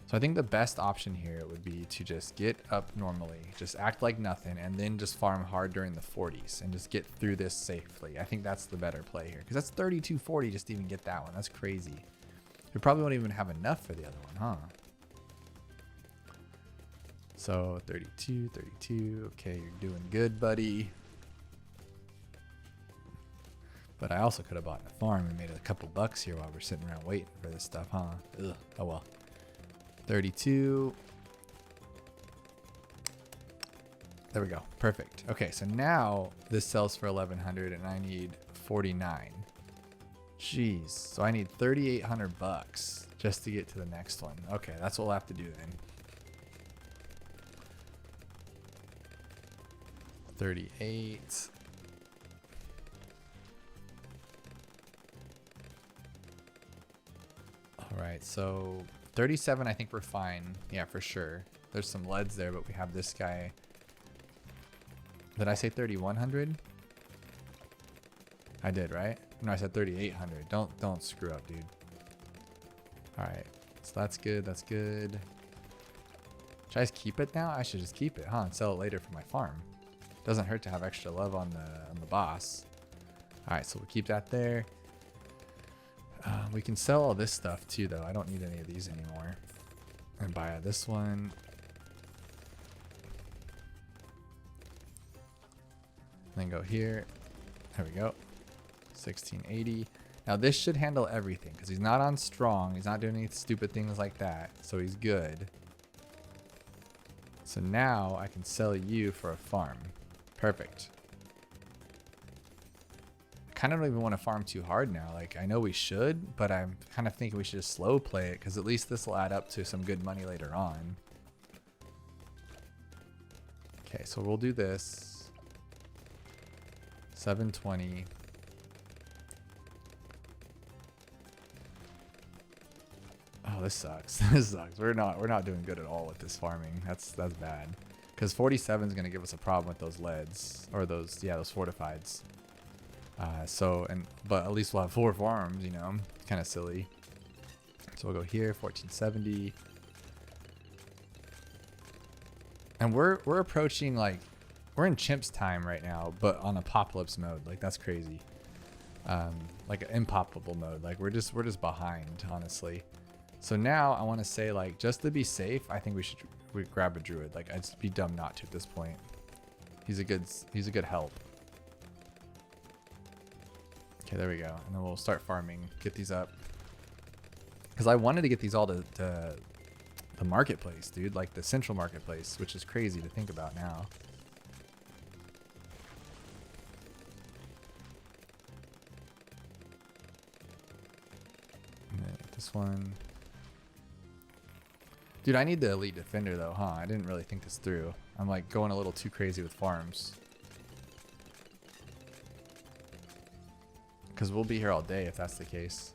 So I think the best option here would be to just get up normally, just act like nothing, and then just farm hard during the 40s and just get through this safely. I think that's the better play here, because that's 3240 just to even get that one. That's crazy. We probably won't even have enough for the other one, huh? So 32, 32. Okay, you're doing good, buddy. But I also could have bought a farm and made a couple bucks here while we're sitting around waiting for this stuff, huh? Ugh, oh well. 32. There we go. Perfect. Okay, so now this sells for 1100 and I need 49. Jeez. So I need 3,800 bucks just to get to the next one. Okay, that's what we'll have to do then. 38. All right, so 37, I think we're fine. Yeah, for sure. There's some leads there, but we have this guy. Did I say 3,100? I did, right? No, I said 3,800. Don't screw up, dude. All right, so that's good. That's good. Should I just keep it now? I should just keep it, huh? And sell it later for my farm. Doesn't hurt to have extra love on the boss. All right, so we'll keep that there. We can sell all this stuff too, though. I don't need any of these anymore. And buy this one. Then go here. There we go. 1680. Now this should handle everything because he's not on strong. He's not doing any stupid things like that. So he's good. So now I can sell you for a farm. Perfect. Kind of don't even want to farm too hard now. Like, I know we should, but I'm kind of thinking we should just slow play it because at least this will add up to some good money later on. Okay, so we'll do this. 720. Oh, this sucks. This sucks. We're not doing good at all with this farming. That's bad. Because 47 is going to give us a problem with those leads or those fortifieds. But at least we'll have 4 farms, you know, kind of silly. So we'll go here, 1470. And we're approaching, like, we're in CHIMPS time right now, but on Apopalypse mode. Like, that's crazy. Like an Impoppable mode. Like, we're just behind, honestly. So now I want to say, like, just to be safe, I think we grab a druid. Like, I'd be dumb not to at this point. He's a good help. Okay, there we go. And then we'll start farming, get these up. Because I wanted to get these all to the marketplace, dude. Like the central marketplace, which is crazy to think about now. And then this one. Dude, I need the elite defender though, huh? I didn't really think this through. I'm like going a little too crazy with farms. Because we'll be here all day if that's the case.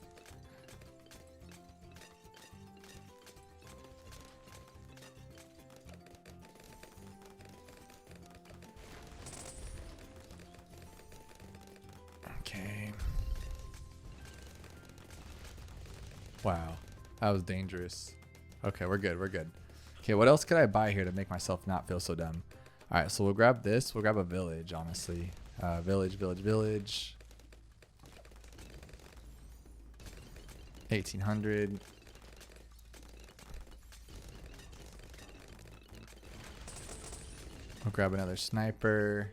Okay. Wow. That was dangerous. Okay, we're good. We're good. Okay, what else could I buy here to make myself not feel so dumb? All right, so we'll grab this. We'll grab a village, honestly. Village. 1800. We'll grab another sniper.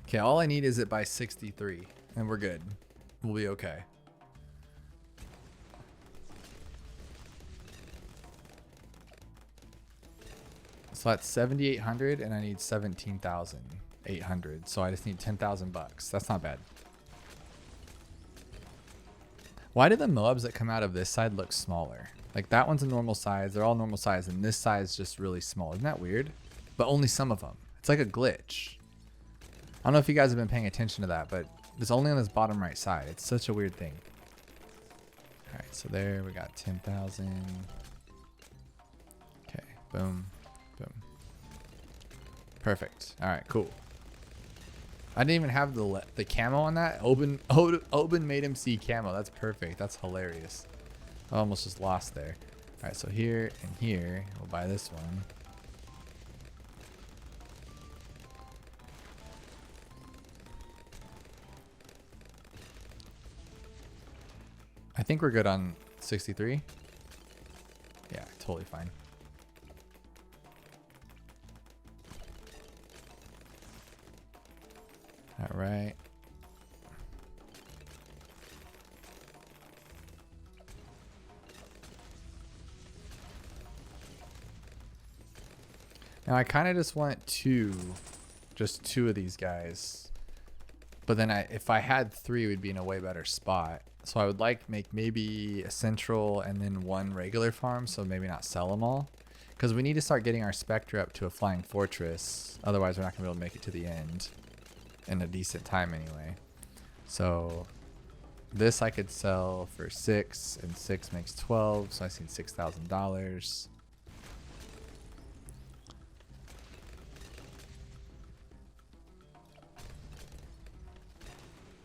Okay, all I need is it by 63, and we're good. We'll be okay. So that's 7,800, and I need 17,800. So I just need 10,000 bucks. That's not bad. Why do the Moabs that come out of this side look smaller? Like that one's a normal size. They're all normal size, and this size is just really small. Isn't that weird? But only some of them. It's like a glitch. I don't know if you guys have been paying attention to that, but it's only on this bottom right side. It's such a weird thing. All right, so there we got 10,000. Okay, boom, boom. Perfect. All right, cool. I didn't even have the camo on that. Oben made him see camo. That's perfect. That's hilarious. I almost just lost there. All right, so here and here, we'll buy this one. I think we're good on 63. Yeah, totally fine. All right. Now I kind of just want just two of these guys. But then if I had three, we'd be in a way better spot. So I would make maybe a central and then one regular farm, so maybe not sell them all. Because we need to start getting our Spectre up to a flying fortress. Otherwise, we're not going to be able to make it to the end in a decent time anyway. So this I could sell for 6, and 6 makes 12, so I see $6,000.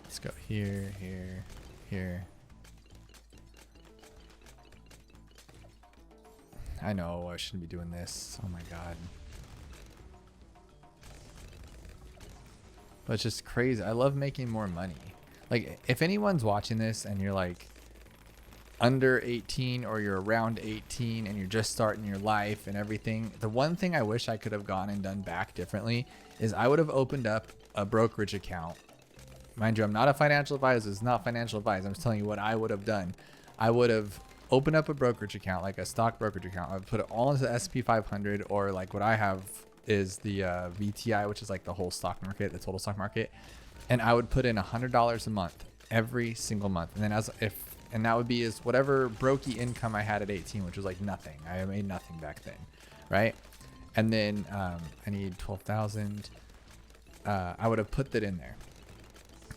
Let's go here, here. Here. I know I shouldn't be doing this. Oh my god. But it's just crazy. I love making more money. Like, if anyone's watching this and you're like under 18 or you're around 18 and you're just starting your life and everything, the one thing I wish I could have gone and done back differently is I would have opened up a brokerage account. Mind you, I'm not a financial advisor. It's not financial advice. I'm just telling you what I would have done. I would have opened up a brokerage account, like a stock brokerage account. I would put it all into the SP 500, or like what I have is the VTI, which is like the whole stock market, the total stock market. And I would put in $100 a month every single month. And then and that would be as whatever brokey income I had at 18, which was like nothing. I made nothing back then, right? And then I need 12,000. I would have put that in there.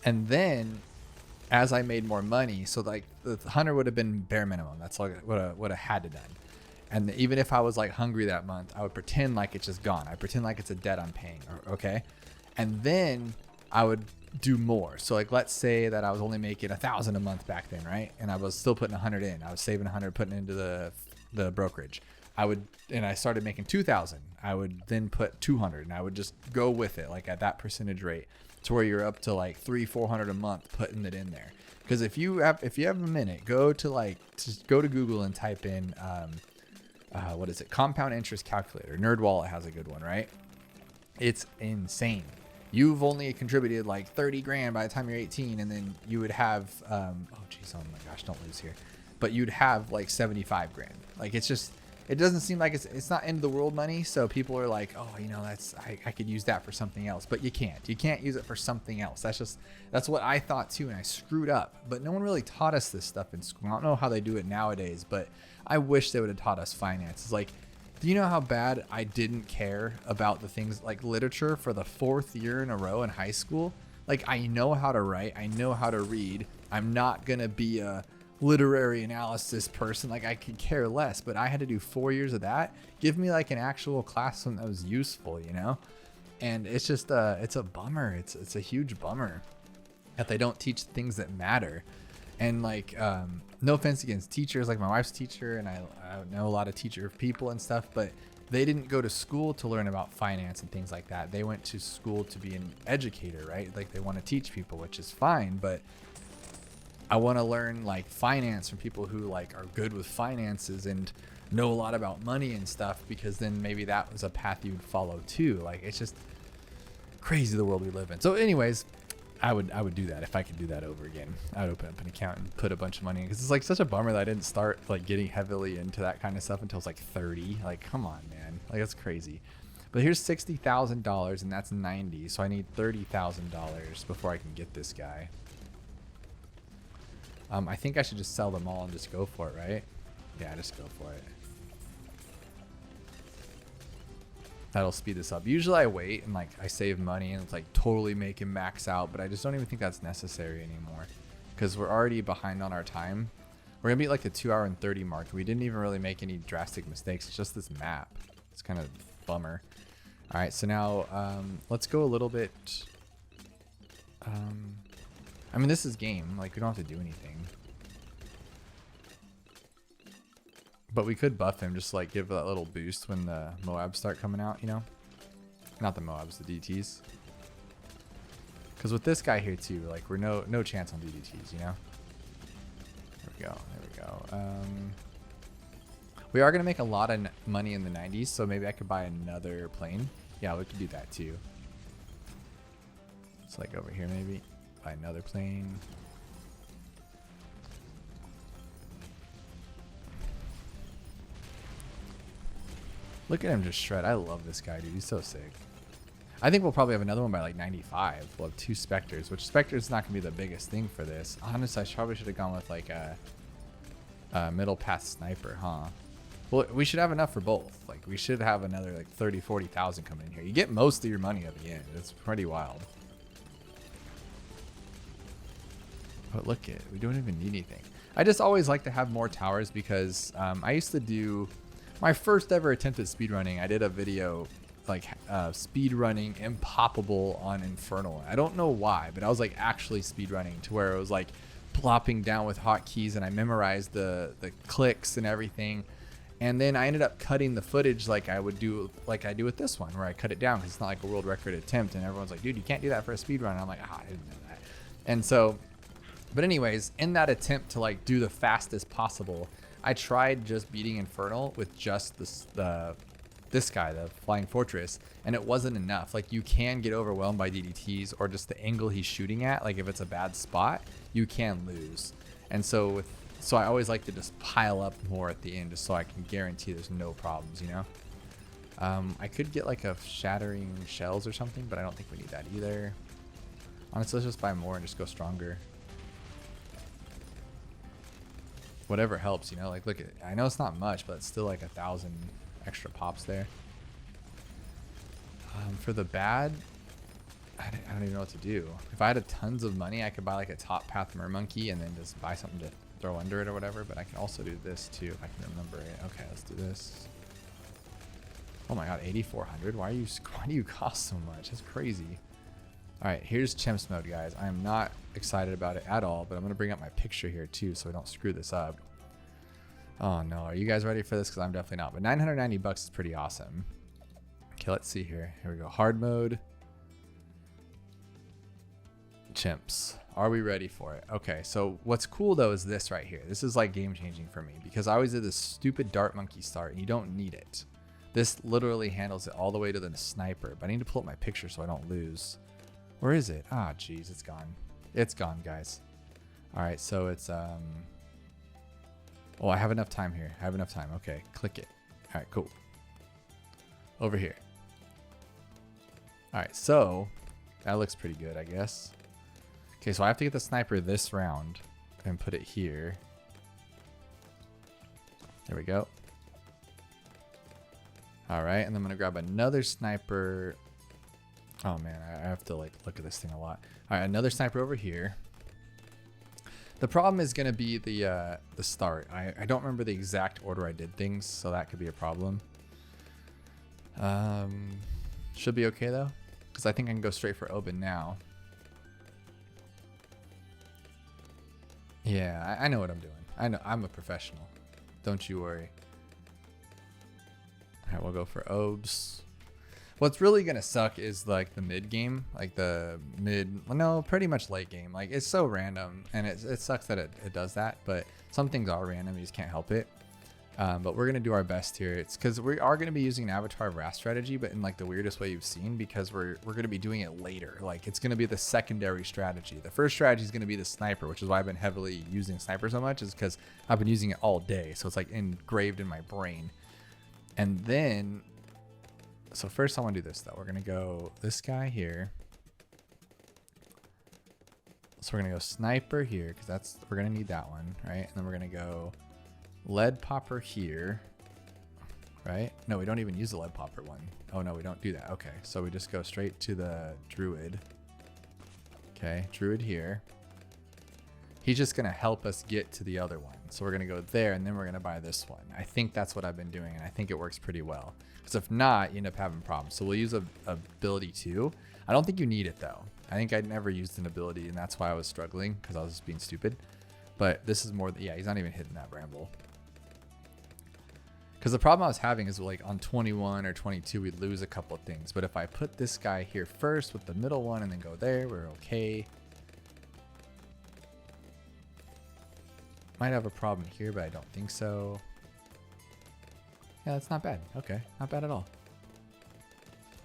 And then as I made more money, so like the 100 would have been bare minimum. That's like what I had to done. And even if I was like hungry that month, I would pretend like it's just gone. I pretend like it's a debt I'm paying. Okay. And then I would do more. So like, let's say that I was only making 1,000 a month back then, right? And I was still putting 100 in. I was saving 100, putting it into the brokerage. and I started making 2,000. I would then put 200, and I would just go with it, like at that percentage rate, to where you're up to like 300-400 a month putting it in there. Because if you have a minute, go to Google and type in what is it, compound interest calculator. NerdWallet has a good one, right? It's insane. You've only contributed like 30 grand by the time you're 18, and then you would have oh my gosh, don't lose here, but you'd have like 75 grand. Like, it's just, it doesn't seem like it's not end of the world money. So people are like, oh, you know, I could use that for something else, but you can't use it for something else. That's what I thought too, and I screwed up. But no one really taught us this stuff in school. I don't know how they do it nowadays, but I wish they would have taught us finances. Like, do you know how bad I didn't care about the things like literature for the 4th year in a row in high school? Like, I know how to write, I know how to read. I'm not gonna be a literary analysis person. Like, I could care less, but I had to do 4 years of that. Give me like an actual classroom that was useful, you know? And it's just it's a bummer. It's a huge bummer that they don't teach things that matter. And like, no offense against teachers, like my wife's teacher, and I know a lot of teacher people and stuff, but they didn't go to school to learn about finance and things like that. They went to school to be an educator, right? Like, they want to teach people, which is fine, but I want to learn like finance from people who like are good with finances and know a lot about money and stuff, because then maybe that was a path you would follow too. Like, it's just crazy the world we live in. So anyways, I would do that if I could do that over again. I would open up an account and put a bunch of money in, because it's like such a bummer that I didn't start like getting heavily into that kind of stuff until I was like 30. Like, come on, man, like, that's crazy. But here's $60,000, and that's 90, so I need $30,000 before I can get this guy. I think I should just sell them all and just go for it, right? Yeah, just go for it. That'll speed this up. Usually I wait and like I save money and it's like totally make him max out, but I just don't even think that's necessary anymore, because we're already behind on our time. We're gonna be at like the 2 hour and 30 mark. We didn't even really make any drastic mistakes. It's just this map. It's kind of bummer. All right, so now let's go a little bit. I mean, this is game. Like, we don't have to do anything. But we could buff him, just like give that little boost when the Moabs start coming out, you know? Not the Moabs, the DTs. Because with this guy here too, like, we're no chance on DDTs, you know? There we go. There we go. We are going to make a lot of money in the 90s, so maybe I could buy another plane. Yeah, we could do that too. It's like over here maybe. Buy another plane. Look at him just shred. I love this guy, dude. He's so sick. I think we'll probably have another one by like 95. We'll have 2 Spectres, which Spectre's not going to be the biggest thing for this. Honestly, I probably should have gone with like a middle path sniper, huh? Well, we should have enough for both. Like, we should have another like 30,000-40,000 coming in here. You get most of your money at the end. It's pretty wild. But look at, we don't even need anything. I just always like to have more towers, because I used to do my first ever attempt at speedrunning. I did a video like speedrunning Impoppable on Infernal. I don't know why, but I was like actually speedrunning to where it was like plopping down with hotkeys, and I memorized the clicks and everything. And then I ended up cutting the footage like I would do, like I do with this one, where I cut it down because it's not like a world record attempt. And everyone's like, dude, you can't do that for a speedrun. And I'm like, I didn't know that. And so, but anyways, in that attempt to like do the fastest possible, I tried just beating Infernal with just this guy, the Flying Fortress, and it wasn't enough. Like, you can get overwhelmed by DDTs or just the angle he's shooting at. Like, if it's a bad spot, you can lose. And so I always like to just pile up more at the end, just so I can guarantee there's no problems, you know? I could get like a shattering shells or something, but I don't think we need that either. Honestly, let's just buy more and just go stronger. Whatever helps, you know? Like, look at it. I know it's not much, but it's still like 1,000 extra pops there. For the bad, I don't even know what to do. If I had tons of money, I could buy like a top path Mermonkey and then just buy something to throw under it or whatever. But I can also do this too if I can remember it. Okay, let's do this. Oh my god, 8,400. Why do you cost so much? That's crazy. All right, here's CHIMPS mode, guys. I am not excited about it at all, but I'm gonna bring up my picture here too, so I don't screw this up. Oh no, are you guys ready for this? Because I'm definitely not. But 990 bucks is pretty awesome. Okay, let's see here. Here we go. Hard mode. Chimps. Are we ready for it? Okay, so what's cool though is this right here. This is like game changing for me because I always did this stupid dart monkey start and you don't need it. This literally handles it all the way to the sniper, but I need to pull up my picture so I don't lose. Where is it? Ah, geez, it's gone. It's gone, guys. All right, so it's oh, I have enough time here. I have enough time. Okay, click it. All right, cool. Over here. All right, so that looks pretty good, I guess. Okay, so I have to get the sniper this round and put it here. There we go. All right, and then I'm gonna grab another sniper. Oh man, I have to like look at this thing a lot. All right, another sniper over here. The problem is gonna be the start. I don't remember the exact order I did things, so that could be a problem. Should be okay though, because I think I can go straight for Oben now. Yeah, I know what I'm doing. I know I'm a professional. Don't you worry. All right, we'll go for Obes. What's really gonna suck is like the mid game, like the mid, well, no, pretty much late game. Like it's so random, and it sucks that it does that. But some things are random, you just can't help it. But we're gonna do our best here. It's because we are gonna be using an Avatar of Wrath strategy, but in like the weirdest way you've seen, because we're gonna be doing it later. Like it's gonna be the secondary strategy. The first strategy is gonna be the sniper, which is why I've been heavily using sniper so much, is because I've been using it all day, so it's like engraved in my brain. And then, so first I want to do this though. We're gonna go this guy here. So we're gonna go sniper here because we're gonna need that one, right? And then we're gonna go lead popper here, right? No, we don't even use the lead popper one. Oh no, we don't do that. Okay, so we just go straight to the druid. Okay, druid here. He's just gonna help us get to the other one. So we're gonna go there and then we're gonna buy this one. I think that's what I've been doing and I think it works pretty well. Because if not, you end up having problems. So we'll use a ability too. I don't think you need it though. I think I'd never used an ability and that's why I was struggling because I was just being stupid. But this is more, yeah, he's not even hitting that bramble. Because the problem I was having is like on 21 or 22, we'd lose a couple of things. But if I put this guy here first with the middle one and then go there, we're okay. Might have a problem here, but I don't think so. Yeah, that's not bad. Okay, not bad at all.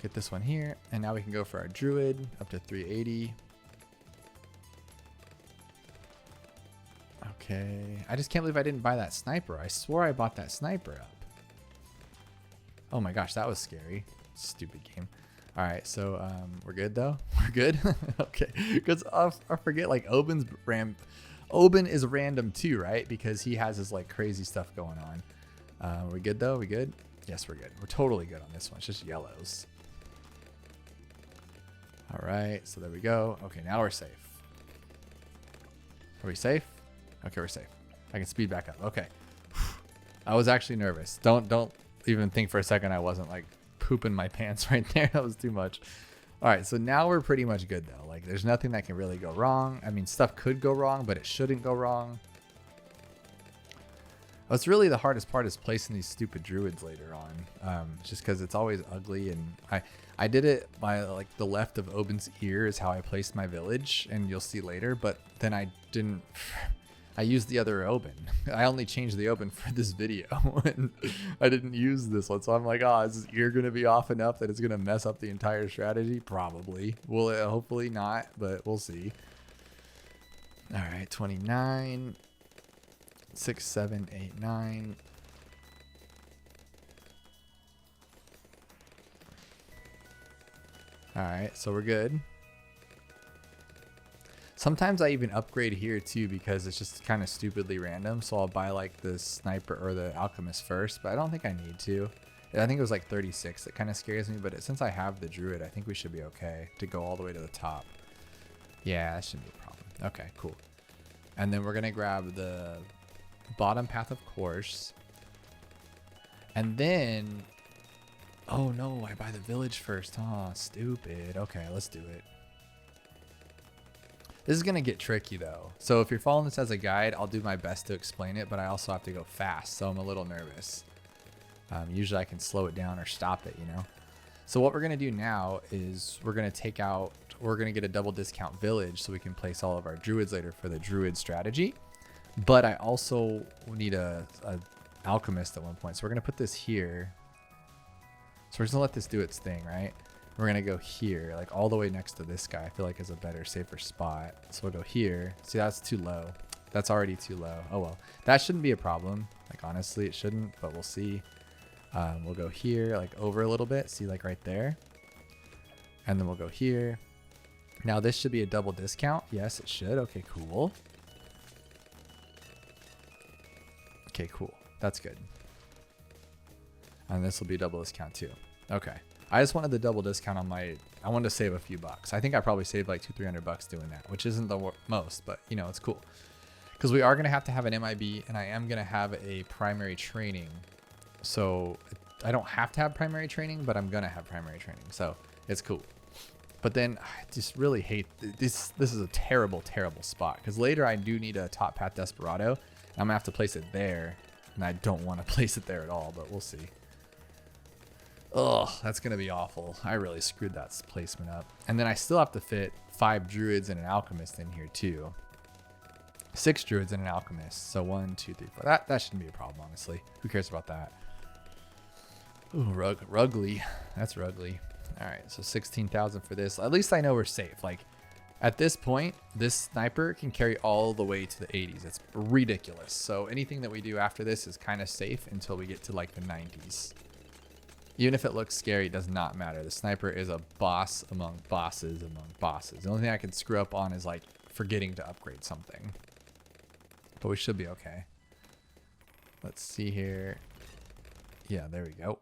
Get this one here, and now we can go for our druid up to 380. Okay, I just can't believe I didn't buy that sniper. I swore I bought that sniper up. Oh my gosh, that was scary. Stupid game. All right, so we're good though. We're good. Okay, because I forget like Oben is random too, right? Because he has his like crazy stuff going on. We good though? We good? Yes, we're good. We're totally good on this one. It's just yellows. All right, so there we go. Okay, now we're safe. Are we safe? Okay, we're safe. I can speed back up. Okay. I was actually nervous. Don't even think for a second I wasn't like pooping my pants right there. That was too much. All right, so now we're pretty much good though. Like there's nothing that can really go wrong. I mean, stuff could go wrong, but it shouldn't go wrong. What's really the hardest part is placing these stupid druids later on. Just because it's always ugly, and I did it by like the left of Oben's ear is how I placed my village, and you'll see later. But then I didn't. I used the other Oben. I only changed the Oben for this video, and I didn't use this one. So I'm like, oh, is his ear gonna be off enough that it's gonna mess up the entire strategy? Probably. Will it? Hopefully not, but we'll see. All right, 29. 6, 7, 8, 9. All right, so we're good. Sometimes I even upgrade here too because it's just kind of stupidly random. So I'll buy like the sniper or the alchemist first, but I don't think I need to. I think it was like 36. That kind of scares me, but since I have the druid, I think we should be okay to go all the way to the top. Yeah, that shouldn't be a problem. Okay, cool. And then we're gonna grab the bottom path, of course, and then oh no, I buy the village first. Oh, stupid. Okay, let's do it. This is going to get tricky though. So if you're following this as a guide, I'll do my best to explain it, but I also have to go fast. So I'm a little nervous. Usually I can slow it down or stop it, you know? So what we're going to do now is we're going to get a double discount village so we can place all of our druids later for the druid strategy. But I also need a alchemist at one point. So we're going to put this here. So we're just gonna let this do its thing, right? We're gonna go here, like all the way next to this guy. I feel like is a better, safer spot. So we'll go here. See, that's too low. That's already too low. Oh well, that shouldn't be a problem. Like honestly, it shouldn't, but we'll see. We'll go here, like over a little bit. See, like right there. And then we'll go here. Now this should be a double discount. Yes, it should. Okay, cool. Okay, cool. That's good. And this will be double discount too. Okay. I just wanted the double discount on I wanted to save a few bucks. I think I probably saved like $200-300 doing that, which isn't the most, but you know, it's cool. Because we are going to have an MIB and I am going to have a primary training. So I don't have to have primary training, but I'm going to have primary training. So it's cool. But then I just really hate this. This is a terrible, terrible spot. Because later I do need a top path Desperado. I'm going to have to place it there. And I don't want to place it there at all, but we'll see. Ugh, that's going to be awful. I really screwed that placement up. And then I still have to fit 5 druids and an alchemist in here too. 6 druids and an alchemist. So 1, 2, 3, 4. That shouldn't be a problem, honestly. Who cares about that? Ooh, Rugly. That's Rugly. All right, so 16,000 for this. At least I know we're safe. Like, at this point, this sniper can carry all the way to the 80s. It's ridiculous. So anything that we do after this is kind of safe until we get to like the 90s. Even if it looks scary, it does not matter. The sniper is a boss among bosses among bosses. The only thing I can screw up on is like forgetting to upgrade something. But we should be okay. Let's see here. Yeah, there we go.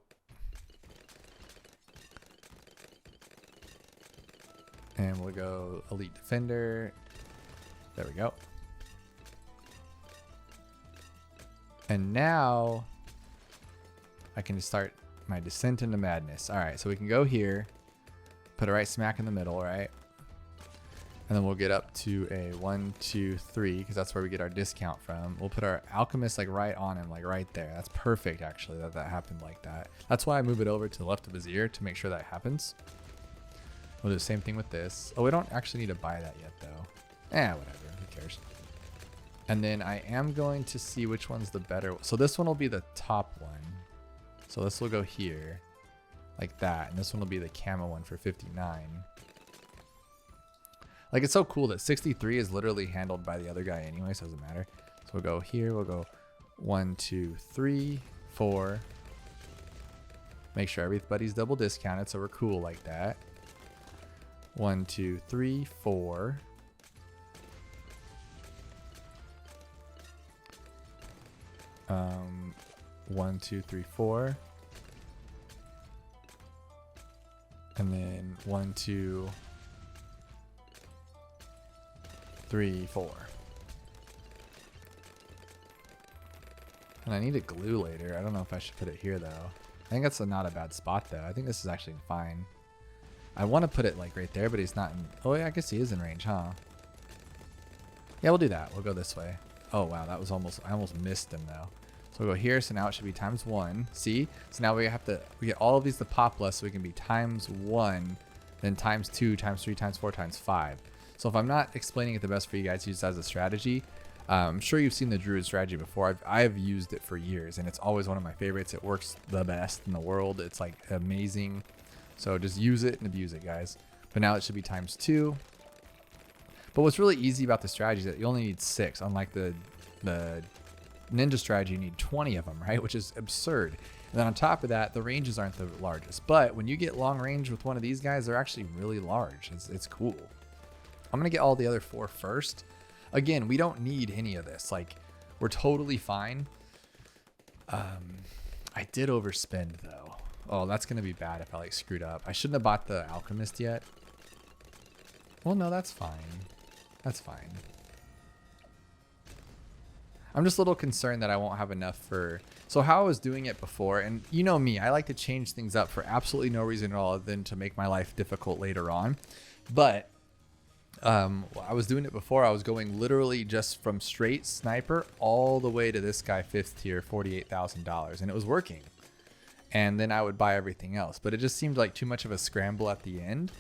And we'll go Elite Defender. There we go. And now I can just start my descent into madness. All right, so we can go here, put it right smack in the middle, right? And then we'll get up to a 1, 2, 3, because that's where we get our discount from. We'll put our alchemist like right on him, like right there. That's perfect, actually, that happened like that. That's why I move it over to the left of his ear to make sure that happens. We'll do the same thing with this. Oh, we don't actually need to buy that yet, though. Whatever. Who cares? And then I am going to see which one's the better. So this one will be the top one. So this will go here, like that. And this one will be the camo one for 59. Like, it's so cool that 63 is literally handled by the other guy anyway, so it doesn't matter. So we'll go here. We'll go 1, 2, 3, 4. Make sure everybody's double discounted, so we're cool like that. 1, 2, 3, 4. Um, 1, 2, 3, 4. And then 1, 2, 3, 4. And I need a glue later. I don't know if I should put it here though. I think that's not a bad spot though. I think this is actually fine. I want to put it like right there, but he's not in. Oh yeah, I guess he is in range, huh? Yeah, we'll do that. We'll go this way. Oh wow, that was almost, I almost missed him though. So we'll go here. So now it should be ×1. See? So now we get all of these to pop less, so we can be ×1, then ×2, ×3, ×4, ×5. So if I'm not explaining it the best for you guys to use as a strategy, I'm sure you've seen the Druid strategy before. I've used it for years, and it's always one of my favorites. It works the best in the world. It's like amazing. So just use it and abuse it, guys. But now it should be ×2. But what's really easy about the strategy is that you only need 6, unlike the ninja strategy, you need 20 of them, right? Which is absurd. And then on top of that, the ranges aren't the largest. But when you get long range with one of these guys, they're actually really large. It's cool. I'm going to get all the other 4 first. Again, we don't need any of this. Like, we're totally fine. I did overspend, though. Oh, that's going to be bad if I, like, screwed up. I shouldn't have bought the Alchemist yet. Well, no, that's fine. That's fine. I'm just a little concerned that I won't have enough for... So how I was doing it before, and you know me, I like to change things up for absolutely no reason at all other than to make my life difficult later on. But I was doing it before. I was going literally just from straight sniper all the way to this guy 5th tier, $48,000, and it was working. And then I would buy everything else, but it just seemed like too much of a scramble at the end.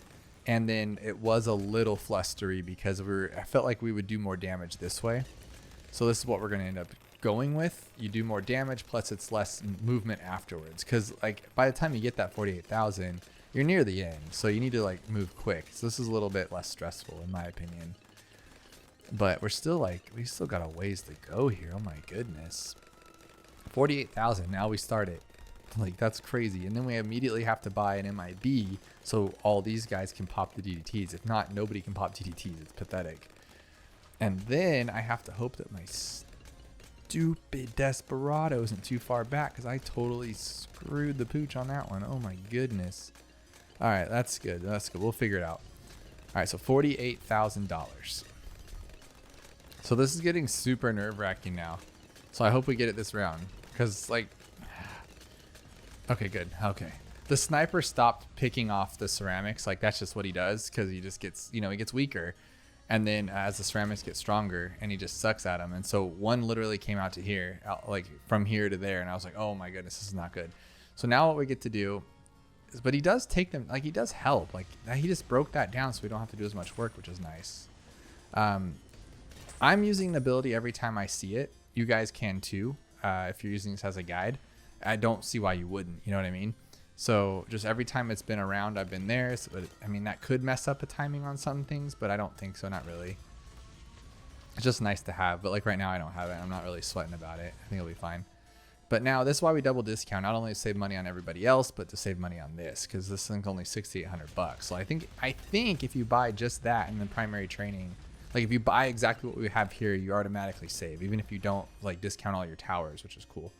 And then it was a little flustery because I felt like we would do more damage this way. So this is what we're going to end up going with. You do more damage, plus it's less movement afterwards. Because like by the time you get that 48,000, you're near the end. So you need to like move quick. So this is a little bit less stressful in my opinion. But we're still like, we still got a ways to go here. Oh my goodness. 48,000. Now we start it. Like that's crazy. And then we immediately have to buy an MIB so all these guys can pop the DDTs. If not, nobody can pop DDTs. It's pathetic. And then I have to hope that my stupid Desperado isn't too far back, because I totally screwed the pooch on that one. Oh my goodness. All right, that's good. That's good. We'll figure it out. All right, so $48,000. So this is getting super nerve-wracking now. So I hope we get it this round, because like, okay, good. Okay. The sniper stopped picking off the ceramics. Like that's just what he does, because he just gets, you know, he gets weaker. And then as the ceramics get stronger, and he just sucks at them. And so one literally came out to here, like from here to there. And I was like, oh my goodness, this is not good. So now what we get to do is, but he does take them, like he does help. Like he just broke that down so we don't have to do as much work, which is nice. I'm using the ability every time I see it. You guys can too, if you're using this as a guide. I don't see why you wouldn't, you know what I mean? So just every time it's been around, I've been there. So, but I mean, that could mess up the timing on some things, but I don't think so. Not really. It's just nice to have. But like right now, I don't have it. I'm not really sweating about it. I think it'll be fine. But now this is why we double discount, not only to save money on everybody else, but to save money on this, because this thing's only $6,800. So I think if you buy just that in the primary training, like if you buy exactly what we have here, you automatically save, even if you don't like discount all your towers, which is cool.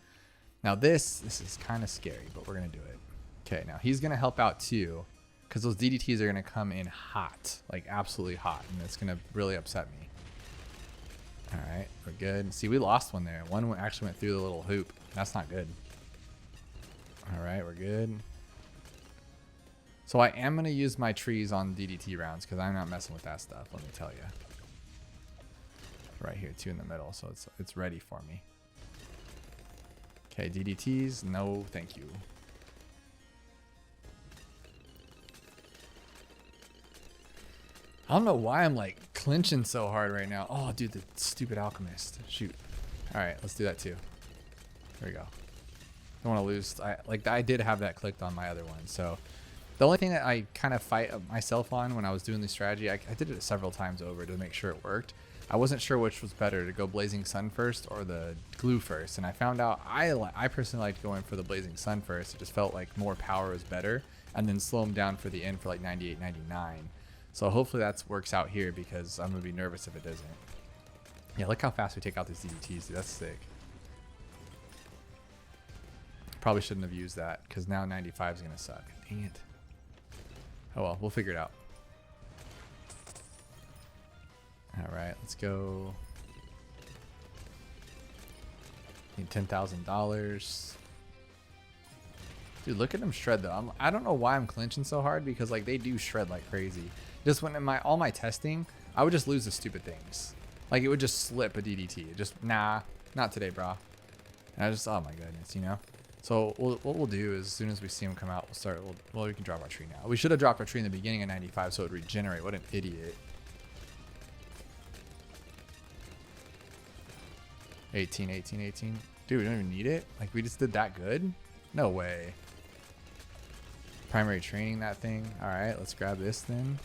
Now this is kind of scary, but we're gonna do it. Okay, now he's going to help out too, because those DDTs are going to come in hot, like absolutely hot, and it's going to really upset me. All right, we're good. See, we lost one there. One actually went through the little hoop. That's not good. All right, we're good. So I am going to use my trees on DDT rounds, because I'm not messing with that stuff, let me tell you. Right here, two in the middle, so it's ready for me. Okay, DDTs, no thank you. I don't know why I'm like clinching so hard right now. Oh, dude, the stupid alchemist. Shoot. All right, let's do that too. There we go. Don't want to lose. I did have that clicked on my other one. So the only thing that I kind of fight myself on when I was doing the strategy, I did it several times over to make sure it worked. I wasn't sure which was better, to go Blazing Sun first or the glue first. And I found out I personally liked going for the Blazing Sun first. It just felt like more power was better, and then slow them down for the end for like 98, 99. So hopefully that works out here, because I'm going to be nervous if it doesn't. Yeah, look how fast we take out these DDTs, dude. That's sick. Probably shouldn't have used that, because now 95 is going to suck. Dang it. Oh well, we'll figure it out. Alright, let's go. Need $10,000. Dude, look at them shred though. I don't know why I'm clinching so hard, because like they do shred like crazy. Just when all my testing, I would just lose the stupid things. Like it would just slip a DDT. Just nah, not today, bro. And I just, oh my goodness, you know. So what we'll do is, as soon as we see them come out, we'll start. Well, we can drop our tree now. We should have dropped our tree in the beginning of 95 so it would regenerate. What an idiot. 18, 18, 18. Dude, we don't even need it. Like we just did that good. No way. Primary training that thing. All right, let's grab this then.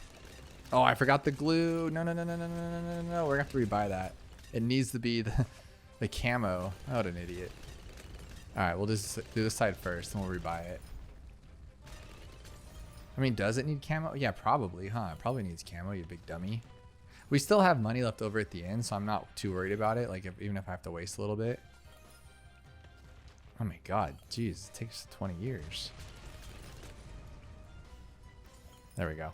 Oh, I forgot the glue. No. We're gonna have to rebuy that. It needs to be the camo. Oh, what an idiot. All right, we'll just do this side first, and we'll rebuy it. I mean, does it need camo? Yeah, probably, huh? It probably needs camo, you big dummy. We still have money left over at the end, so I'm not too worried about it. Like, even if I have to waste a little bit. Oh my god, jeez, it takes 20 years. There we go.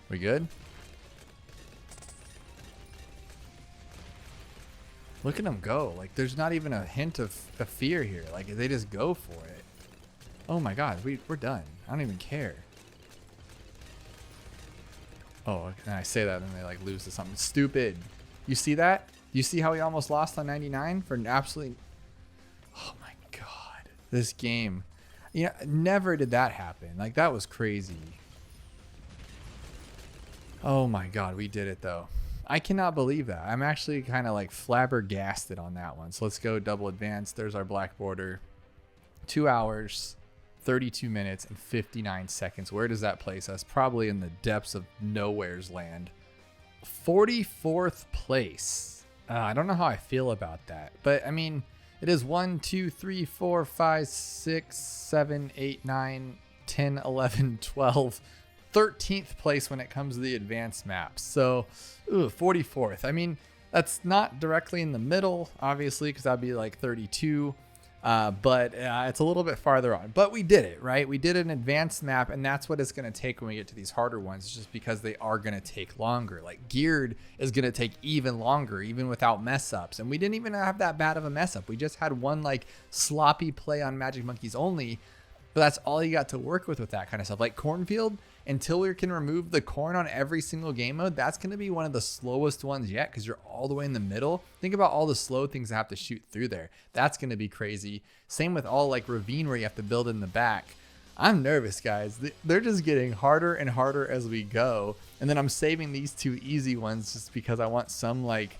We good? Look at them go. Like, there's not even a hint of fear here. Like, they just go for it. Oh my god, we're done. I don't even care. Oh, and I say that and they like lose to something stupid. You see that? You see how he almost lost on 99 for an absolutely... Oh my god. This game. You know, never did that happen. Like, that was crazy. Oh my god, we did it though. I cannot believe that. I'm actually kind of like flabbergasted on that one. So let's go double advance. There's our black border. 2 hours, 32 minutes, and 59 seconds. Where does that place us? Probably in the depths of nowhere's land. 44th place. I don't know how I feel about that. But I mean, it is 1, 2, 3, 4, 5, 6, 7, 8, 9, 10, 11, 12. 13th place when it comes to the advanced maps. So, 44th. I mean, that's not directly in the middle, obviously, because that'd be like 32. But it's a little bit farther on. But we did it, right? We did an advanced map, and that's what it's going to take when we get to these harder ones, just because they are going to take longer. Like, geared is going to take even longer, even without mess ups. And we didn't even have that bad of a mess up. We just had one like sloppy play on Magic Monkeys only. But that's all you got to work with that kind of stuff. Like Cornfield, until we can remove the corn on every single game mode, that's going to be one of the slowest ones yet because you're all the way in the middle. Think about all the slow things that have to shoot through there. That's going to be crazy. Same with all like Ravine where you have to build in the back. I'm nervous, guys. They're just getting harder and harder as we go. And then I'm saving these two easy ones just because I want some like...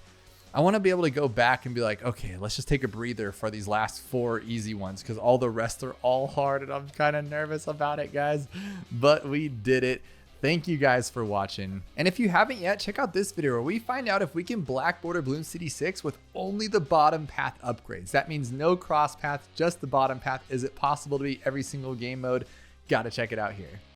I want to be able to go back and be like, okay, let's just take a breather for these last 4 easy ones because all the rest are all hard and I'm kind of nervous about it, guys. But we did it. Thank you guys for watching. And if you haven't yet, check out this video where we find out if we can black border Bloons TD6 with only the bottom path upgrades. That means no cross path, just the bottom path. Is it possible to beat every single game mode? Gotta check it out here.